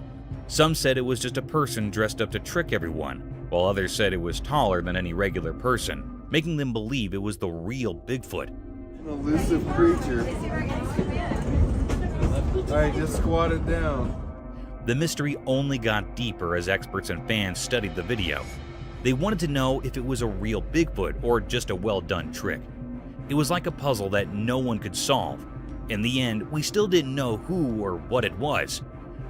Some said it was just a person dressed up to trick everyone, while others said it was taller than any regular person, making them believe it was the real Bigfoot. An elusive creature. Alright, just squat it down. The mystery only got deeper as experts and fans studied the video. They wanted to know if it was a real Bigfoot or just a well-done trick. It was like a puzzle that no one could solve. In the end, we still didn't know who or what it was.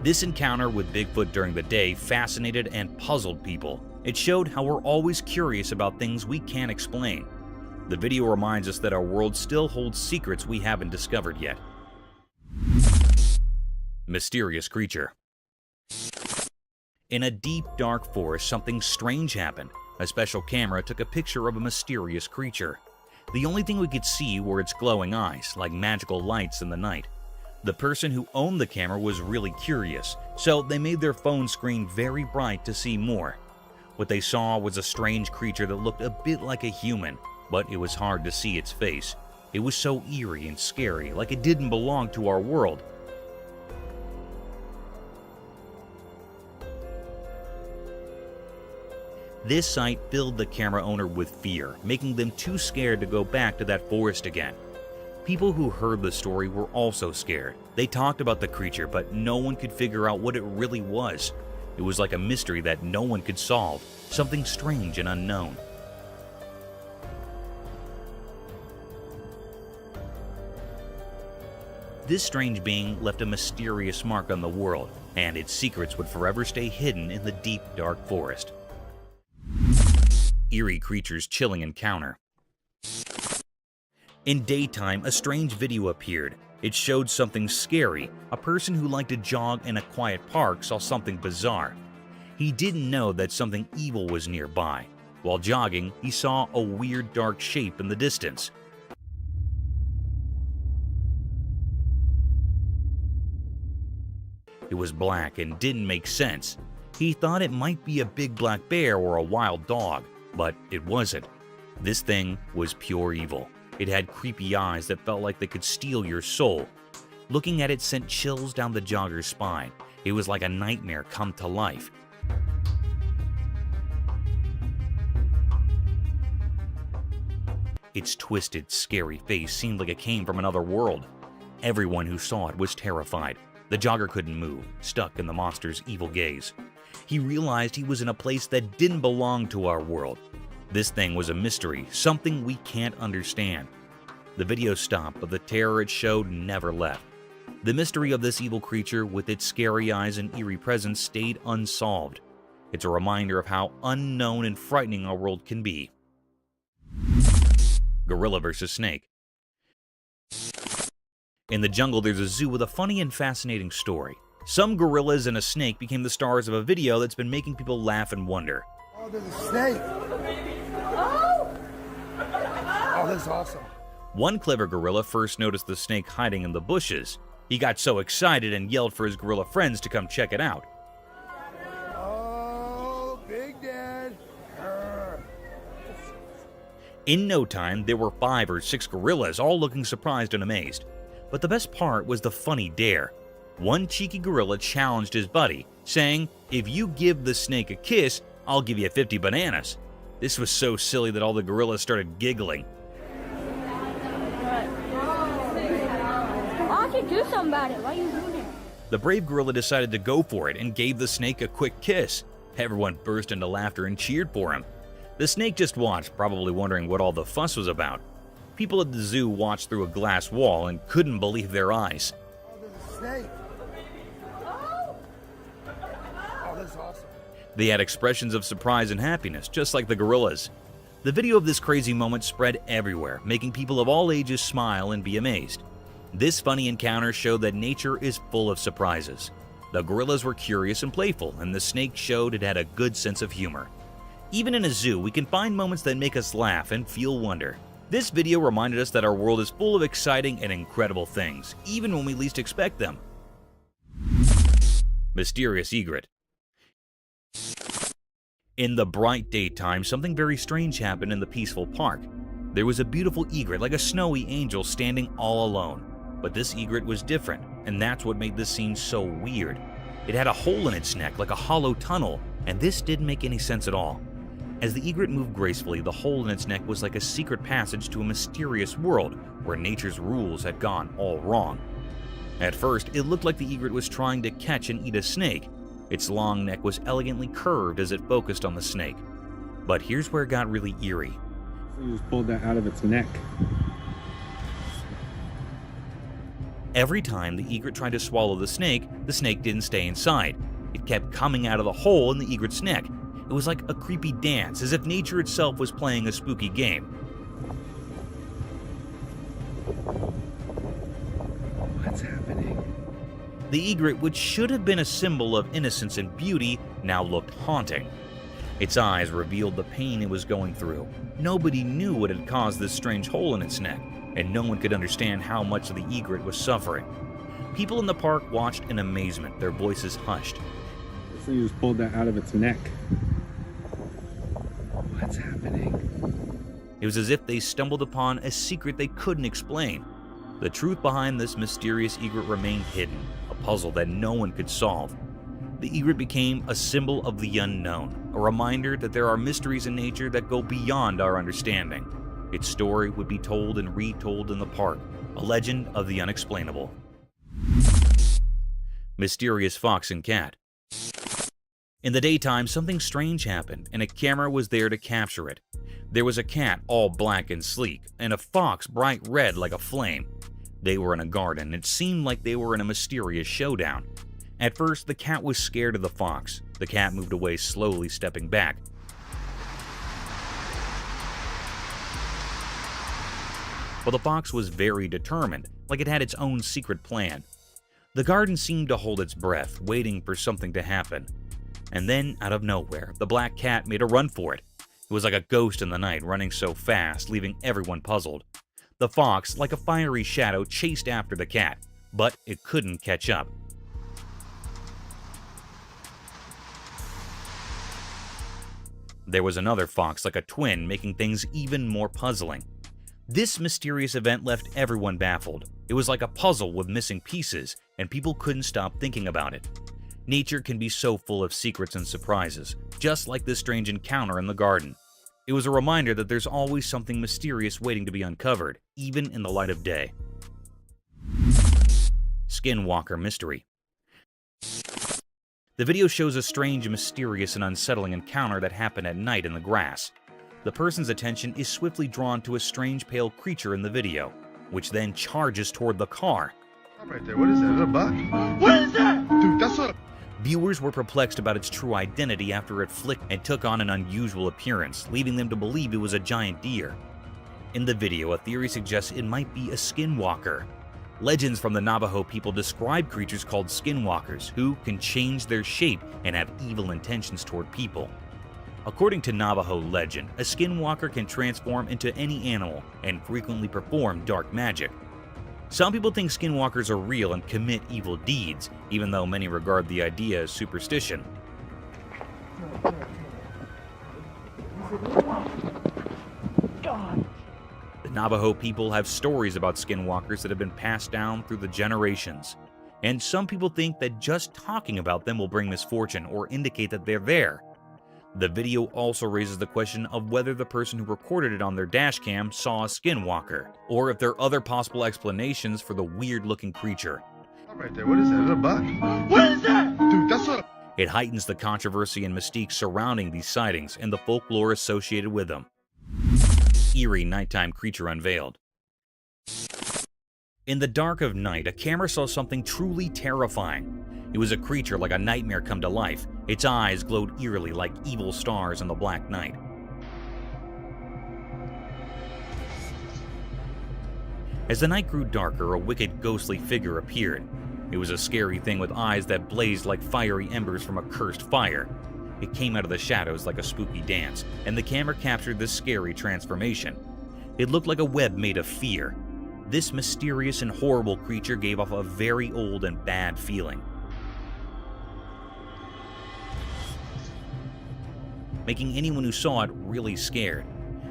This encounter with Bigfoot during the day fascinated and puzzled people. It showed how we're always curious about things we can't explain. The video reminds us that our world still holds secrets we haven't discovered yet. Mysterious creature. In a deep, dark forest, something strange happened. A special camera took a picture of a mysterious creature. The only thing we could see were its glowing eyes, like magical lights in the night. The person who owned the camera was really curious, so they made their phone screen very bright to see more. What they saw was a strange creature that looked a bit like a human, but it was hard to see its face. It was so eerie and scary, like it didn't belong to our world. This sight filled the camera owner with fear, making them too scared to go back to that forest again. People who heard the story were also scared. They talked about the creature, but no one could figure out what it really was. It was like a mystery that no one could solve, something strange and unknown. This strange being left a mysterious mark on the world, and its secrets would forever stay hidden in the deep, dark forest. Eerie creature's chilling encounter. In daytime, a strange video appeared. It showed something scary. A person who liked to jog in a quiet park saw something bizarre. He didn't know that something evil was nearby. While jogging, he saw a weird dark shape in the distance. It was black and didn't make sense. He thought it might be a big black bear or a wild dog, but it wasn't. This thing was pure evil. It had creepy eyes that felt like they could steal your soul. Looking at it sent chills down the jogger's spine. It was like a nightmare come to life. Its twisted, scary face seemed like it came from another world. Everyone who saw it was terrified. The jogger couldn't move, stuck in the monster's evil gaze. He realized he was in a place that didn't belong to our world. This thing was a mystery, something we can't understand. The video stopped, but the terror it showed never left. The mystery of this evil creature with its scary eyes and eerie presence stayed unsolved. It's a reminder of how unknown and frightening our world can be. Gorilla versus snake. In the jungle, there's a zoo with a funny and fascinating story. Some gorillas and a snake became the stars of a video that's been making people laugh and wonder. Oh, there's a snake. Oh! Oh, that's awesome. One clever gorilla first noticed the snake hiding in the bushes. He got so excited and yelled for his gorilla friends to come check it out. Oh, Big Dad. In no time, there were 5 or 6 gorillas, all looking surprised and amazed. But the best part was the funny dare. One cheeky gorilla challenged his buddy, saying, "If you give the snake a kiss, I'll give you 50 bananas." This was so silly that all the gorillas started giggling. I can do something about it. Why are you doing it? The brave gorilla decided to go for it and gave the snake a quick kiss. Everyone burst into laughter and cheered for him. The snake just watched, probably wondering what all the fuss was about. People at the zoo watched through a glass wall and couldn't believe their eyes. Oh, there's a snake. Oh, that's awesome. They had expressions of surprise and happiness, just like the gorillas. The video of this crazy moment spread everywhere, making people of all ages smile and be amazed. This funny encounter showed that nature is full of surprises. The gorillas were curious and playful, and the snake showed it had a good sense of humor. Even in a zoo, we can find moments that make us laugh and feel wonder. This video reminded us that our world is full of exciting and incredible things, even when we least expect them. Mysterious egret. In the bright daytime, something very strange happened in the peaceful park. There was a beautiful egret like a snowy angel standing all alone. But this egret was different, and that's what made this scene so weird. It had a hole in its neck like a hollow tunnel, and this didn't make any sense at all. As the egret moved gracefully, the hole in its neck was like a secret passage to a mysterious world where nature's rules had gone all wrong. At first, it looked like the egret was trying to catch and eat a snake. Its long neck was elegantly curved as it focused on the snake. But here's where it got really eerie. So you just pulled that out of its neck. Every time the egret tried to swallow the snake didn't stay inside. It kept coming out of the hole in the egret's neck. It was like a creepy dance, as if nature itself was playing a spooky game. What's happening? The egret, which should have been a symbol of innocence and beauty, now looked haunting. Its eyes revealed the pain it was going through. Nobody knew what had caused this strange hole in its neck, and no one could understand how much the egret was suffering. People in the park watched in amazement, their voices hushed. So you just pulled that out of its neck. What's happening? It was as if they stumbled upon a secret they couldn't explain. The truth behind this mysterious egret remained hidden, a puzzle that no one could solve. The egret became a symbol of the unknown, a reminder that there are mysteries in nature that go beyond our understanding. Its story would be told and retold in the park, a legend of the unexplainable. Mysterious fox and cat. In the daytime, something strange happened, and a camera was there to capture it. There was a cat all black and sleek, and a fox bright red like a flame. They were in a garden, and it seemed like they were in a mysterious showdown. At first, the cat was scared of the fox. The cat moved away slowly, stepping back. But the fox was very determined, like it had its own secret plan. The garden seemed to hold its breath, waiting for something to happen. And then, out of nowhere, the black cat made a run for it. It was like a ghost in the night, running so fast, leaving everyone puzzled. The fox, like a fiery shadow, chased after the cat, but it couldn't catch up. There was another fox, like a twin, making things even more puzzling. This mysterious event left everyone baffled. It was like a puzzle with missing pieces, and people couldn't stop thinking about it. Nature can be so full of secrets and surprises, just like this strange encounter in the garden. It was a reminder that there's always something mysterious waiting to be uncovered, even in the light of day. Skinwalker Mystery. The video shows a strange, mysterious, and unsettling encounter that happened at night in the grass. The person's attention is swiftly drawn to a strange pale creature in the video, which then charges toward the car. Right there, what is that? Is that a buck? What is that? Dude, that's a... Viewers were perplexed about its true identity after it flicked and took on an unusual appearance, leaving them to believe it was a giant deer. In the video, a theory suggests it might be a skinwalker. Legends from the Navajo people describe creatures called skinwalkers, who can change their shape and have evil intentions toward people. According to Navajo legend, a skinwalker can transform into any animal and frequently perform dark magic. Some people think skinwalkers are real and commit evil deeds, even though many regard the idea as superstition. The Navajo people have stories about skinwalkers that have been passed down through the generations, and some people think that just talking about them will bring misfortune or indicate that they're there. The video also raises the question of whether the person who recorded it on their dash cam saw a skinwalker, or if there are other possible explanations for the weird-looking creature. Right there, what is that? Is that a buck? What is that? Dude, that's a... It heightens the controversy and mystique surrounding these sightings and the folklore associated with them. Eerie nighttime creature unveiled. In the dark of night, a camera saw something truly terrifying. It was a creature like a nightmare come to life. Its eyes glowed eerily like evil stars in the black night. As the night grew darker, a wicked, ghostly figure appeared. It was a scary thing with eyes that blazed like fiery embers from a cursed fire. It came out of the shadows like a spooky dance, and the camera captured this scary transformation. It looked like a web made of fear. This mysterious and horrible creature gave off a very old and bad feeling, making anyone who saw it really scared.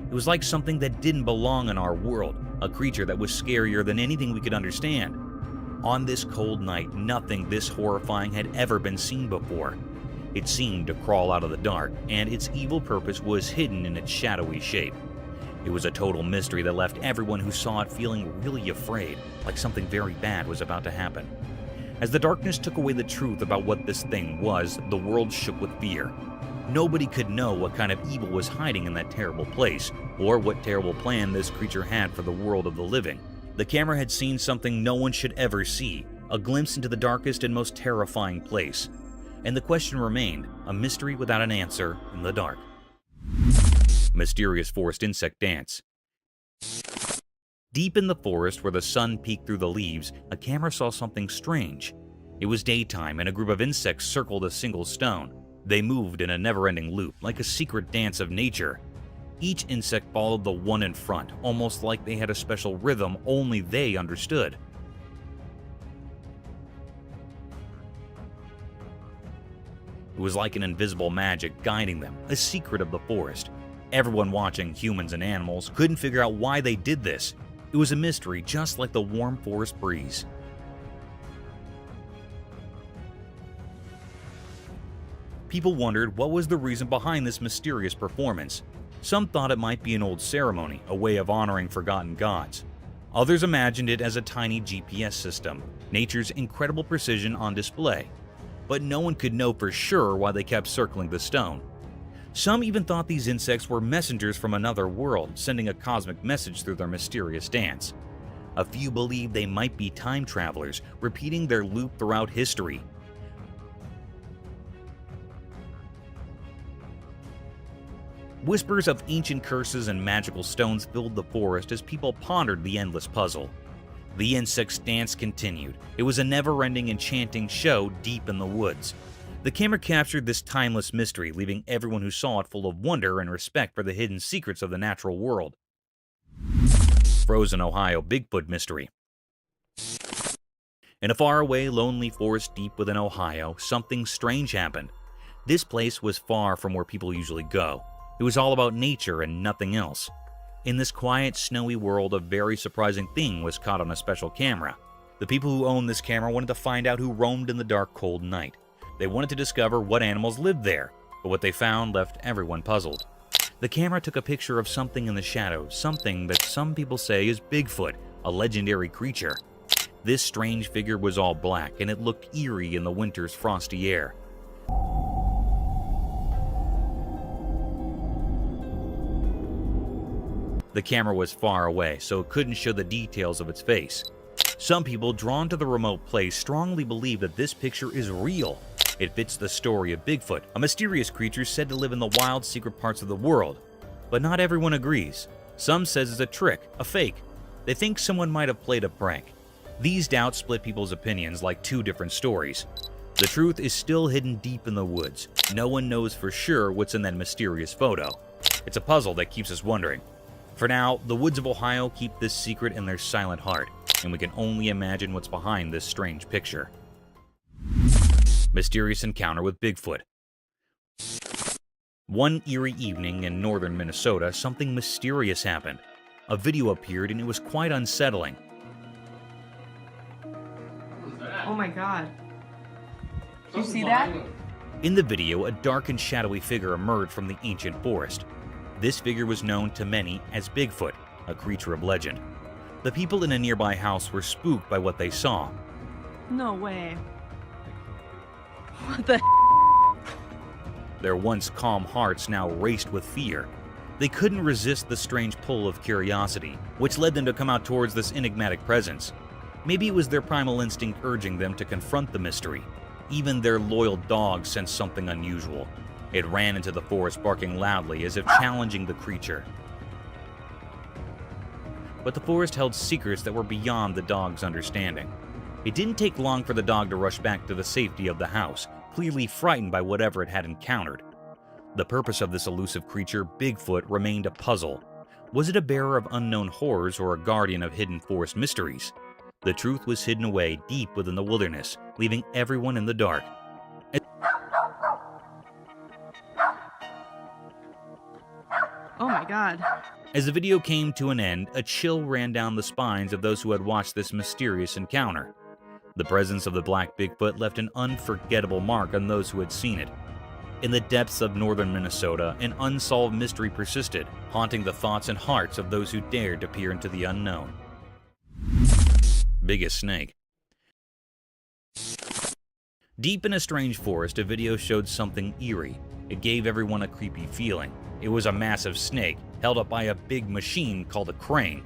It was like something that didn't belong in our world, a creature that was scarier than anything we could understand. On this cold night, nothing this horrifying had ever been seen before. It seemed to crawl out of the dark, and its evil purpose was hidden in its shadowy shape. It was a total mystery that left everyone who saw it feeling really afraid, like something very bad was about to happen. As the darkness took away the truth about what this thing was, the world shook with fear. Nobody could know what kind of evil was hiding in that terrible place, or what terrible plan this creature had for the world of the living. The camera had seen something no one should ever see, a glimpse into the darkest and most terrifying place. And the question remained, a mystery without an answer in the dark. Mysterious forest insect dance. Deep in the forest where the sun peeked through the leaves, a camera saw something strange. It was daytime and a group of insects circled a single stone. They moved in a never-ending loop, like a secret dance of nature. Each insect followed the one in front, almost like they had a special rhythm only they understood. It was like an invisible magic guiding them, a secret of the forest. Everyone watching, humans and animals, couldn't figure out why they did this. It was a mystery just like the warm forest breeze. People wondered what was the reason behind this mysterious performance. Some thought it might be an old ceremony, a way of honoring forgotten gods. Others imagined it as a tiny GPS system, nature's incredible precision on display. But no one could know for sure why they kept circling the stone. Some even thought these insects were messengers from another world, sending a cosmic message through their mysterious dance. A few believed they might be time travelers, repeating their loop throughout history. Whispers of ancient curses and magical stones filled the forest as people pondered the endless puzzle. The insects' dance continued. It was a never-ending, enchanting show deep in the woods. The camera captured this timeless mystery, leaving everyone who saw it full of wonder and respect for the hidden secrets of the natural world. Frozen Ohio Bigfoot mystery. In a faraway, lonely forest deep within Ohio, something strange happened. This place was far from where people usually go. It was all about nature and nothing else. In this quiet, snowy world, a very surprising thing was caught on a special camera. The people who owned this camera wanted to find out who roamed in the dark, cold night. They wanted to discover what animals lived there, but what they found left everyone puzzled. The camera took a picture of something in the shadows, something that some people say is Bigfoot, a legendary creature. This strange figure was all black, and it looked eerie in the winter's frosty air. The camera was far away, so it couldn't show the details of its face. Some people drawn to the remote place strongly believe that this picture is real. It fits the story of Bigfoot, a mysterious creature said to live in the wild, secret parts of the world. But not everyone agrees. Some says it's a trick, a fake. They think someone might have played a prank. These doubts split people's opinions like two different stories. The truth is still hidden deep in the woods. No one knows for sure what's in that mysterious photo. It's a puzzle that keeps us wondering. For now, the woods of Ohio keep this secret in their silent heart, and we can only imagine what's behind this strange picture. Mysterious encounter with Bigfoot. One eerie evening in northern Minnesota, something mysterious happened. A video appeared and it was quite unsettling. Oh my god. Did you see that? In the video, a dark and shadowy figure emerged from the ancient forest. This figure was known to many as Bigfoot, a creature of legend. The people in a nearby house were spooked by what they saw. No way. What the Their once calm hearts now raced with fear. They couldn't resist the strange pull of curiosity, which led them to come out towards this enigmatic presence. Maybe it was their primal instinct urging them to confront the mystery. Even their loyal dog sensed something unusual. It ran into the forest barking loudly as if challenging the creature. But the forest held secrets that were beyond the dog's understanding. It didn't take long for the dog to rush back to the safety of the house, clearly frightened by whatever it had encountered. The purpose of this elusive creature, Bigfoot, remained a puzzle. Was it a bearer of unknown horrors or a guardian of hidden forest mysteries? The truth was hidden away deep within the wilderness, leaving everyone in the dark. Oh my god. As the video came to an end, a chill ran down the spines of those who had watched this mysterious encounter. The presence of the black Bigfoot left an unforgettable mark on those who had seen it. In the depths of northern Minnesota, an unsolved mystery persisted, haunting the thoughts and hearts of those who dared to peer into the unknown. Biggest snake. Deep in a strange forest, a video showed something eerie. It gave everyone a creepy feeling. It was a massive snake, held up by a big machine called a crane.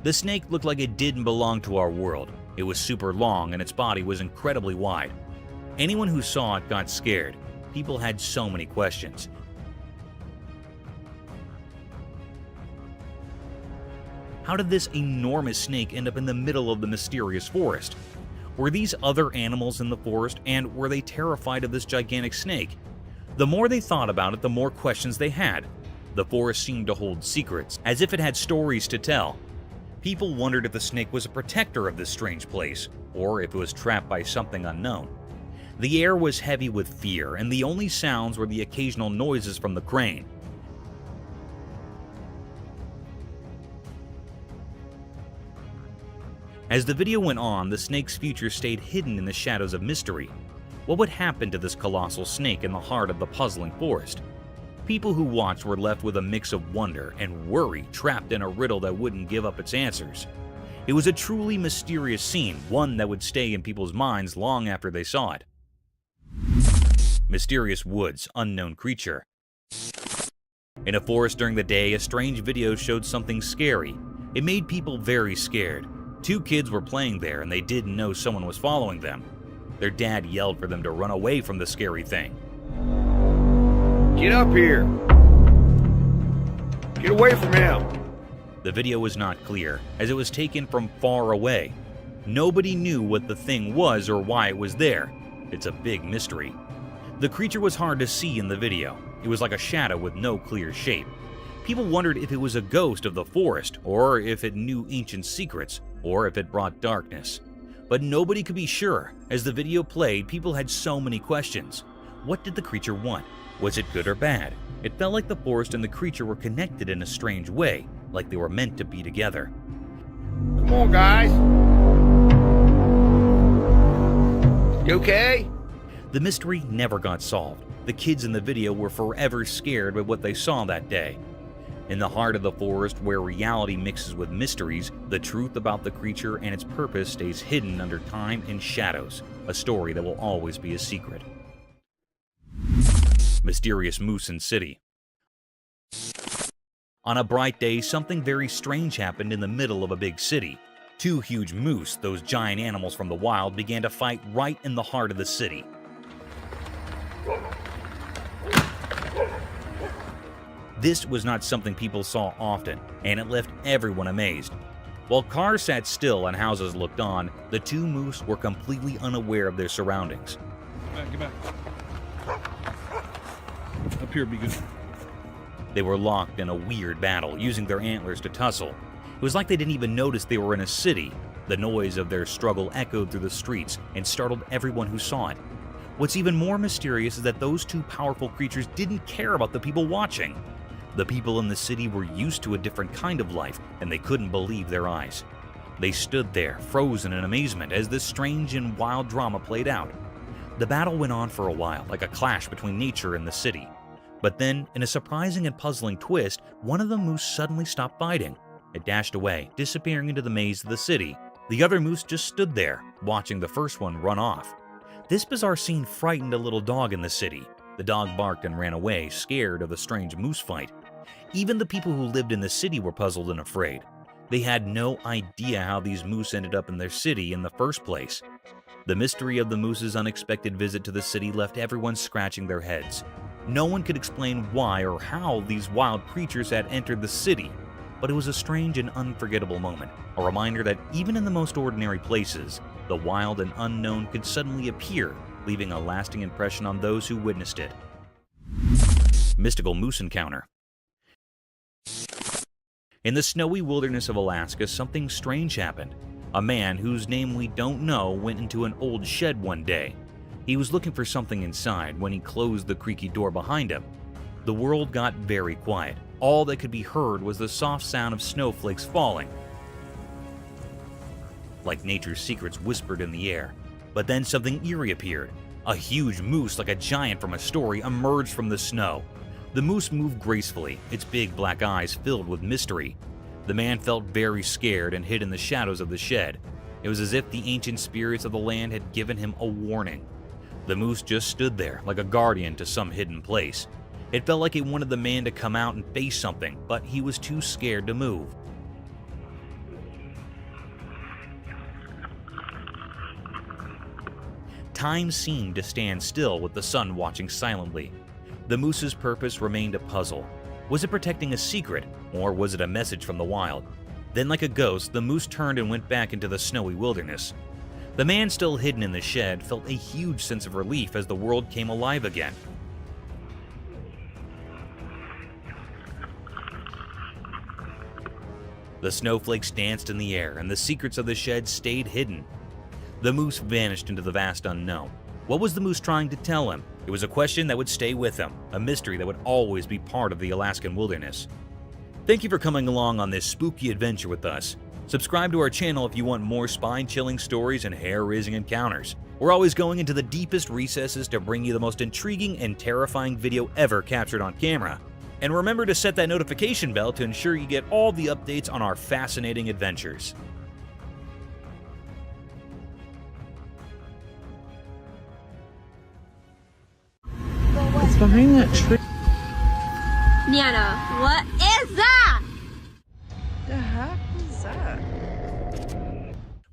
The snake looked like it didn't belong to our world. It was super long and its body was incredibly wide. Anyone who saw it got scared. People had so many questions. How did this enormous snake end up in the middle of the mysterious forest? Were these other animals in the forest, and were they terrified of this gigantic snake? The more they thought about it, the more questions they had. The forest seemed to hold secrets, as if it had stories to tell. People wondered if the snake was a protector of this strange place, or if it was trapped by something unknown. The air was heavy with fear, and the only sounds were the occasional noises from the crane. As the video went on, the snake's future stayed hidden in the shadows of mystery. What would happen to this colossal snake in the heart of the puzzling forest? People who watched were left with a mix of wonder and worry, trapped in a riddle that wouldn't give up its answers. It was a truly mysterious scene, one that would stay in people's minds long after they saw it. Mysterious woods, unknown creature. In a forest during the day, a strange video showed something scary. It made people very scared. Two kids were playing there and they didn't know someone was following them. Their dad yelled for them to run away from the scary thing. Get up here! Get away from him! The video was not clear, as it was taken from far away. Nobody knew what the thing was or why it was there. It's a big mystery. The creature was hard to see in the video. It was like a shadow with no clear shape. People wondered if it was a ghost of the forest, or if it knew ancient secrets, or if it brought darkness. But nobody could be sure. As the video played, people had so many questions. What did the creature want? Was it good or bad? It felt like the forest and the creature were connected in a strange way, like they were meant to be together. Come on, guys! You okay? The mystery never got solved. The kids in the video were forever scared by what they saw that day. In the heart of the forest, where reality mixes with mysteries, the truth about the creature and its purpose stays hidden under time and shadows, a story that will always be a secret. Mysterious moose in city. On a bright day, something very strange happened in the middle of a big city. Two huge moose, those giant animals from the wild, began to fight right in the heart of the city. This was not something people saw often, and it left everyone amazed. While cars sat still and houses looked on, the two moose were completely unaware of their surroundings. Get back. Up here would be good. They were locked in a weird battle, using their antlers to tussle. It was like they didn't even notice they were in a city. The noise of their struggle echoed through the streets and startled everyone who saw it. What's even more mysterious is that those two powerful creatures didn't care about the people watching. The people in the city were used to a different kind of life, and they couldn't believe their eyes. They stood there, frozen in amazement, as this strange and wild drama played out. The battle went on for a while, like a clash between nature and the city. But then, in a surprising and puzzling twist, one of the moose suddenly stopped fighting. It dashed away, disappearing into the maze of the city. The other moose just stood there, watching the first one run off. This bizarre scene frightened a little dog in the city. The dog barked and ran away, scared of the strange moose fight. Even the people who lived in the city were puzzled and afraid. They had no idea how these moose ended up in their city in the first place. The mystery of the moose's unexpected visit to the city left everyone scratching their heads. No one could explain why or how these wild creatures had entered the city, but it was a strange and unforgettable moment, a reminder that even in the most ordinary places, the wild and unknown could suddenly appear, leaving a lasting impression on those who witnessed it. Mystical moose encounter. In the snowy wilderness of Alaska, something strange happened. A man whose name we don't know went into an old shed one day. He was looking for something inside when he closed the creaky door behind him. The world got very quiet. All that could be heard was the soft sound of snowflakes falling, like nature's secrets whispered in the air. But then something eerie appeared. A huge moose, like a giant from a story, emerged from the snow. The moose moved gracefully, its big black eyes filled with mystery. The man felt very scared and hid in the shadows of the shed. It was as if the ancient spirits of the land had given him a warning. The moose just stood there, like a guardian to some hidden place. It felt like it wanted the man to come out and face something, but he was too scared to move. Time seemed to stand still with the sun watching silently. The moose's purpose remained a puzzle. Was it protecting a secret, or was it a message from the wild? Then, like a ghost, the moose turned and went back into the snowy wilderness. The man, still hidden in the shed, felt a huge sense of relief as the world came alive again. The snowflakes danced in the air, and the secrets of the shed stayed hidden. The moose vanished into the vast unknown. What was the moose trying to tell him? It was a question that would stay with him, a mystery that would always be part of the Alaskan wilderness. Thank you for coming along on this spooky adventure with us. Subscribe to our channel if you want more spine-chilling stories and hair-raising encounters. We're always going into the deepest recesses to bring you the most intriguing and terrifying video ever captured on camera. And remember to set that notification bell to ensure you get all the updates on our fascinating adventures. It's behind that tree. Nana, what is that? The heck is that?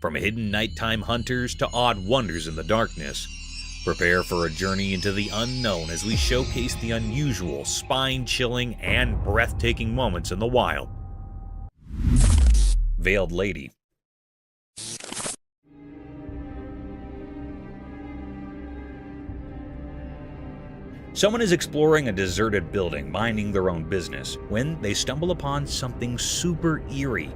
From hidden nighttime hunters to odd wonders in the darkness, prepare for a journey into the unknown as we showcase the unusual, spine-chilling, and breathtaking moments in the wild. Veiled Lady. Someone is exploring a deserted building, minding their own business, when they stumble upon something super eerie.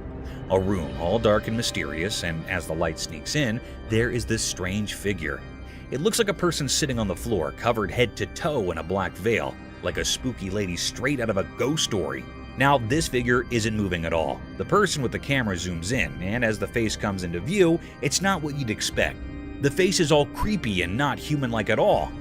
A room all dark and mysterious, and as the light sneaks in, there is this strange figure. It looks like a person sitting on the floor, covered head to toe in a black veil, like a spooky lady straight out of a ghost story. Now, this figure isn't moving at all. The person with the camera zooms in, and as the face comes into view, it's not what you'd expect. The face is all creepy and not human-like at all.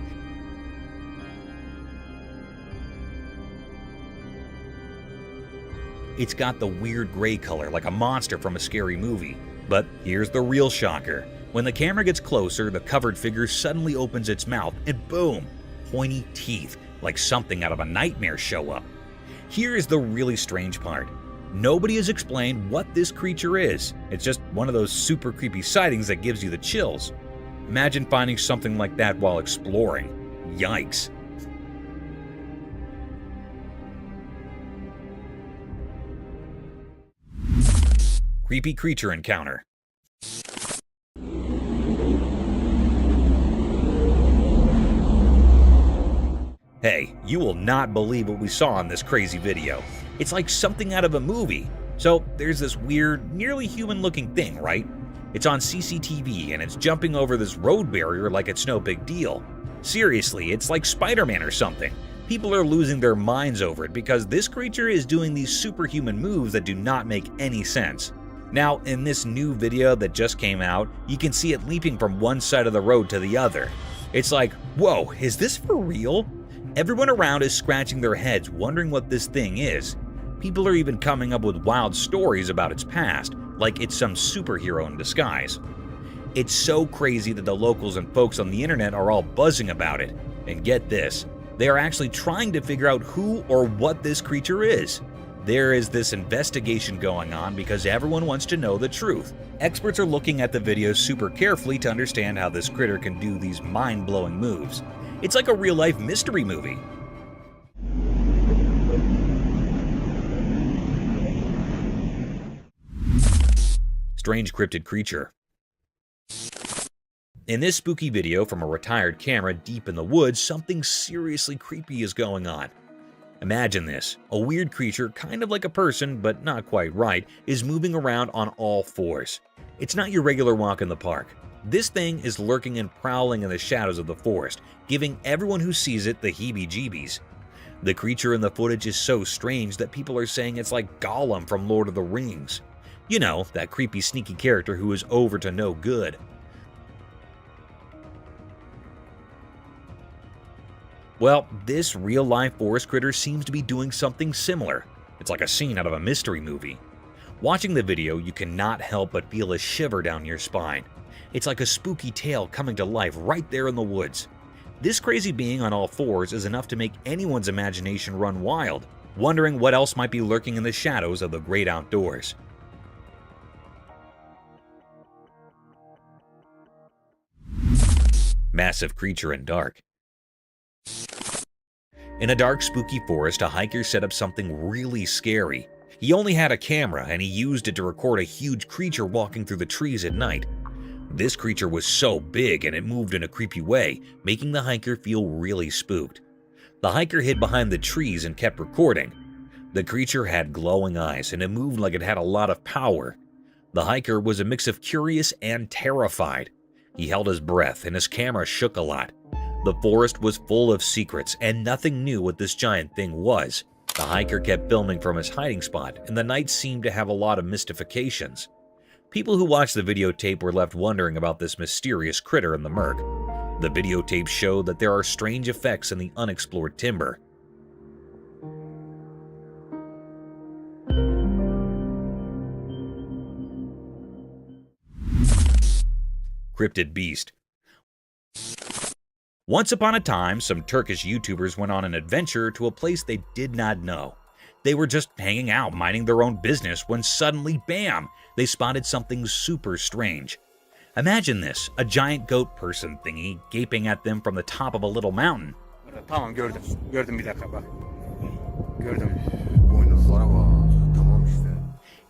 It's got the weird gray color like a monster from a scary movie. But here's the real shocker. When the camera gets closer, the covered figure suddenly opens its mouth and boom, pointy teeth, like something out of a nightmare show up. Here is the really strange part. Nobody has explained what this creature is. It's just one of those super creepy sightings that gives you the chills. Imagine finding something like that while exploring. Yikes. Creepy creature encounter. Hey, you will not believe what we saw in this crazy video. It's like something out of a movie. So there's this weird, nearly human-looking thing, right? It's on CCTV and it's jumping over this road barrier like it's no big deal. Seriously, it's like Spider-Man or something. People are losing their minds over it because this creature is doing these superhuman moves that do not make any sense. Now, in this new video that just came out, you can see it leaping from one side of the road to the other. It's like, whoa, is this for real? Everyone around is scratching their heads wondering what this thing is. People are even coming up with wild stories about its past, like it's some superhero in disguise. It's so crazy that the locals and folks on the internet are all buzzing about it. And get this, they are actually trying to figure out who or what this creature is. There is this investigation going on because everyone wants to know the truth. Experts are looking at the video super carefully to understand how this critter can do these mind-blowing moves. It's like a real-life mystery movie. Strange cryptid creature. In this spooky video from a retired camera deep in the woods, something seriously creepy is going on. Imagine this, a weird creature, kind of like a person, but not quite right, is moving around on all fours. It's not your regular walk in the park. This thing is lurking and prowling in the shadows of the forest, giving everyone who sees it the heebie-jeebies. The creature in the footage is so strange that people are saying it's like Gollum from Lord of the Rings. You know, that creepy sneaky character who is over to no good. Well, this real-life forest critter seems to be doing something similar. It's like a scene out of a mystery movie. Watching the video, you cannot help but feel a shiver down your spine. It's like a spooky tale coming to life right there in the woods. This crazy being on all fours is enough to make anyone's imagination run wild, wondering what else might be lurking in the shadows of the great outdoors. Massive creature in dark. In a dark, spooky forest, a hiker set up something really scary. He only had a camera, and he used it to record a huge creature walking through the trees at night. This creature was so big and it moved in a creepy way, making the hiker feel really spooked. The hiker hid behind the trees and kept recording. The creature had glowing eyes, and it moved like it had a lot of power. The hiker was a mix of curious and terrified. He held his breath, and his camera shook a lot. The forest was full of secrets, and nothing knew what this giant thing was. The hiker kept filming from his hiding spot, and the night seemed to have a lot of mystifications. People who watched the videotape were left wondering about this mysterious critter in the murk. The videotape showed that there are strange effects in the unexplored timber. Cryptid beast. Once upon a time, some Turkish YouTubers went on an adventure to a place they did not know. They were just hanging out, minding their own business, when suddenly, bam, they spotted something super strange. Imagine this, a giant goat person thingy gaping at them from the top of a little mountain. Tamam gördüm. Gördüm bir dakika bak. Gördüm.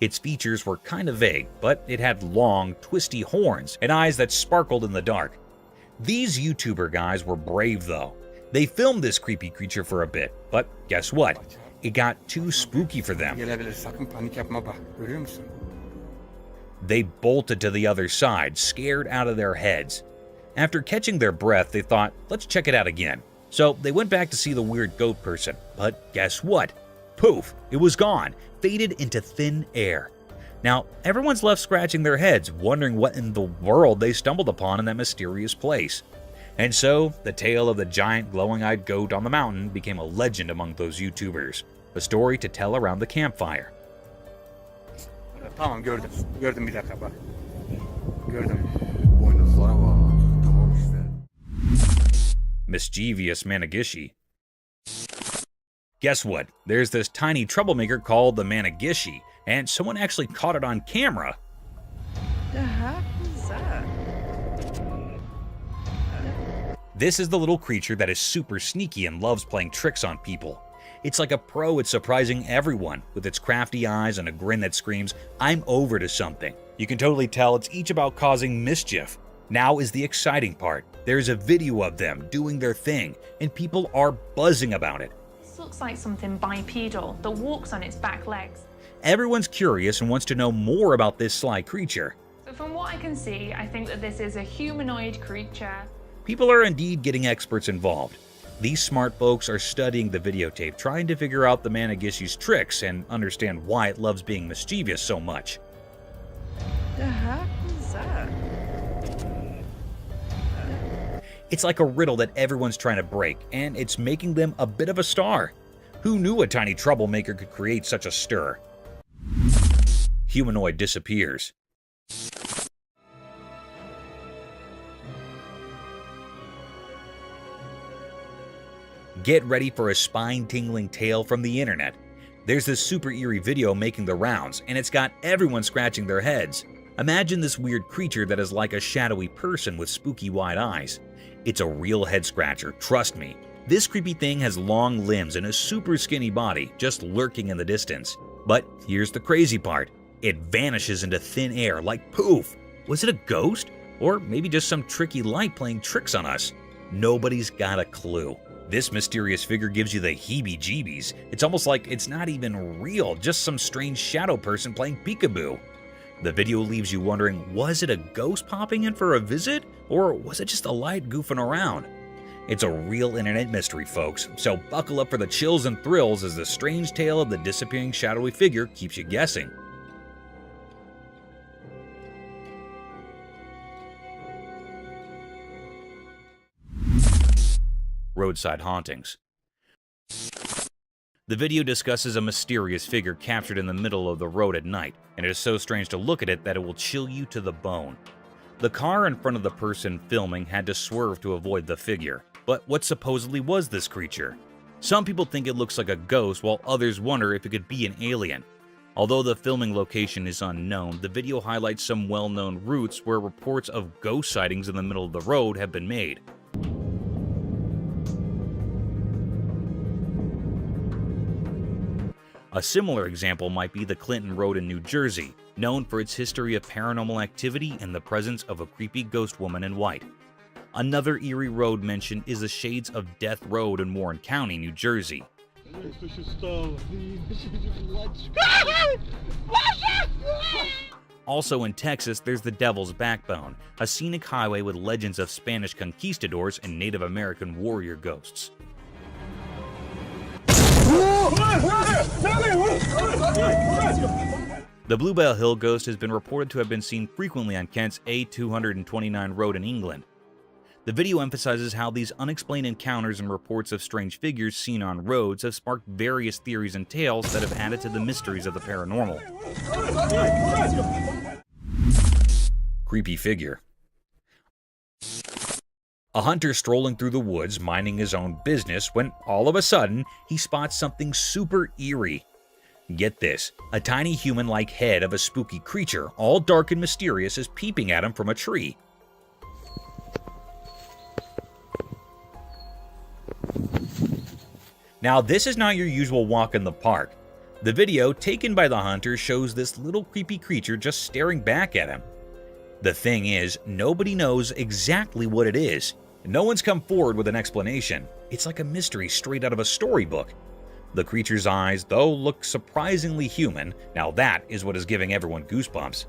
Its features were kind of vague, but it had long, twisty horns and eyes that sparkled in the dark. These YouTuber guys were brave though. They filmed this creepy creature for a bit, but guess what? It got too spooky for them. Gelebilir, sakın panik yapma bak. Görüyor musun? They bolted to the other side, scared out of their heads. After catching their breath, they thought, let's check it out again. So they went back to see the weird goat person, but guess what? Poof, it was gone, faded into thin air. Now, everyone's left scratching their heads, wondering what in the world they stumbled upon in that mysterious place. And so, the tale of the giant glowing-eyed goat on the mountain became a legend among those YouTubers, a story to tell around the campfire. Tamam gördüm. Gördüm bir dakika bak. Gördüm. Mischievous Managishi. Guess what? There's this tiny troublemaker called the Managishi, and someone actually caught it on camera. The heck is that? This is the little creature that is super sneaky and loves playing tricks on people. It's like a pro at surprising everyone, with its crafty eyes and a grin that screams, "I'm over to something." You can totally tell it's each about causing mischief. Now is the exciting part. There's a video of them doing their thing, and people are buzzing about it. This looks like something bipedal that walks on its back legs. Everyone's curious and wants to know more about this sly creature. So from what I can see, I think that this is a humanoid creature. People are indeed getting experts involved. These smart folks are studying the videotape, trying to figure out the Managishi's tricks and understand why it loves being mischievous so much. The heck is that? It's like a riddle that everyone's trying to break, and it's making them a bit of a star. Who knew a tiny troublemaker could create such a stir? Humanoid disappears. Get ready for a spine-tingling tale from the internet. There's this super eerie video making the rounds, and it's got everyone scratching their heads. Imagine this weird creature that is like a shadowy person with spooky wide eyes. It's a real head-scratcher, trust me. This creepy thing has long limbs and a super skinny body, just lurking in the distance. But here's the crazy part. It vanishes into thin air like poof. Was it a ghost? Or maybe just some tricky light playing tricks on us? Nobody's got a clue. This mysterious figure gives you the heebie-jeebies. It's almost like it's not even real, just some strange shadow person playing peekaboo. The video leaves you wondering, was it a ghost popping in for a visit? Or was it just a light goofing around? It's a real internet mystery, folks, so buckle up for the chills and thrills as the strange tale of the disappearing shadowy figure keeps you guessing. Roadside hauntings. The video discusses a mysterious figure captured in the middle of the road at night, and it is so strange to look at it that it will chill you to the bone. The car in front of the person filming had to swerve to avoid the figure. But what supposedly was this creature? Some people think it looks like a ghost, while others wonder if it could be an alien. Although the filming location is unknown, the video highlights some well-known routes where reports of ghost sightings in the middle of the road have been made. A similar example might be the Clinton Road in New Jersey, known for its history of paranormal activity and the presence of a creepy ghost woman in white. Another eerie road mentioned is the Shades of Death Road in Warren County, New Jersey. Also in Texas, there's the Devil's Backbone, a scenic highway with legends of Spanish conquistadors and Native American warrior ghosts. The Bluebell Hill ghost has been reported to have been seen frequently on Kent's A229 road in England. The video emphasizes how these unexplained encounters and reports of strange figures seen on roads have sparked various theories and tales that have added to the mysteries of the paranormal. Creepy figure. A hunter strolling through the woods, minding his own business, when all of a sudden, he spots something super eerie. Get this, a tiny human-like head of a spooky creature, all dark and mysterious, is peeping at him from a tree. Now, this is not your usual walk in the park. The video, taken by the hunter, shows this little creepy creature just staring back at him. The thing is, nobody knows exactly what it is. No one's come forward with an explanation. It's like a mystery straight out of a storybook. The creature's eyes, though, look surprisingly human. Now that is what is giving everyone goosebumps.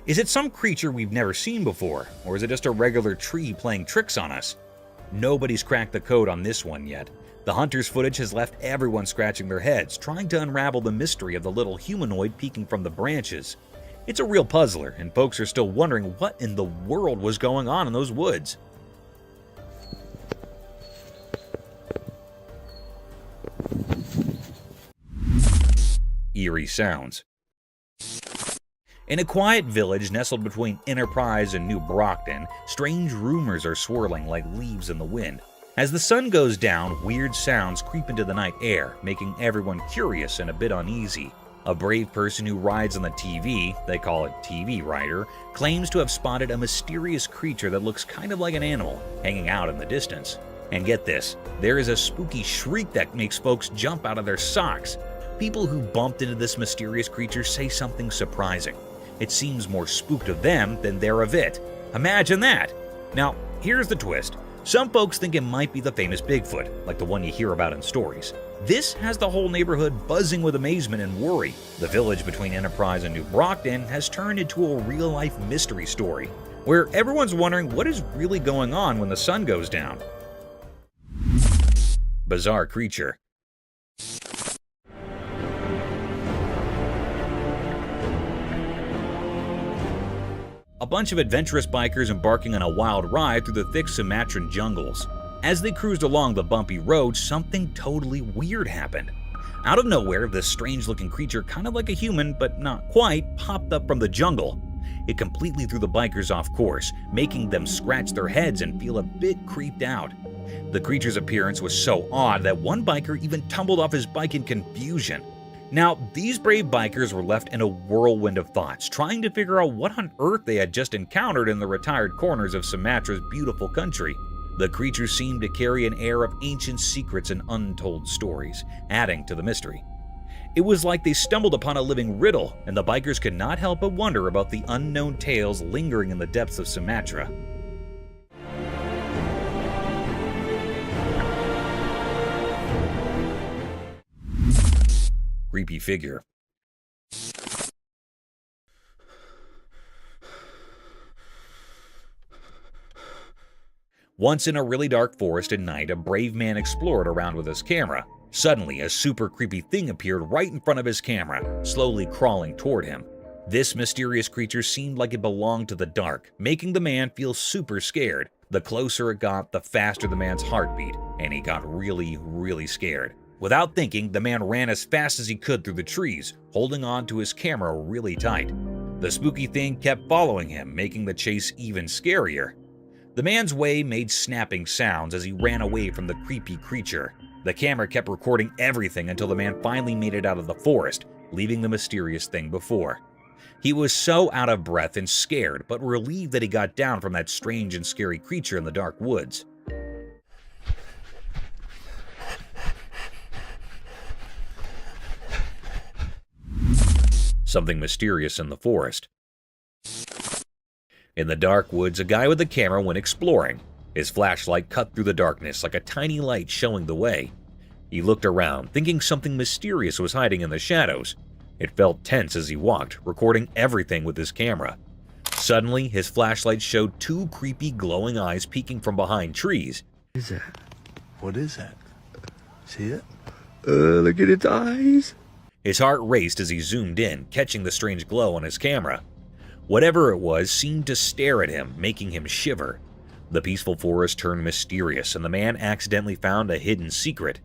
Is it some creature we've never seen before, or is it just a regular tree playing tricks on us? Nobody's cracked the code on this one yet. The hunter's footage has left everyone scratching their heads, trying to unravel the mystery of the little humanoid peeking from the branches. It's a real puzzler, and folks are still wondering what in the world was going on in those woods. Eerie sounds. In a quiet village nestled between Enterprise and New Brockton, strange rumors are swirling like leaves in the wind. As the sun goes down, weird sounds creep into the night air, making everyone curious and a bit uneasy. A brave person who rides on the TV, they call it TV rider, claims to have spotted a mysterious creature that looks kind of like an animal hanging out in the distance. And get this, there is a spooky shriek that makes folks jump out of their socks. People who bumped into this mysterious creature say something surprising. It seems more spooked of them than they're of it. Imagine that! Now, here's the twist. Some folks think it might be the famous Bigfoot, like the one you hear about in stories. This has the whole neighborhood buzzing with amazement and worry. The village between Enterprise and New Brockton has turned into a real-life mystery story, where everyone's wondering what is really going on when the sun goes down. Bizarre creature. A bunch of adventurous bikers embarking on a wild ride through the thick Sumatran jungles. As they cruised along the bumpy road, something totally weird happened. Out of nowhere, this strange-looking creature, kind of like a human but not quite, popped up from the jungle. It completely threw the bikers off course, making them scratch their heads and feel a bit creeped out. The creature's appearance was so odd that one biker even tumbled off his bike in confusion. Now, these brave bikers were left in a whirlwind of thoughts, trying to figure out what on earth they had just encountered in the retired corners of Sumatra's beautiful country. The creature seemed to carry an air of ancient secrets and untold stories, adding to the mystery. It was like they stumbled upon a living riddle, and the bikers could not help but wonder about the unknown tales lingering in the depths of Sumatra. Creepy figure. Once in a really dark forest at night, a brave man explored around with his camera. Suddenly, a super creepy thing appeared right in front of his camera, slowly crawling toward him. This mysterious creature seemed like it belonged to the dark, making the man feel super scared. The closer it got, the faster the man's heart beat, and he got really scared. Without thinking, the man ran as fast as he could through the trees, holding on to his camera really tight. The spooky thing kept following him, making the chase even scarier. The man's way made snapping sounds as he ran away from the creepy creature. The camera kept recording everything until the man finally made it out of the forest, leaving the mysterious thing before. He was so out of breath and scared, but relieved that he got down from that strange and scary creature in the dark woods. Something mysterious in the forest. In the dark woods, a guy with a camera went exploring. His flashlight cut through the darkness like a tiny light showing the way. He looked around, thinking something mysterious was hiding in the shadows. It felt tense as he walked, recording everything with his camera. Suddenly, his flashlight showed two creepy glowing eyes peeking from behind trees. What is that? What is that? See it? Look at its eyes. His heart raced as he zoomed in, catching the strange glow on his camera. Whatever it was seemed to stare at him, making him shiver. The peaceful forest turned mysterious, and the man accidentally found a hidden secret.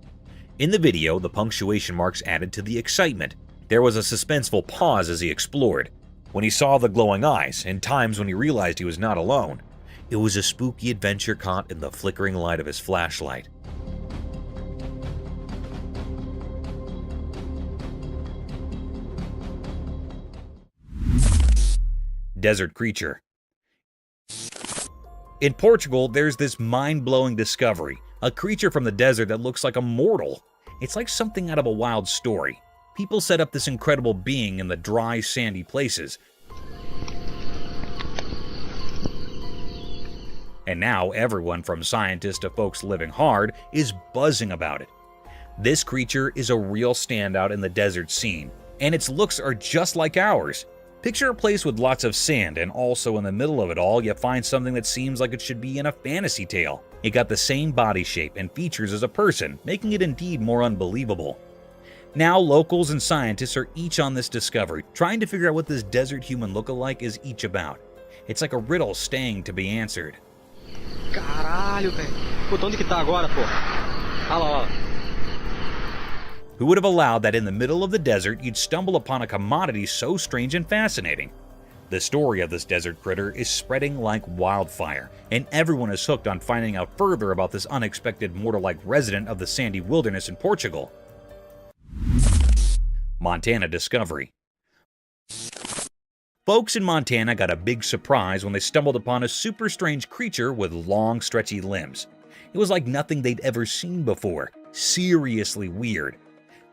In the video, the punctuation marks added to the excitement. There was a suspenseful pause as he explored. When he saw the glowing eyes, and times when he realized he was not alone, it was a spooky adventure caught in the flickering light of his flashlight. Desert creature. In Portugal, there's this mind-blowing discovery, a creature from the desert that looks like a mortal. It's like something out of a wild story. People set up this incredible being in the dry, sandy places. And now everyone from scientists to folks living hard is buzzing about it. This creature is a real standout in the desert scene, and its looks are just like ours. Picture a place with lots of sand, and also in the middle of it all, you find something that seems like it should be in a fantasy tale. It got the same body shape and features as a person, making it indeed more unbelievable. Now, locals and scientists are each on this discovery, trying to figure out what this desert human look-alike is each about. It's like a riddle staying to be answered. Caralho, velho. Puta, onde que tá agora, pô? Olha lá, olha lá. Who would have allowed that in the middle of the desert you'd stumble upon a commodity so strange and fascinating? The story of this desert critter is spreading like wildfire, and everyone is hooked on finding out further about this unexpected mortal-like resident of the sandy wilderness in Portugal. Montana discovery. Folks in Montana got a big surprise when they stumbled upon a super strange creature with long, stretchy limbs. It was like nothing they'd ever seen before. Seriously weird.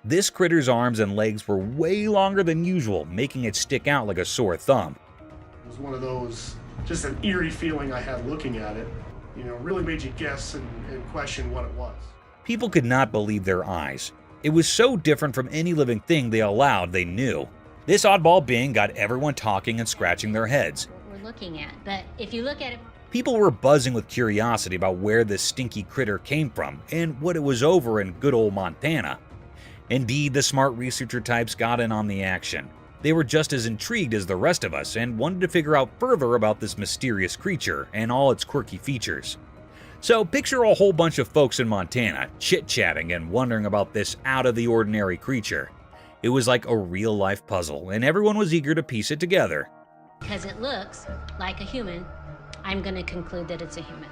This critter's arms and legs were way longer than usual, making it stick out like a sore thumb. It was one of those, just an eerie feeling I had looking at it. You know, really made you guess and question what it was. People could not believe their eyes. It was so different from any living thing they allowed they knew. This oddball being got everyone talking and scratching their heads. What we're looking at, but if you look at it, people were buzzing with curiosity about where this stinky critter came from and what it was over in good old Montana. Indeed, the smart researcher types got in on the action. They were just as intrigued as the rest of us and wanted to figure out further about this mysterious creature and all its quirky features. So picture a whole bunch of folks in Montana chit-chatting and wondering about this out-of-the-ordinary creature. It was like a real-life puzzle, and everyone was eager to piece it together. because it looks like a human, I'm going to conclude that it's a human.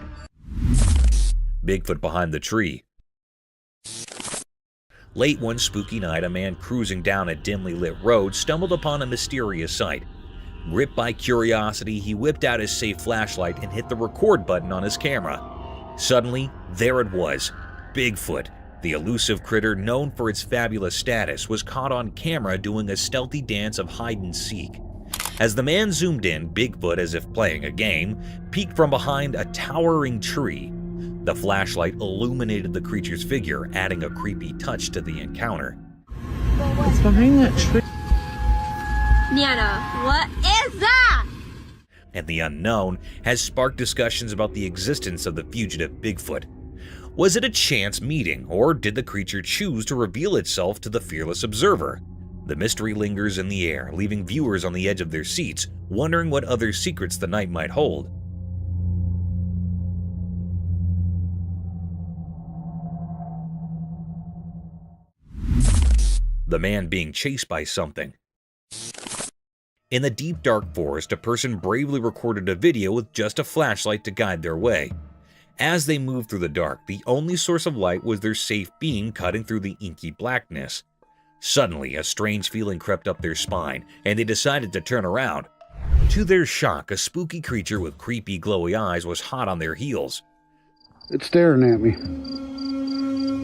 Bigfoot behind the tree. Late one spooky night, a man cruising down a dimly lit road stumbled upon a mysterious sight. Gripped by curiosity, he whipped out his safe flashlight and hit the record button on his camera. Suddenly, there it was. Bigfoot, the elusive critter known for its fabulous status, was caught on camera doing a stealthy dance of hide and seek. As the man zoomed in, Bigfoot, as if playing a game, peeked from behind a towering tree. The flashlight illuminated the creature's figure, adding a creepy touch to the encounter. It's behind that tree. Nana, what is that? And the unknown has sparked discussions about the existence of the fugitive Bigfoot. Was it a chance meeting, or did the creature choose to reveal itself to the fearless observer? The mystery lingers in the air, leaving viewers on the edge of their seats, wondering what other secrets the night might hold. The man being chased by something. In the deep dark forest, a person bravely recorded a video with just a flashlight to guide their way. As they moved through the dark, the only source of light was their safe beam cutting through the inky blackness. Suddenly, a strange feeling crept up their spine, and they decided to turn around. To their shock, a spooky creature with creepy glowy eyes was hot on their heels. It's staring at me.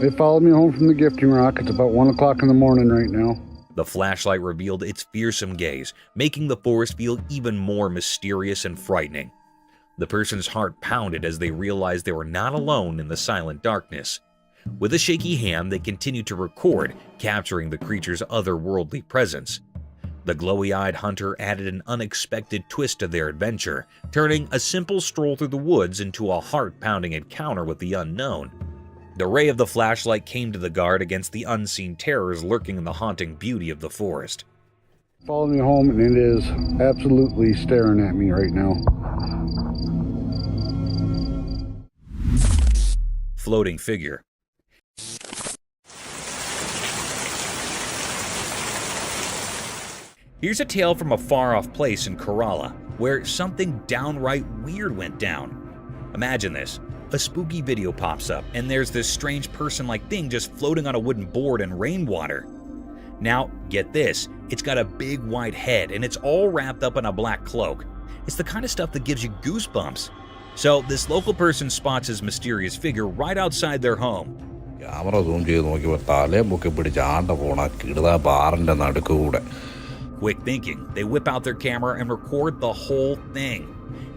They followed me home from the gifting rock. It's about 1 o'clock in the morning right now. The flashlight revealed its fearsome gaze, making the forest feel even more mysterious and frightening. The person's heart pounded as they realized they were not alone in the silent darkness. With a shaky hand, they continued to record, capturing the creature's otherworldly presence. The glowy-eyed hunter added an unexpected twist to their adventure, turning a simple stroll through the woods into a heart-pounding encounter with the unknown. The ray of the flashlight came to the guard against the unseen terrors lurking in the haunting beauty of the forest. Followed me home, and it is absolutely staring at me right now. Floating figure. Here's a tale from a far-off place in Kerala, where something downright weird went down. Imagine this. A spooky video pops up, and there's this strange person-like thing just floating on a wooden board in rainwater. Now, get this. It's got a big white head, and it's all wrapped up in a black cloak. It's the kind of stuff that gives you goosebumps. So, this local person spots his mysterious figure right outside their home. Quick thinking, they whip out their camera and record the whole thing.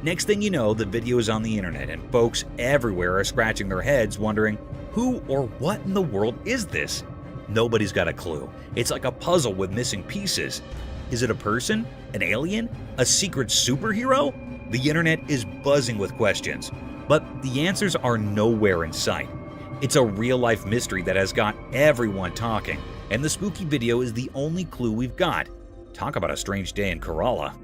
Next thing you know, the video is on the internet, and folks everywhere are scratching their heads wondering, who or what in the world is this? Nobody's got a clue. It's like a puzzle with missing pieces. Is it a person? An alien? A secret superhero? The internet is buzzing with questions, but the answers are nowhere in sight. It's a real-life mystery that has got everyone talking, and the spooky video is the only clue we've got. Talk about a strange day in Kerala.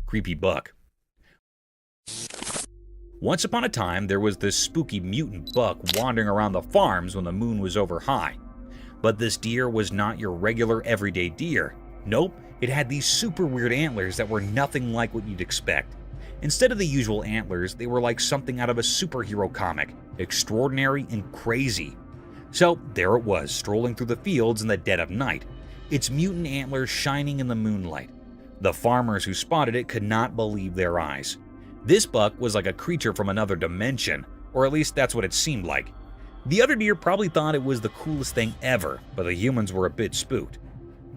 Creepy buck. Once upon a time, there was this spooky mutant buck wandering around the farms when the moon was over high. But this deer was not your regular everyday deer. Nope, it had these super weird antlers that were nothing like what you'd expect. Instead of the usual antlers, they were like something out of a superhero comic, extraordinary and crazy. So there it was, strolling through the fields in the dead of night, its mutant antlers shining in the moonlight. The farmers who spotted it could not believe their eyes. This buck was like a creature from another dimension, or at least that's what it seemed like. The other deer probably thought it was the coolest thing ever, but the humans were a bit spooked.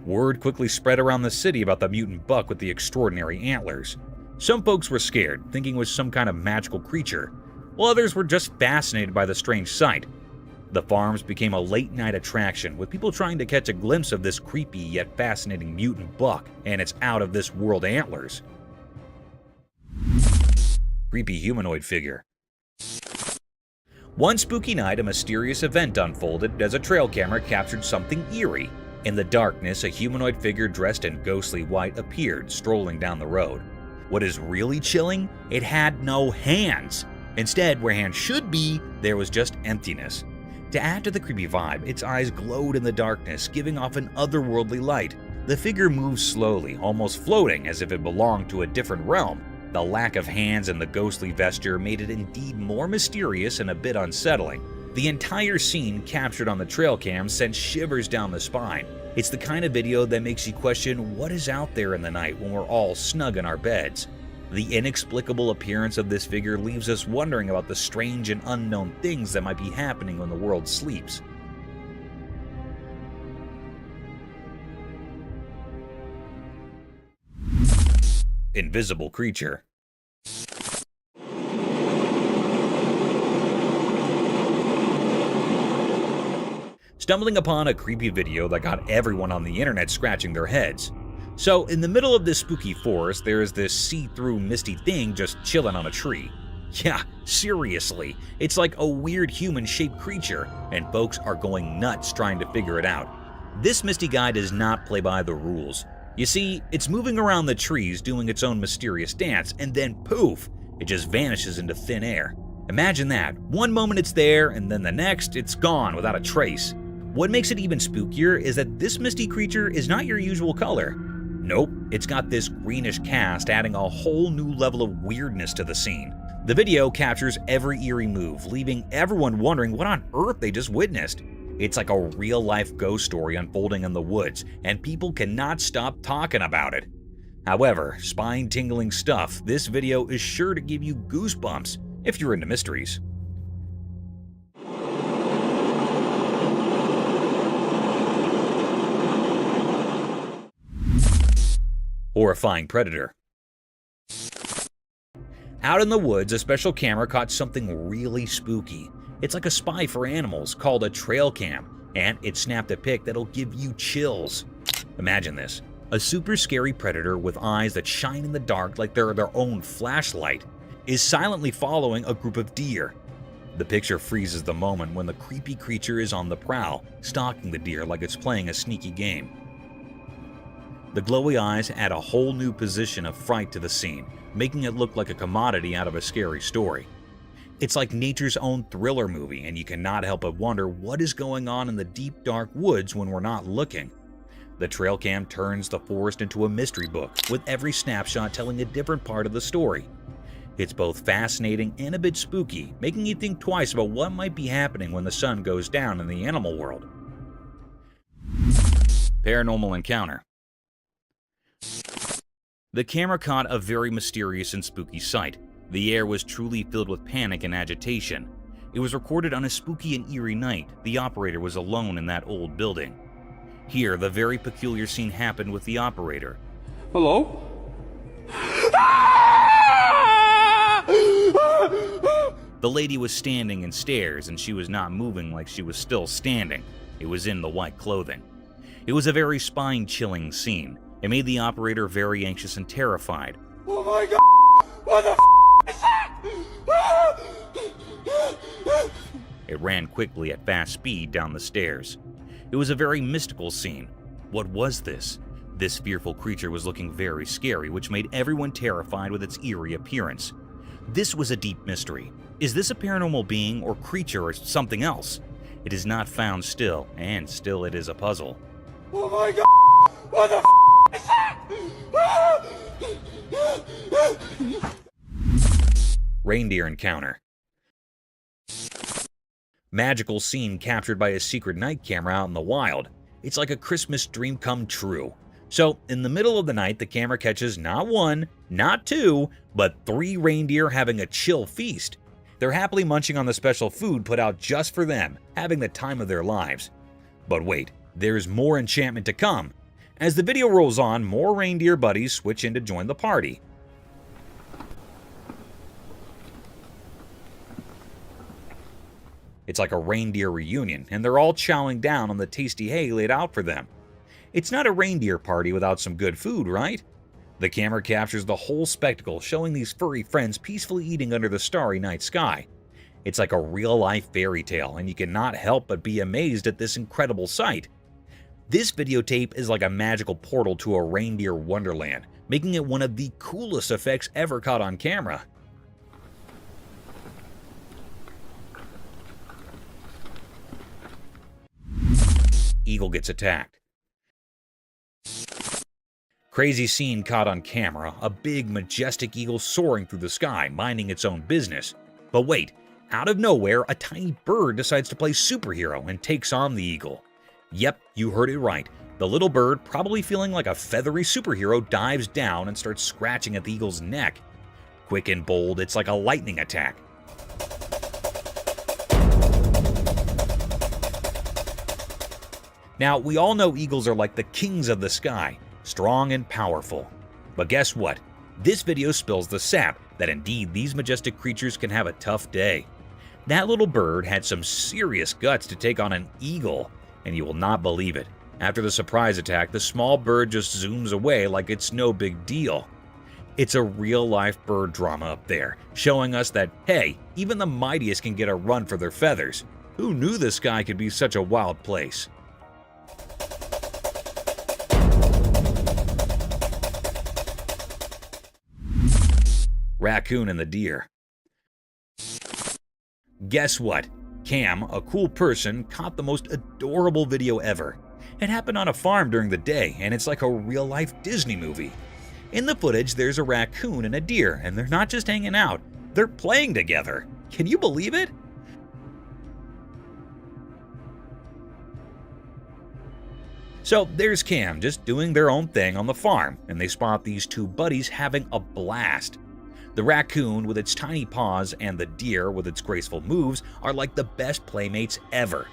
Word quickly spread around the city about the mutant buck with the extraordinary antlers. Some folks were scared, thinking it was some kind of magical creature, while others were just fascinated by the strange sight. The farms became a late-night attraction, with people trying to catch a glimpse of this creepy yet fascinating mutant buck and its out-of-this-world antlers. Creepy humanoid figure. One spooky night, a mysterious event unfolded as a trail camera captured something eerie. In the darkness, a humanoid figure dressed in ghostly white appeared, strolling down the road. What is really chilling? It had no hands. Instead, where hands should be, there was just emptiness. To add to the creepy vibe, its eyes glowed in the darkness, giving off an otherworldly light. The figure moved slowly, almost floating as if it belonged to a different realm. The lack of hands and the ghostly vesture made it indeed more mysterious and a bit unsettling. The entire scene captured on the trail cam sent shivers down the spine. It's the kind of video that makes you question what is out there in the night when we're all snug in our beds. The inexplicable appearance of this figure leaves us wondering about the strange and unknown things that might be happening when the world sleeps. Invisible creature. Stumbling upon a creepy video that got everyone on the internet scratching their heads. So, in the middle of this spooky forest, there is this see-through misty thing just chilling on a tree. Yeah, seriously, it's like a weird human-shaped creature, and folks are going nuts trying to figure it out. This misty guy does not play by the rules. You see, it's moving around the trees doing its own mysterious dance, and then poof, it just vanishes into thin air. Imagine that. One moment it's there, and then the next, it's gone without a trace. What makes it even spookier is that this misty creature is not your usual color. Nope, it's got this greenish cast, adding a whole new level of weirdness to the scene. The video captures every eerie move, leaving everyone wondering what on earth they just witnessed. It's like a real-life ghost story unfolding in the woods, and people cannot stop talking about it. However, spine-tingling stuff, this video is sure to give you goosebumps if you're into mysteries. Horrifying predator. Out in the woods, a special camera caught something really spooky. It's like a spy for animals called a trail cam, and it snapped a pic that'll give you chills. Imagine this. A super scary predator with eyes that shine in the dark like they're their own flashlight is silently following a group of deer. The picture freezes the moment when the creepy creature is on the prowl, stalking the deer like it's playing a sneaky game. The glowy eyes add a whole new position of fright to the scene, making it look like a commodity out of a scary story. It's like nature's own thriller movie, and you cannot help but wonder what is going on in the deep, dark woods when we're not looking. The trail cam turns the forest into a mystery book, with every snapshot telling a different part of the story. It's both fascinating and a bit spooky, making you think twice about what might be happening when the sun goes down in the animal world. Paranormal encounter. The camera caught a very mysterious and spooky sight. The air was truly filled with panic and agitation. It was recorded on a spooky and eerie night. The operator was alone in that old building. Here, the very peculiar scene happened with the operator. Hello? The lady was standing in stairs, and she was not moving like she was still standing. It was in the white clothing. It was a very spine-chilling scene. It made the operator very anxious and terrified. Oh my god! What the is that? It ran quickly at fast speed down the stairs. It was a very mystical scene. What was this? This fearful creature was looking very scary, which made everyone terrified with its eerie appearance. This was a deep mystery. Is this a paranormal being or creature or something else? It is not found still, and still it is a puzzle. Oh my god! What the is that? reindeer encounter. Magical scene captured by a secret night camera out in the wild. It's like a Christmas dream come true. So, in the middle of the night, the camera catches not one, not two, but 3 reindeer having a chill feast. They're happily munching on the special food put out just for them, having the time of their lives. But wait, there's more enchantment to come. As the video rolls on, more reindeer buddies switch in to join the party. It's like a reindeer reunion, and they're all chowing down on the tasty hay laid out for them. It's not a reindeer party without some good food, right? The camera captures the whole spectacle, showing these furry friends peacefully eating under the starry night sky. It's like a real-life fairy tale, and you cannot help but be amazed at this incredible sight. This videotape is like a magical portal to a reindeer wonderland, making it one of the coolest effects ever caught on camera. Eagle gets attacked. Crazy scene caught on camera, a big majestic eagle soaring through the sky, minding its own business. But wait, out of nowhere, a tiny bird decides to play superhero and takes on the eagle. Yep, you heard it right. The little bird, probably feeling like a feathery superhero, dives down and starts scratching at the eagle's neck. Quick and bold, it's like a lightning attack. Now, we all know eagles are like the kings of the sky, strong and powerful. But guess what? This video spills the sap that indeed these majestic creatures can have a tough day. That little bird had some serious guts to take on an eagle, and you will not believe it. After the surprise attack, the small bird just zooms away like it's no big deal. It's a real-life bird drama up there, showing us that, hey, even the mightiest can get a run for their feathers. Who knew the sky could be such a wild place? Raccoon and the deer. Guess what? Cam, a cool person, caught the most adorable video ever. It happened on a farm during the day, and it's like a real-life Disney movie. In the footage, there's a raccoon and a deer, and they're not just hanging out, they're playing together. Can you believe it? So there's Cam, just doing their own thing on the farm, and they spot these 2 buddies having a blast. The raccoon with its tiny paws and the deer with its graceful moves are like the best playmates ever.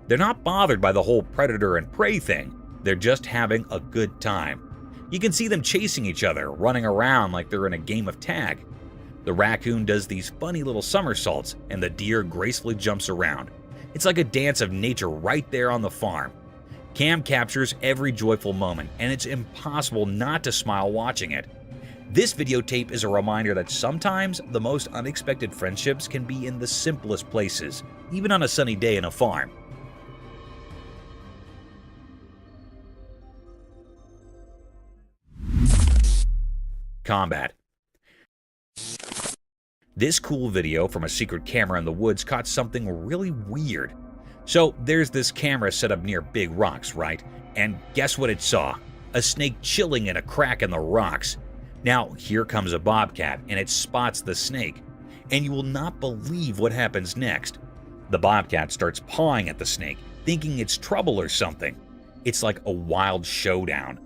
They're not bothered by the whole predator and prey thing, they're just having a good time. You can see them chasing each other, running around like they're in a game of tag. The raccoon does these funny little somersaults, and the deer gracefully jumps around. It's like a dance of nature right there on the farm. Cam captures every joyful moment, and it's impossible not to smile watching it. This videotape is a reminder that sometimes the most unexpected friendships can be in the simplest places, even on a sunny day in a farm. Combat. This cool video from a secret camera in the woods caught something really weird. So there's this camera set up near big rocks, right? And guess what it saw? A snake chilling in a crack in the rocks. Now here comes a bobcat and it spots the snake. And you will not believe what happens next. The bobcat starts pawing at the snake, thinking it's trouble or something. It's like a wild showdown.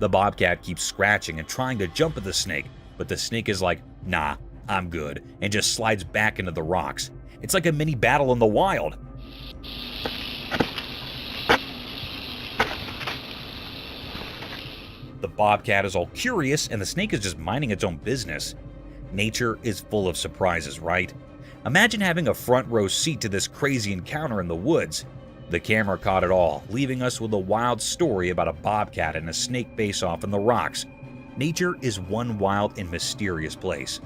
The bobcat keeps scratching and trying to jump at the snake, but the snake is like, nah, I'm good, and just slides back into the rocks. It's like a mini battle in the wild. The bobcat is all curious, and the snake is just minding its own business. Nature is full of surprises, right? Imagine having a front row seat to this crazy encounter in the woods. The camera caught it all, leaving us with a wild story about a bobcat and a snake face-off in the rocks. Nature is one wild and mysterious place.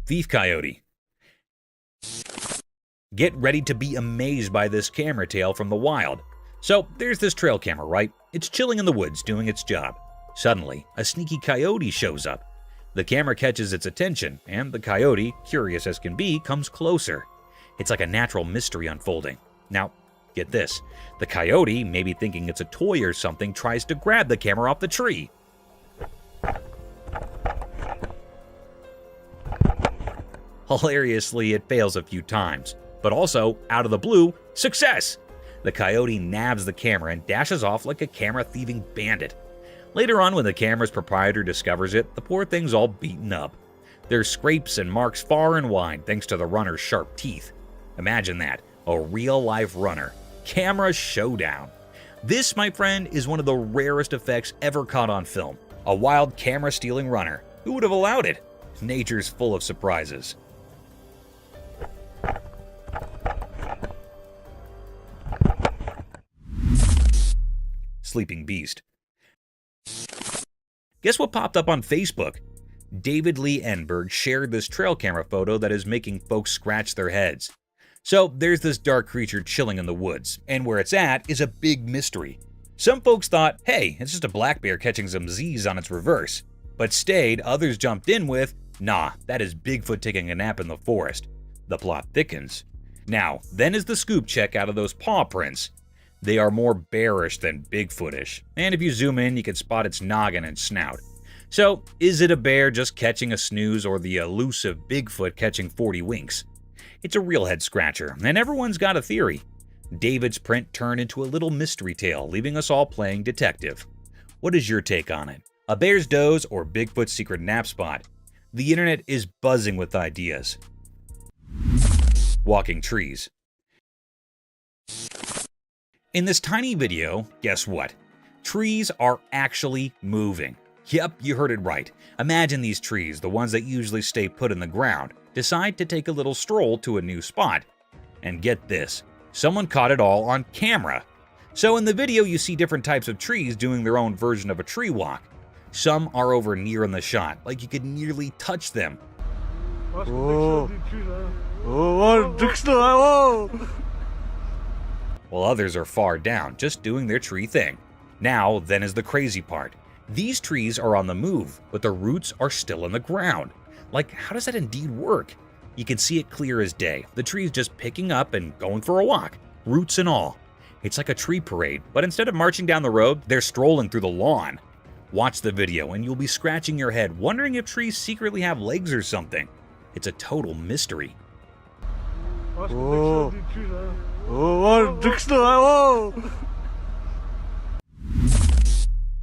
Thief coyote. Get ready to be amazed by this camera tale from the wild. So there's this trail camera, right? It's chilling in the woods doing its job. Suddenly, a sneaky coyote shows up. The camera catches its attention, and the coyote, curious as can be, comes closer. It's like a natural mystery unfolding. Now, get this. The coyote, maybe thinking it's a toy or something, tries to grab the camera off the tree. Hilariously, it fails a few times. But also, out of the blue, success! The coyote nabs the camera and dashes off like a camera-thieving bandit. Later on, when the camera's proprietor discovers it, the poor thing's all beaten up. There's scrapes and marks far and wide thanks to the runner's sharp teeth. Imagine that, a real-life runner. Camera showdown. This, my friend, is one of the rarest effects ever caught on film. A wild camera-stealing runner. Who would have allowed it? Nature's full of surprises. Sleeping beast. Guess what popped up on Facebook? David Lee Enberg shared this trail camera photo that is making folks scratch their heads. So there's this dark creature chilling in the woods, and where it's at is a big mystery. Some folks thought, hey, it's just a black bear catching some Z's on its reverse. But stayed, others jumped in with, nah, that is Bigfoot taking a nap in the forest. The plot thickens. Now, then is the scoop check out of those paw prints. They are more bearish than Bigfootish, and if you zoom in, you can spot its noggin and snout. So, is it a bear just catching a snooze or the elusive Bigfoot catching 40 winks? It's a real head-scratcher, and everyone's got a theory. David's print turned into a little mystery tale, leaving us all playing detective. What is your take on it? A bear's doze or Bigfoot's secret nap spot? The internet is buzzing with ideas. Walking trees. In this tiny video, guess what? Trees are actually moving. Yep, you heard it right. Imagine these trees, the ones that usually stay put in the ground, decide to take a little stroll to a new spot. And get this, someone caught it all on camera. So in the video you see different types of trees doing their own version of a tree walk. Some are over near in the shot, like you could nearly touch them. While others are far down, just doing their tree thing. Now, then is the crazy part. These trees are on the move, but the roots are still in the ground. Like, how does that indeed work? You can see it clear as day. The tree's just picking up and going for a walk, roots and all. It's like a tree parade, but instead of marching down the road, they're strolling through the lawn. Watch the video and you'll be scratching your head, wondering if trees secretly have legs or something. It's a total mystery.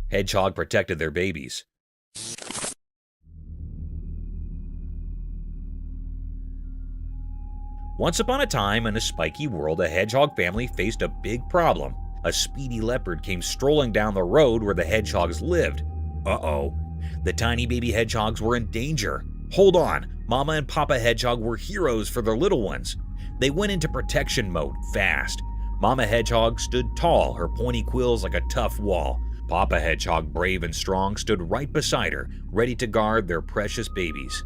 Hedgehog protected their babies. Once upon a time in a spiky world, a hedgehog family faced a big problem. A speedy leopard came strolling down the road where the hedgehogs lived. Uh-oh. The tiny baby hedgehogs were in danger. Hold on, Mama and Papa Hedgehog were heroes for their little ones. They went into protection mode fast. Mama Hedgehog stood tall, her pointy quills like a tough wall. Papa Hedgehog, brave and strong, stood right beside her, ready to guard their precious babies.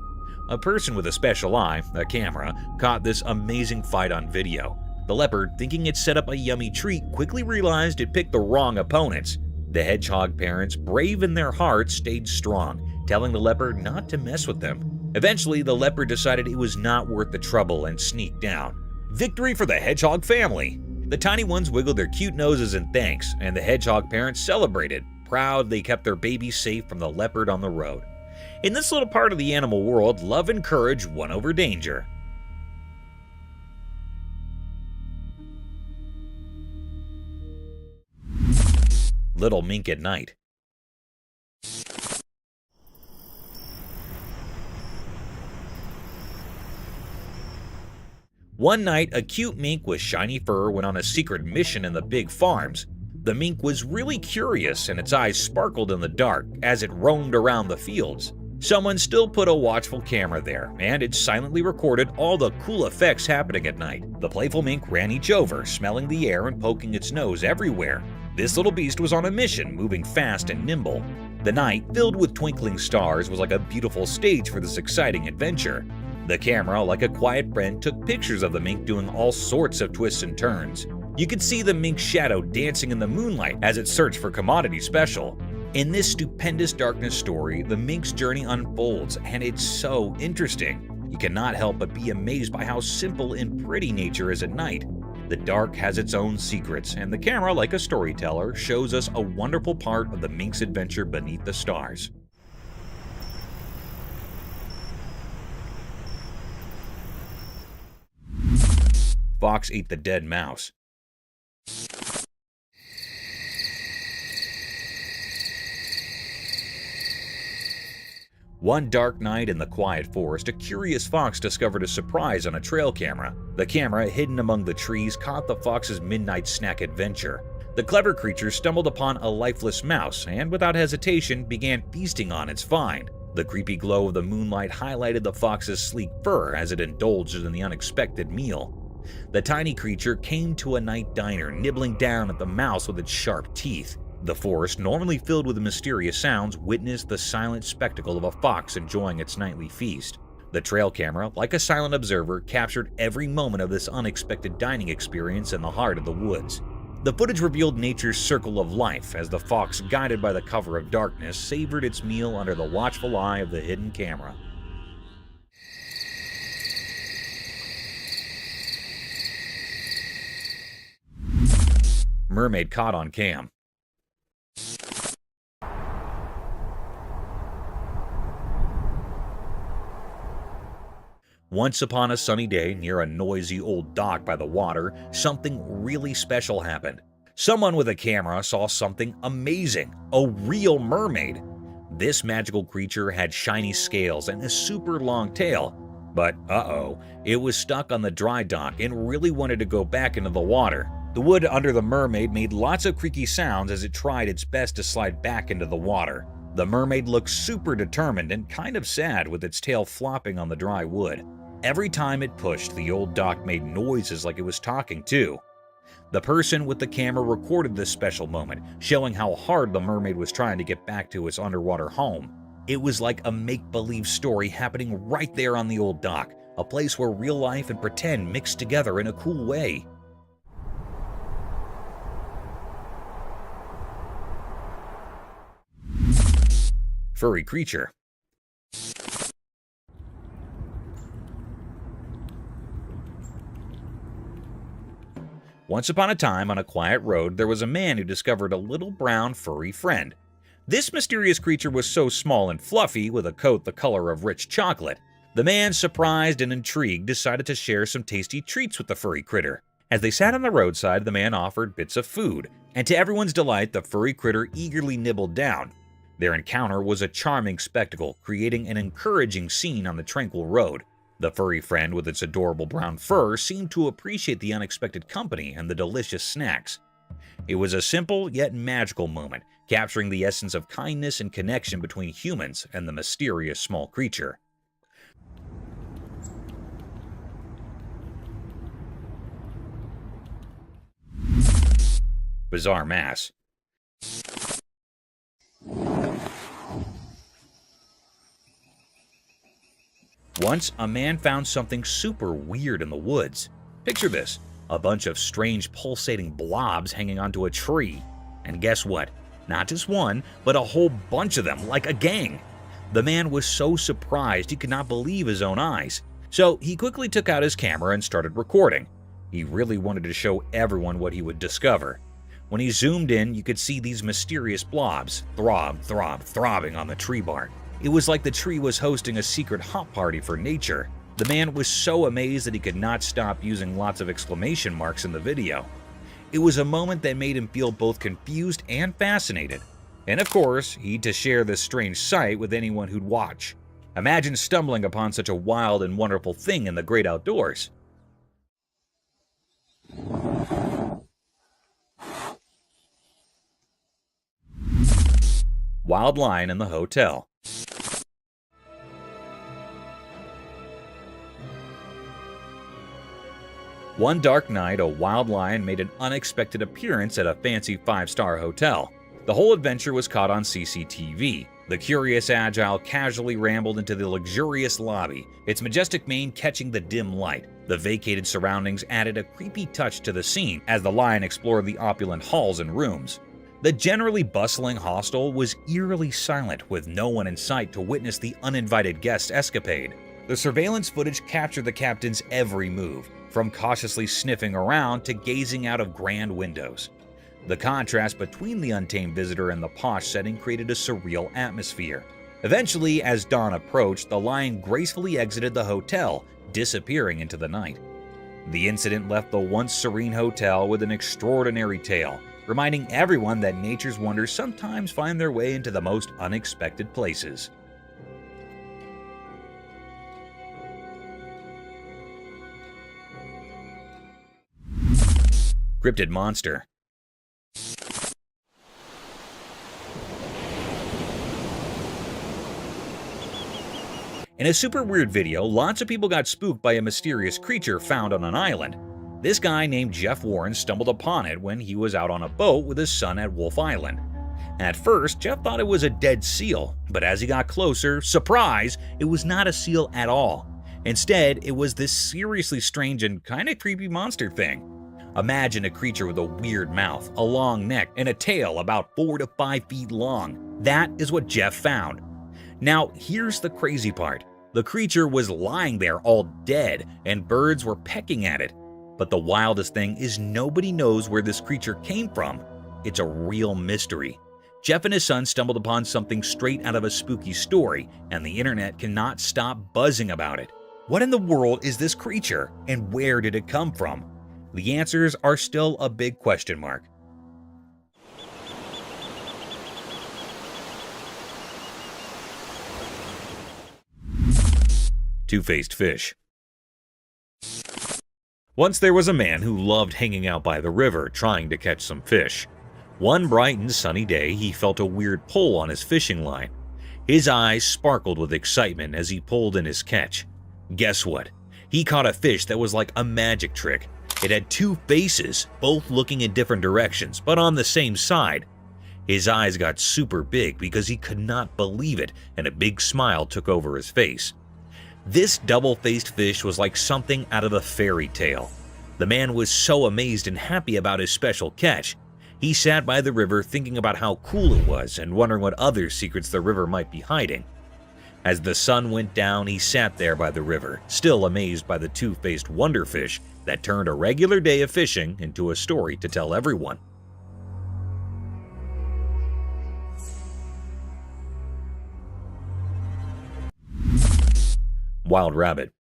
A person with a special eye, a camera, caught this amazing fight on video. The leopard, thinking it set up a yummy treat, quickly realized it picked the wrong opponents. The hedgehog parents, brave in their hearts, stayed strong, telling the leopard not to mess with them. Eventually, the leopard decided it was not worth the trouble and sneaked down. Victory for the hedgehog family! The tiny ones wiggled their cute noses in thanks, and the hedgehog parents celebrated, proud they kept their babies safe from the leopard on the road. In this little part of the animal world, love and courage won over danger. Little mink at night. One night, a cute mink with shiny fur went on a secret mission in the big farms. The mink was really curious and its eyes sparkled in the dark as it roamed around the fields. Someone still put a watchful camera there, and it silently recorded all the cool effects happening at night. The playful mink ran each over, smelling the air and poking its nose everywhere. This little beast was on a mission, moving fast and nimble. The night, filled with twinkling stars, was like a beautiful stage for this exciting adventure. The camera, like a quiet friend, took pictures of the mink doing all sorts of twists and turns. You could see the mink's shadow dancing in the moonlight as it searched for commodity special. In this stupendous darkness story, the mink's journey unfolds, and it's so interesting. You cannot help but be amazed by how simple and pretty nature is at night. The dark has its own secrets, and the camera, like a storyteller, shows us a wonderful part of the mink's adventure beneath the stars. Fox ate the dead mouse. One dark night in the quiet forest, a curious fox discovered a surprise on a trail camera. The camera, hidden among the trees, caught the fox's midnight snack adventure. The clever creature stumbled upon a lifeless mouse and, without hesitation, began feasting on its find. The creepy glow of the moonlight highlighted the fox's sleek fur as it indulged in the unexpected meal. The tiny creature came to a night diner, nibbling down at the mouse with its sharp teeth. The forest, normally filled with mysterious sounds, witnessed the silent spectacle of a fox enjoying its nightly feast. The trail camera, like a silent observer, captured every moment of this unexpected dining experience in the heart of the woods. The footage revealed nature's circle of life as the fox, guided by the cover of darkness, savored its meal under the watchful eye of the hidden camera. Mermaid caught on cam. Once upon a sunny day near a noisy old dock by the water, something really special happened. Someone with a camera saw something amazing, a real mermaid. This magical creature had shiny scales and a super long tail. But it was stuck on the dry dock and really wanted to go back into the water. The wood under the mermaid made lots of creaky sounds as it tried its best to slide back into the water. The mermaid looked super determined and kind of sad with its tail flopping on the dry wood. Every time it pushed, the old dock made noises like it was talking too. The person with the camera recorded this special moment, showing how hard the mermaid was trying to get back to its underwater home. It was like a make-believe story happening right there on the old dock, a place where real life and pretend mixed together in a cool way. Furry creature. Once upon a time, on a quiet road, there was a man who discovered a little brown furry friend. This mysterious creature was so small and fluffy, with a coat the color of rich chocolate. The man, surprised and intrigued, decided to share some tasty treats with the furry critter. As they sat on the roadside, the man offered bits of food, and to everyone's delight, the furry critter eagerly nibbled down. Their encounter was a charming spectacle, creating an encouraging scene on the tranquil road. The furry friend with its adorable brown fur seemed to appreciate the unexpected company and the delicious snacks. It was a simple yet magical moment, capturing the essence of kindness and connection between humans and the mysterious small creature. Bizarre mass. Once, a man found something super weird in the woods. Picture this, a bunch of strange pulsating blobs hanging onto a tree. And guess what? Not just one, but a whole bunch of them, like a gang. The man was so surprised he could not believe his own eyes. So he quickly took out his camera and started recording. He really wanted to show everyone what he would discover. When he zoomed in, you could see these mysterious blobs throbbing on the tree bark. It was like the tree was hosting a secret hot party for nature. The man was so amazed that he could not stop using lots of exclamation marks in the video. It was a moment that made him feel both confused and fascinated. And of course, he had to share this strange sight with anyone who'd watch. Imagine stumbling upon such a wild and wonderful thing in the great outdoors. Wild lion in the hotel. One dark night, a wild lion made an unexpected appearance at a fancy 5-star hotel. The whole adventure was caught on CCTV. The curious agile casually rambled into the luxurious lobby, its majestic mane catching the dim light. The vacated surroundings added a creepy touch to the scene as the lion explored the opulent halls and rooms. The generally bustling hostel was eerily silent, with no one in sight to witness the uninvited guest escapade. The surveillance footage captured the captain's every move, from cautiously sniffing around to gazing out of grand windows. The contrast between the untamed visitor and the posh setting created a surreal atmosphere. Eventually, as dawn approached, the lion gracefully exited the hotel, disappearing into the night. The incident left the once serene hotel with an extraordinary tale, reminding everyone that nature's wonders sometimes find their way into the most unexpected places. Cryptid monster. In a super weird video, lots of people got spooked by a mysterious creature found on an island. This guy named Jeff Warren stumbled upon it when he was out on a boat with his son at Wolf Island. At first, Jeff thought it was a dead seal, but as he got closer, surprise, it was not a seal at all. Instead, it was this seriously strange and kind of creepy monster thing. Imagine a creature with a weird mouth, a long neck, and a tail about 4 to 5 feet long. That is what Jeff found. Now, here's the crazy part. The creature was lying there all dead, and birds were pecking at it. But the wildest thing is nobody knows where this creature came from. It's a real mystery. Jeff and his son stumbled upon something straight out of a spooky story, and the internet cannot stop buzzing about it. What in the world is this creature, and where did it come from? The answers are still a big question mark. Two-faced fish. Once there was a man who loved hanging out by the river trying to catch some fish. One bright and sunny day, he felt a weird pull on his fishing line. His eyes sparkled with excitement as he pulled in his catch. Guess what? He caught a fish that was like a magic trick. It had 2 faces, both looking in different directions, but on the same side. His eyes got super big because he could not believe it, and a big smile took over his face. This double-faced fish was like something out of a fairy tale. The man was so amazed and happy about his special catch. He sat by the river thinking about how cool it was and wondering what other secrets the river might be hiding. As the sun went down, he sat there by the river, still amazed by the two-faced wonderfish that turned a regular day of fishing into a story to tell everyone. Wild rabbit.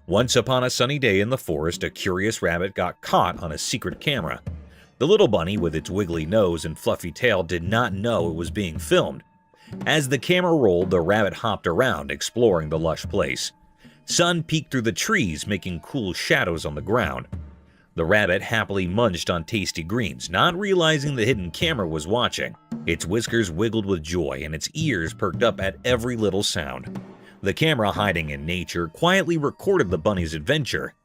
Once upon a sunny day in the forest, a curious rabbit got caught on a secret camera. The little bunny, with its wiggly nose and fluffy tail, did not know it was being filmed. As the camera rolled, the rabbit hopped around, exploring the lush place. Sun peeked through the trees, making cool shadows on the ground. The rabbit happily munched on tasty greens, not realizing the hidden camera was watching. Its whiskers wiggled with joy, and its ears perked up at every little sound. The camera, hiding in nature, quietly recorded the bunny's adventure.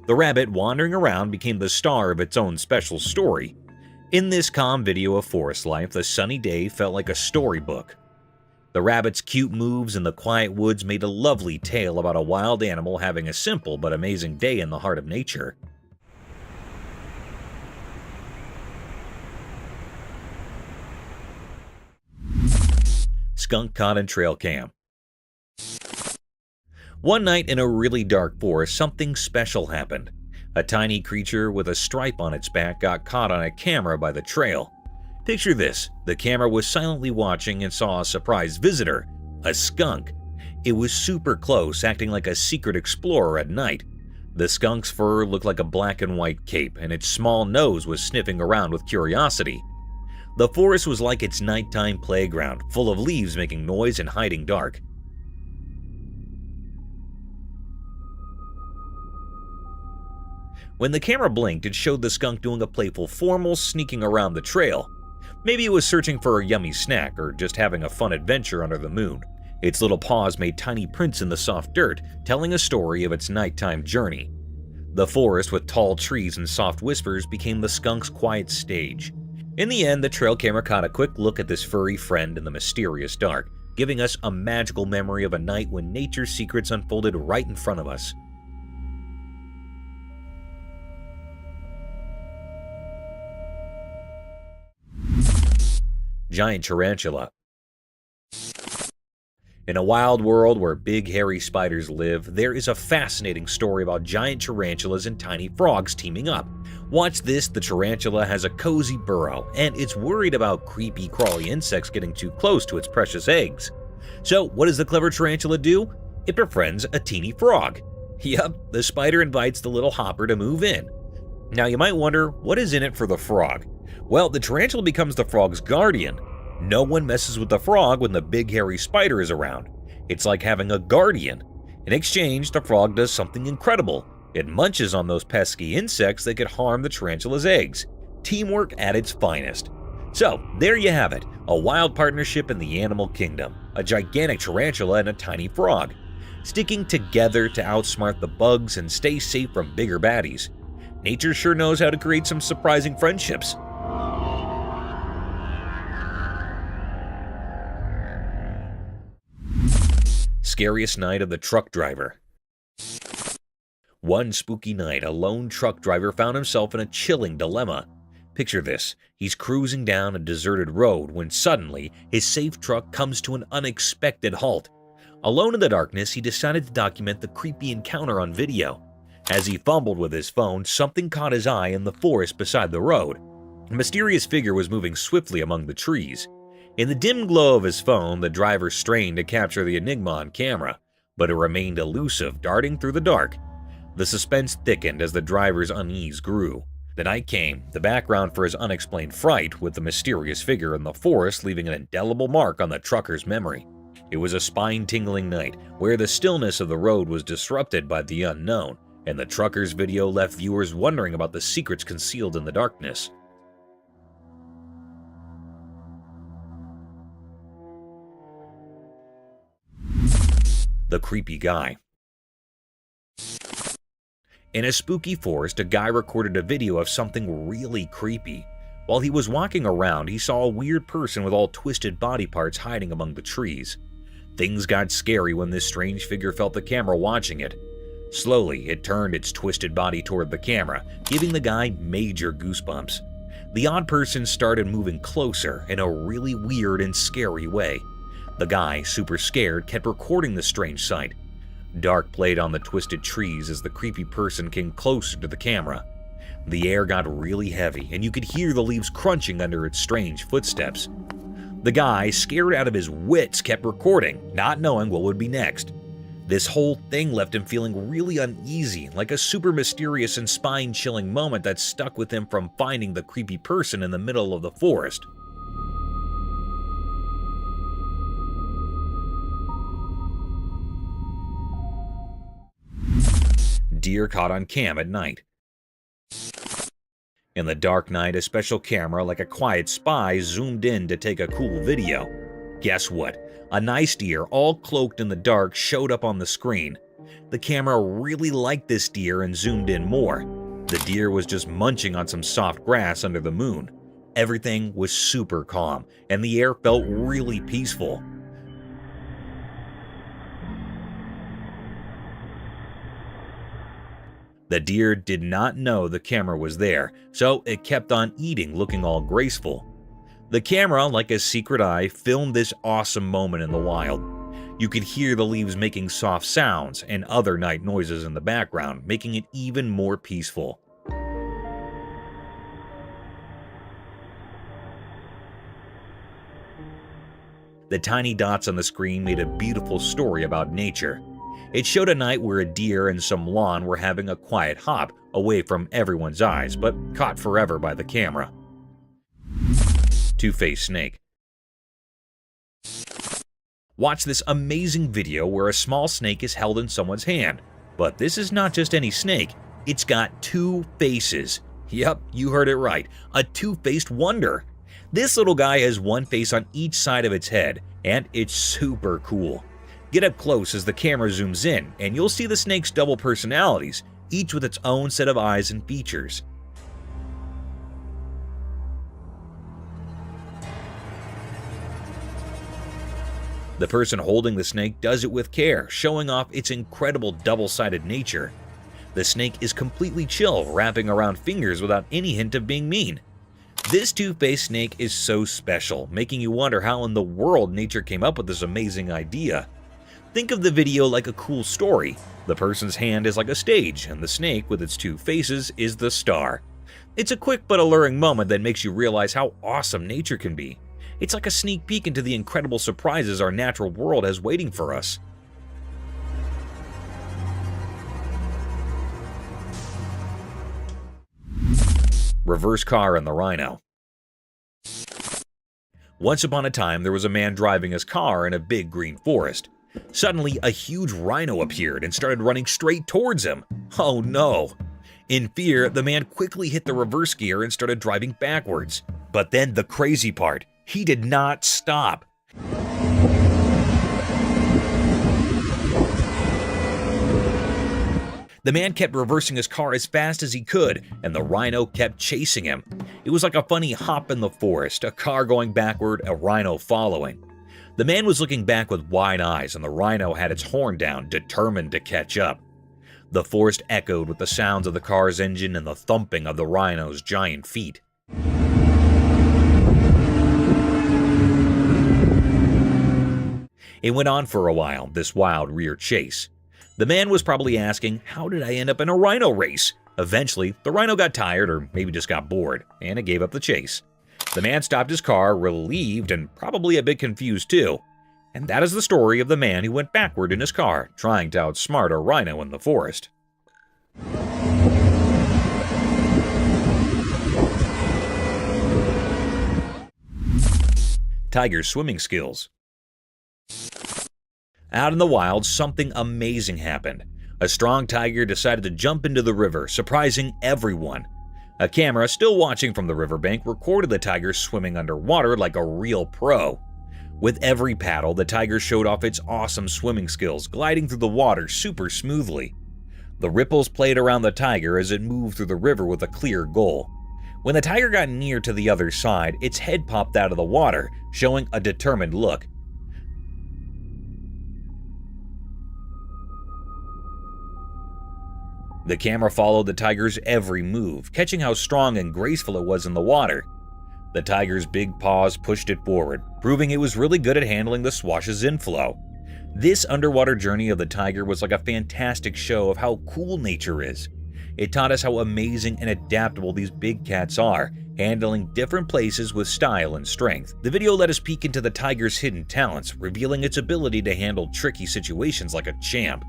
The rabbit, wandering around, became the star of its own special story. In this calm video of forest life, the sunny day felt like a storybook. The rabbit's cute moves in the quiet woods made a lovely tale about a wild animal having a simple but amazing day in the heart of nature. Skunk caught in trail cam. One night in a really dark forest, something special happened. A tiny creature with a stripe on its back got caught on a camera by the trail. Picture this, the camera was silently watching and saw a surprise visitor, a skunk. It was super close, acting like a secret explorer at night. The skunk's fur looked like a black and white cape, and its small nose was sniffing around with curiosity. The forest was like its nighttime playground, full of leaves making noise and hiding dark. When the camera blinked, it showed the skunk doing a playful formal sneaking around the trail. Maybe it was searching for a yummy snack or just having a fun adventure under the moon. Its little paws made tiny prints in the soft dirt, telling a story of its nighttime journey. The forest with tall trees and soft whispers became the skunk's quiet stage. In the end, the trail camera caught a quick look at this furry friend in the mysterious dark, giving us a magical memory of a night when nature's secrets unfolded right in front of us. Giant tarantula. In a wild world where big hairy spiders live, there is a fascinating story about giant tarantulas and tiny frogs teaming up. Watch this, the tarantula has a cozy burrow, and it's worried about creepy crawly insects getting too close to its precious eggs. So what does the clever tarantula do? It befriends a teeny frog. Yup, the spider invites the little hopper to move in. Now you might wonder, what is in it for the frog? Well, the tarantula becomes the frog's guardian. No one messes with the frog when the big hairy spider is around. It's like having a guardian. In exchange, the frog does something incredible. It munches on those pesky insects that could harm the tarantula's eggs. Teamwork at its finest. So, there you have it, a wild partnership in the animal kingdom. A gigantic tarantula and a tiny frog, sticking together to outsmart the bugs and stay safe from bigger baddies. Nature sure knows how to create some surprising friendships. Scariest night of the truck driver. One spooky night, a lone truck driver found himself in a chilling dilemma. Picture this, he's cruising down a deserted road when suddenly his safe truck comes to an unexpected halt. Alone in the darkness, he decided to document the creepy encounter on video. As he fumbled with his phone, something caught his eye in the forest beside the road. A mysterious figure was moving swiftly among the trees. In the dim glow of his phone, the driver strained to capture the enigma on camera, but it remained elusive, darting through the dark. The suspense thickened as the driver's unease grew. The night came, the background for his unexplained fright, with the mysterious figure in the forest leaving an indelible mark on the trucker's memory. It was a spine-tingling night, where the stillness of the road was disrupted by the unknown, and the trucker's video left viewers wondering about the secrets concealed in the darkness. The creepy guy. In a spooky forest, a guy recorded a video of something really creepy. While he was walking around, he saw a weird person with all twisted body parts hiding among the trees. Things got scary when this strange figure felt the camera watching it. Slowly, it turned its twisted body toward the camera, giving the guy major goosebumps. The odd person started moving closer in a really weird and scary way. The guy, super scared, kept recording the strange sight. Dark played on the twisted trees as the creepy person came closer to the camera. The air got really heavy, and you could hear the leaves crunching under its strange footsteps. The guy, scared out of his wits, kept recording, not knowing what would be next. This whole thing left him feeling really uneasy, like a super mysterious and spine-chilling moment that stuck with him from finding the creepy person in the middle of the forest. Deer caught on cam at night. In the dark night, a special camera like a quiet spy zoomed in to take a cool video. Guess what? A nice deer, all cloaked in the dark, showed up on the screen. The camera really liked this deer and zoomed in more. The deer was just munching on some soft grass under the moon. Everything was super calm, and the air felt really peaceful. The deer did not know the camera was there, so it kept on eating, looking all graceful. The camera, like a secret eye, filmed this awesome moment in the wild. You could hear the leaves making soft sounds and other night noises in the background, making it even more peaceful. The tiny dots on the screen made a beautiful story about nature. It showed a night where a deer and some lawn were having a quiet hop away from everyone's eyes, but caught forever by the camera. Two-faced snake. Watch this amazing video where a small snake is held in someone's hand. But this is not just any snake, it's got two faces. Yep, you heard it right, a two-faced wonder. This little guy has one face on each side of its head, and it's super cool. Get up close as the camera zooms in, and you'll see the snake's double personalities, each with its own set of eyes and features. The person holding the snake does it with care, showing off its incredible double-sided nature. The snake is completely chill, wrapping around fingers without any hint of being mean. This two-faced snake is so special, making you wonder how in the world nature came up with this amazing idea. Think of the video like a cool story. The person's hand is like a stage, and the snake with its two faces is the star. It's a quick but alluring moment that makes you realize how awesome nature can be. It's like a sneak peek into the incredible surprises our natural world has waiting for us. Reverse car and the rhino. Once upon a time, there was a man driving his car in a big green forest. Suddenly, a huge rhino appeared and started running straight towards him. Oh no! In fear, the man quickly hit the reverse gear and started driving backwards. But then the crazy part, he did not stop. The man kept reversing his car as fast as he could, and the rhino kept chasing him. It was like a funny hop in the forest, a car going backward, a rhino following. The man was looking back with wide eyes, and the rhino had its horn down, determined to catch up. The forest echoed with the sounds of the car's engine and the thumping of the rhino's giant feet. It went on for a while, this wild rear chase. The man was probably asking, how did I end up in a rhino race? Eventually, the rhino got tired, or maybe just got bored, and it gave up the chase. The man stopped his car, relieved and probably a bit confused too. And that is the story of the man who went backward in his car, trying to outsmart a rhino in the forest. Tiger's swimming skills. Out in the wild, something amazing happened. A strong tiger decided to jump into the river, surprising everyone. A camera, still watching from the riverbank, recorded the tiger swimming underwater like a real pro. With every paddle, the tiger showed off its awesome swimming skills, gliding through the water super smoothly. The ripples played around the tiger as it moved through the river with a clear goal. When the tiger got near to the other side, its head popped out of the water, showing a determined look. The camera followed the tiger's every move, catching how strong and graceful it was in the water. The tiger's big paws pushed it forward, proving it was really good at handling the swash's inflow. This underwater journey of the tiger was like a fantastic show of how cool nature is. It taught us how amazing and adaptable these big cats are, handling different places with style and strength. The video let us peek into the tiger's hidden talents, revealing its ability to handle tricky situations like a champ.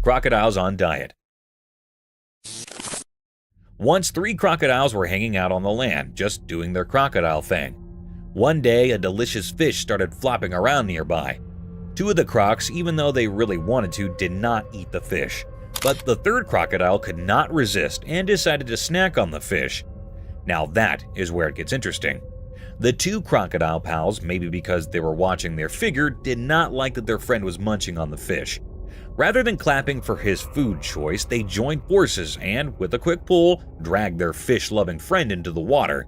Crocodiles on diet. Once 3 crocodiles were hanging out on the land, just doing their crocodile thing. One day, a delicious fish started flopping around nearby. 2 of the crocs, even though they really wanted to, did not eat the fish. But the 3rd crocodile could not resist and decided to snack on the fish. Now that is where it gets interesting. The 2 crocodile pals, maybe because they were watching their figure, did not like that their friend was munching on the fish. Rather than clapping for his food choice, they joined forces and, with a quick pull, dragged their fish-loving friend into the water.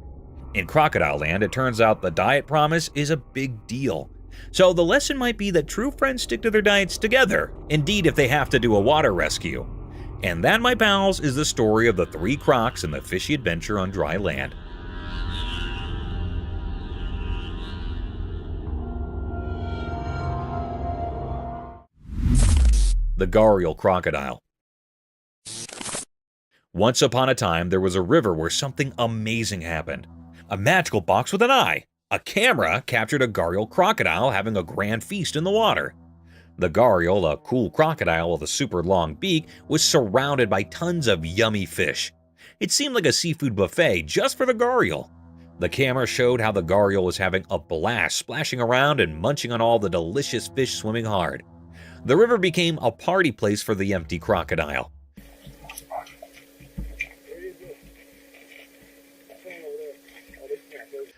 In crocodile land, it turns out the diet promise is a big deal. So the lesson might be that true friends stick to their diets together, indeed if they have to do a water rescue. And that, my pals, is the story of the 3 crocs and the fishy adventure on dry land. The gharial crocodile. Once upon a time, there was a river where something amazing happened. A magical box with an eye. A camera captured a gharial crocodile having a grand feast in the water. The gharial, a cool crocodile with a super long beak, was surrounded by tons of yummy fish. It seemed like a seafood buffet just for the gharial. The camera showed how the gharial was having a blast, splashing around and munching on all the delicious fish swimming hard. The river became a party place for the empty crocodile.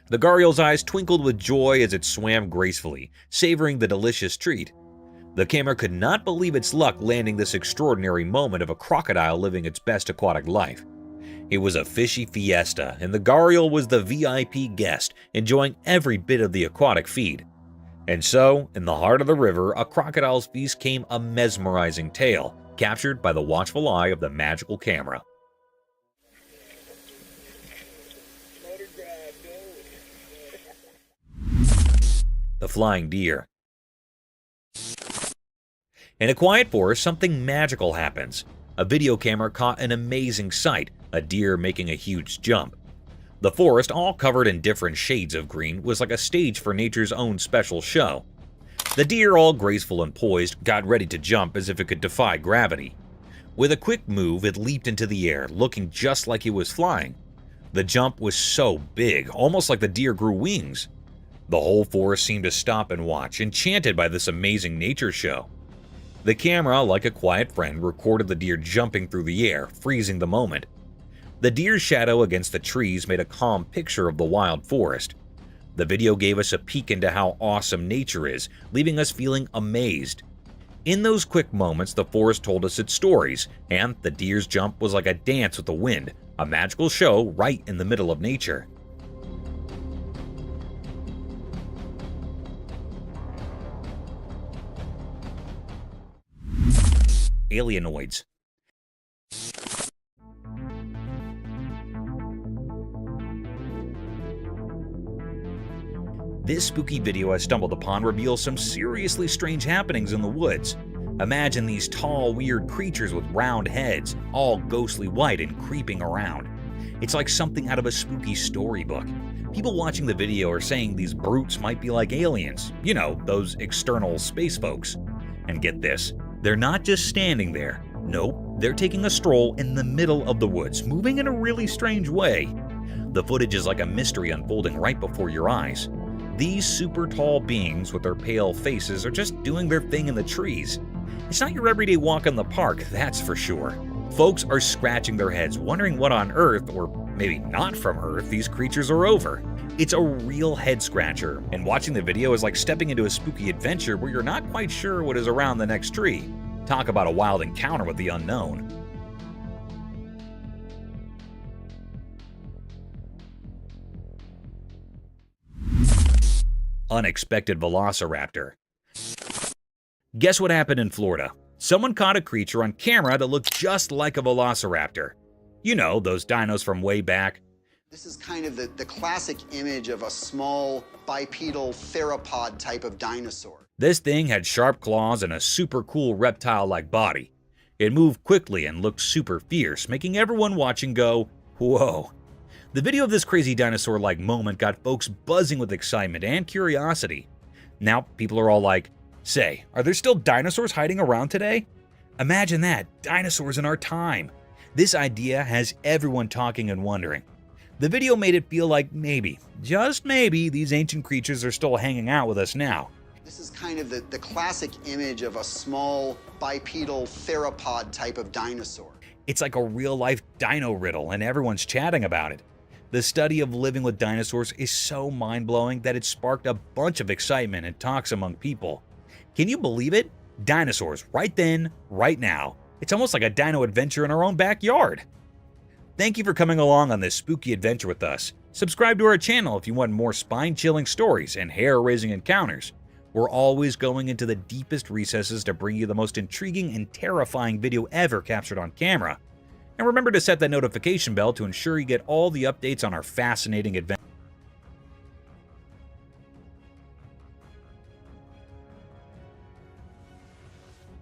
The gharial's eyes twinkled with joy as it swam gracefully, savoring the delicious treat. The camera could not believe its luck landing this extraordinary moment of a crocodile living its best aquatic life. It was a fishy fiesta, and the gharial was the VIP guest, enjoying every bit of the aquatic feed. And so, in the heart of the river, a crocodile's feast came a mesmerizing tale, captured by the watchful eye of the magical camera. the flying deer. In a quiet forest, something magical happens. A video camera caught an amazing sight, a deer making a huge jump. The forest, all covered in different shades of green, was like a stage for nature's own special show. The deer, all graceful and poised, got ready to jump as if it could defy gravity. With a quick move, it leaped into the air, looking just like it was flying. The jump was so big, almost like the deer grew wings. The whole forest seemed to stop and watch, enchanted by this amazing nature show. The camera, like a quiet friend, recorded the deer jumping through the air, freezing the moment. The deer's shadow against the trees made a calm picture of the wild forest. The video gave us a peek into how awesome nature is, leaving us feeling amazed. In those quick moments, the forest told us its stories, and the deer's jump was like a dance with the wind, a magical show right in the middle of nature. Alienoids. This spooky video I stumbled upon reveals some seriously strange happenings in the woods. Imagine these tall, weird creatures with round heads, all ghostly white and creeping around. It's like something out of a spooky storybook. People watching the video are saying these brutes might be like aliens, you know, those external space folks. And get this, they're not just standing there. Nope, they're taking a stroll in the middle of the woods, moving in a really strange way. The footage is like a mystery unfolding right before your eyes. These super tall beings with their pale faces are just doing their thing in the trees. It's not your everyday walk in the park, that's for sure. Folks are scratching their heads, wondering what on earth, or maybe not from Earth, these creatures are over. It's a real head scratcher, and watching the video is like stepping into a spooky adventure where you're not quite sure what is around the next tree. Talk about a wild encounter with the unknown. Unexpected velociraptor. Guess what happened in Florida? Someone caught a creature on camera that looked just like a velociraptor. You know, those dinos from way back. This is kind of the classic image of a small bipedal theropod type of dinosaur. This thing had sharp claws and a super cool reptile-like body. It moved quickly and looked super fierce, making everyone watching go, whoa. The video of this crazy dinosaur-like moment got folks buzzing with excitement and curiosity. Now, people are all like, say, are there still dinosaurs hiding around today? Imagine that, dinosaurs in our time. This idea has everyone talking and wondering. The video made it feel like maybe, just maybe, these ancient creatures are still hanging out with us now. This is kind of the classic image of a small bipedal theropod type of dinosaur. It's like a real-life dino riddle, and everyone's chatting about it. The study of living with dinosaurs is so mind-blowing that it sparked a bunch of excitement and talks among people. Can you believe it? Dinosaurs, right then, right now. It's almost like a dino adventure in our own backyard. Thank you for coming along on this spooky adventure with us. Subscribe to our channel if you want more spine-chilling stories and hair-raising encounters. We're always going into the deepest recesses to bring you the most intriguing and terrifying video ever captured on camera. And remember to set that notification bell to ensure you get all the updates on our fascinating adventures.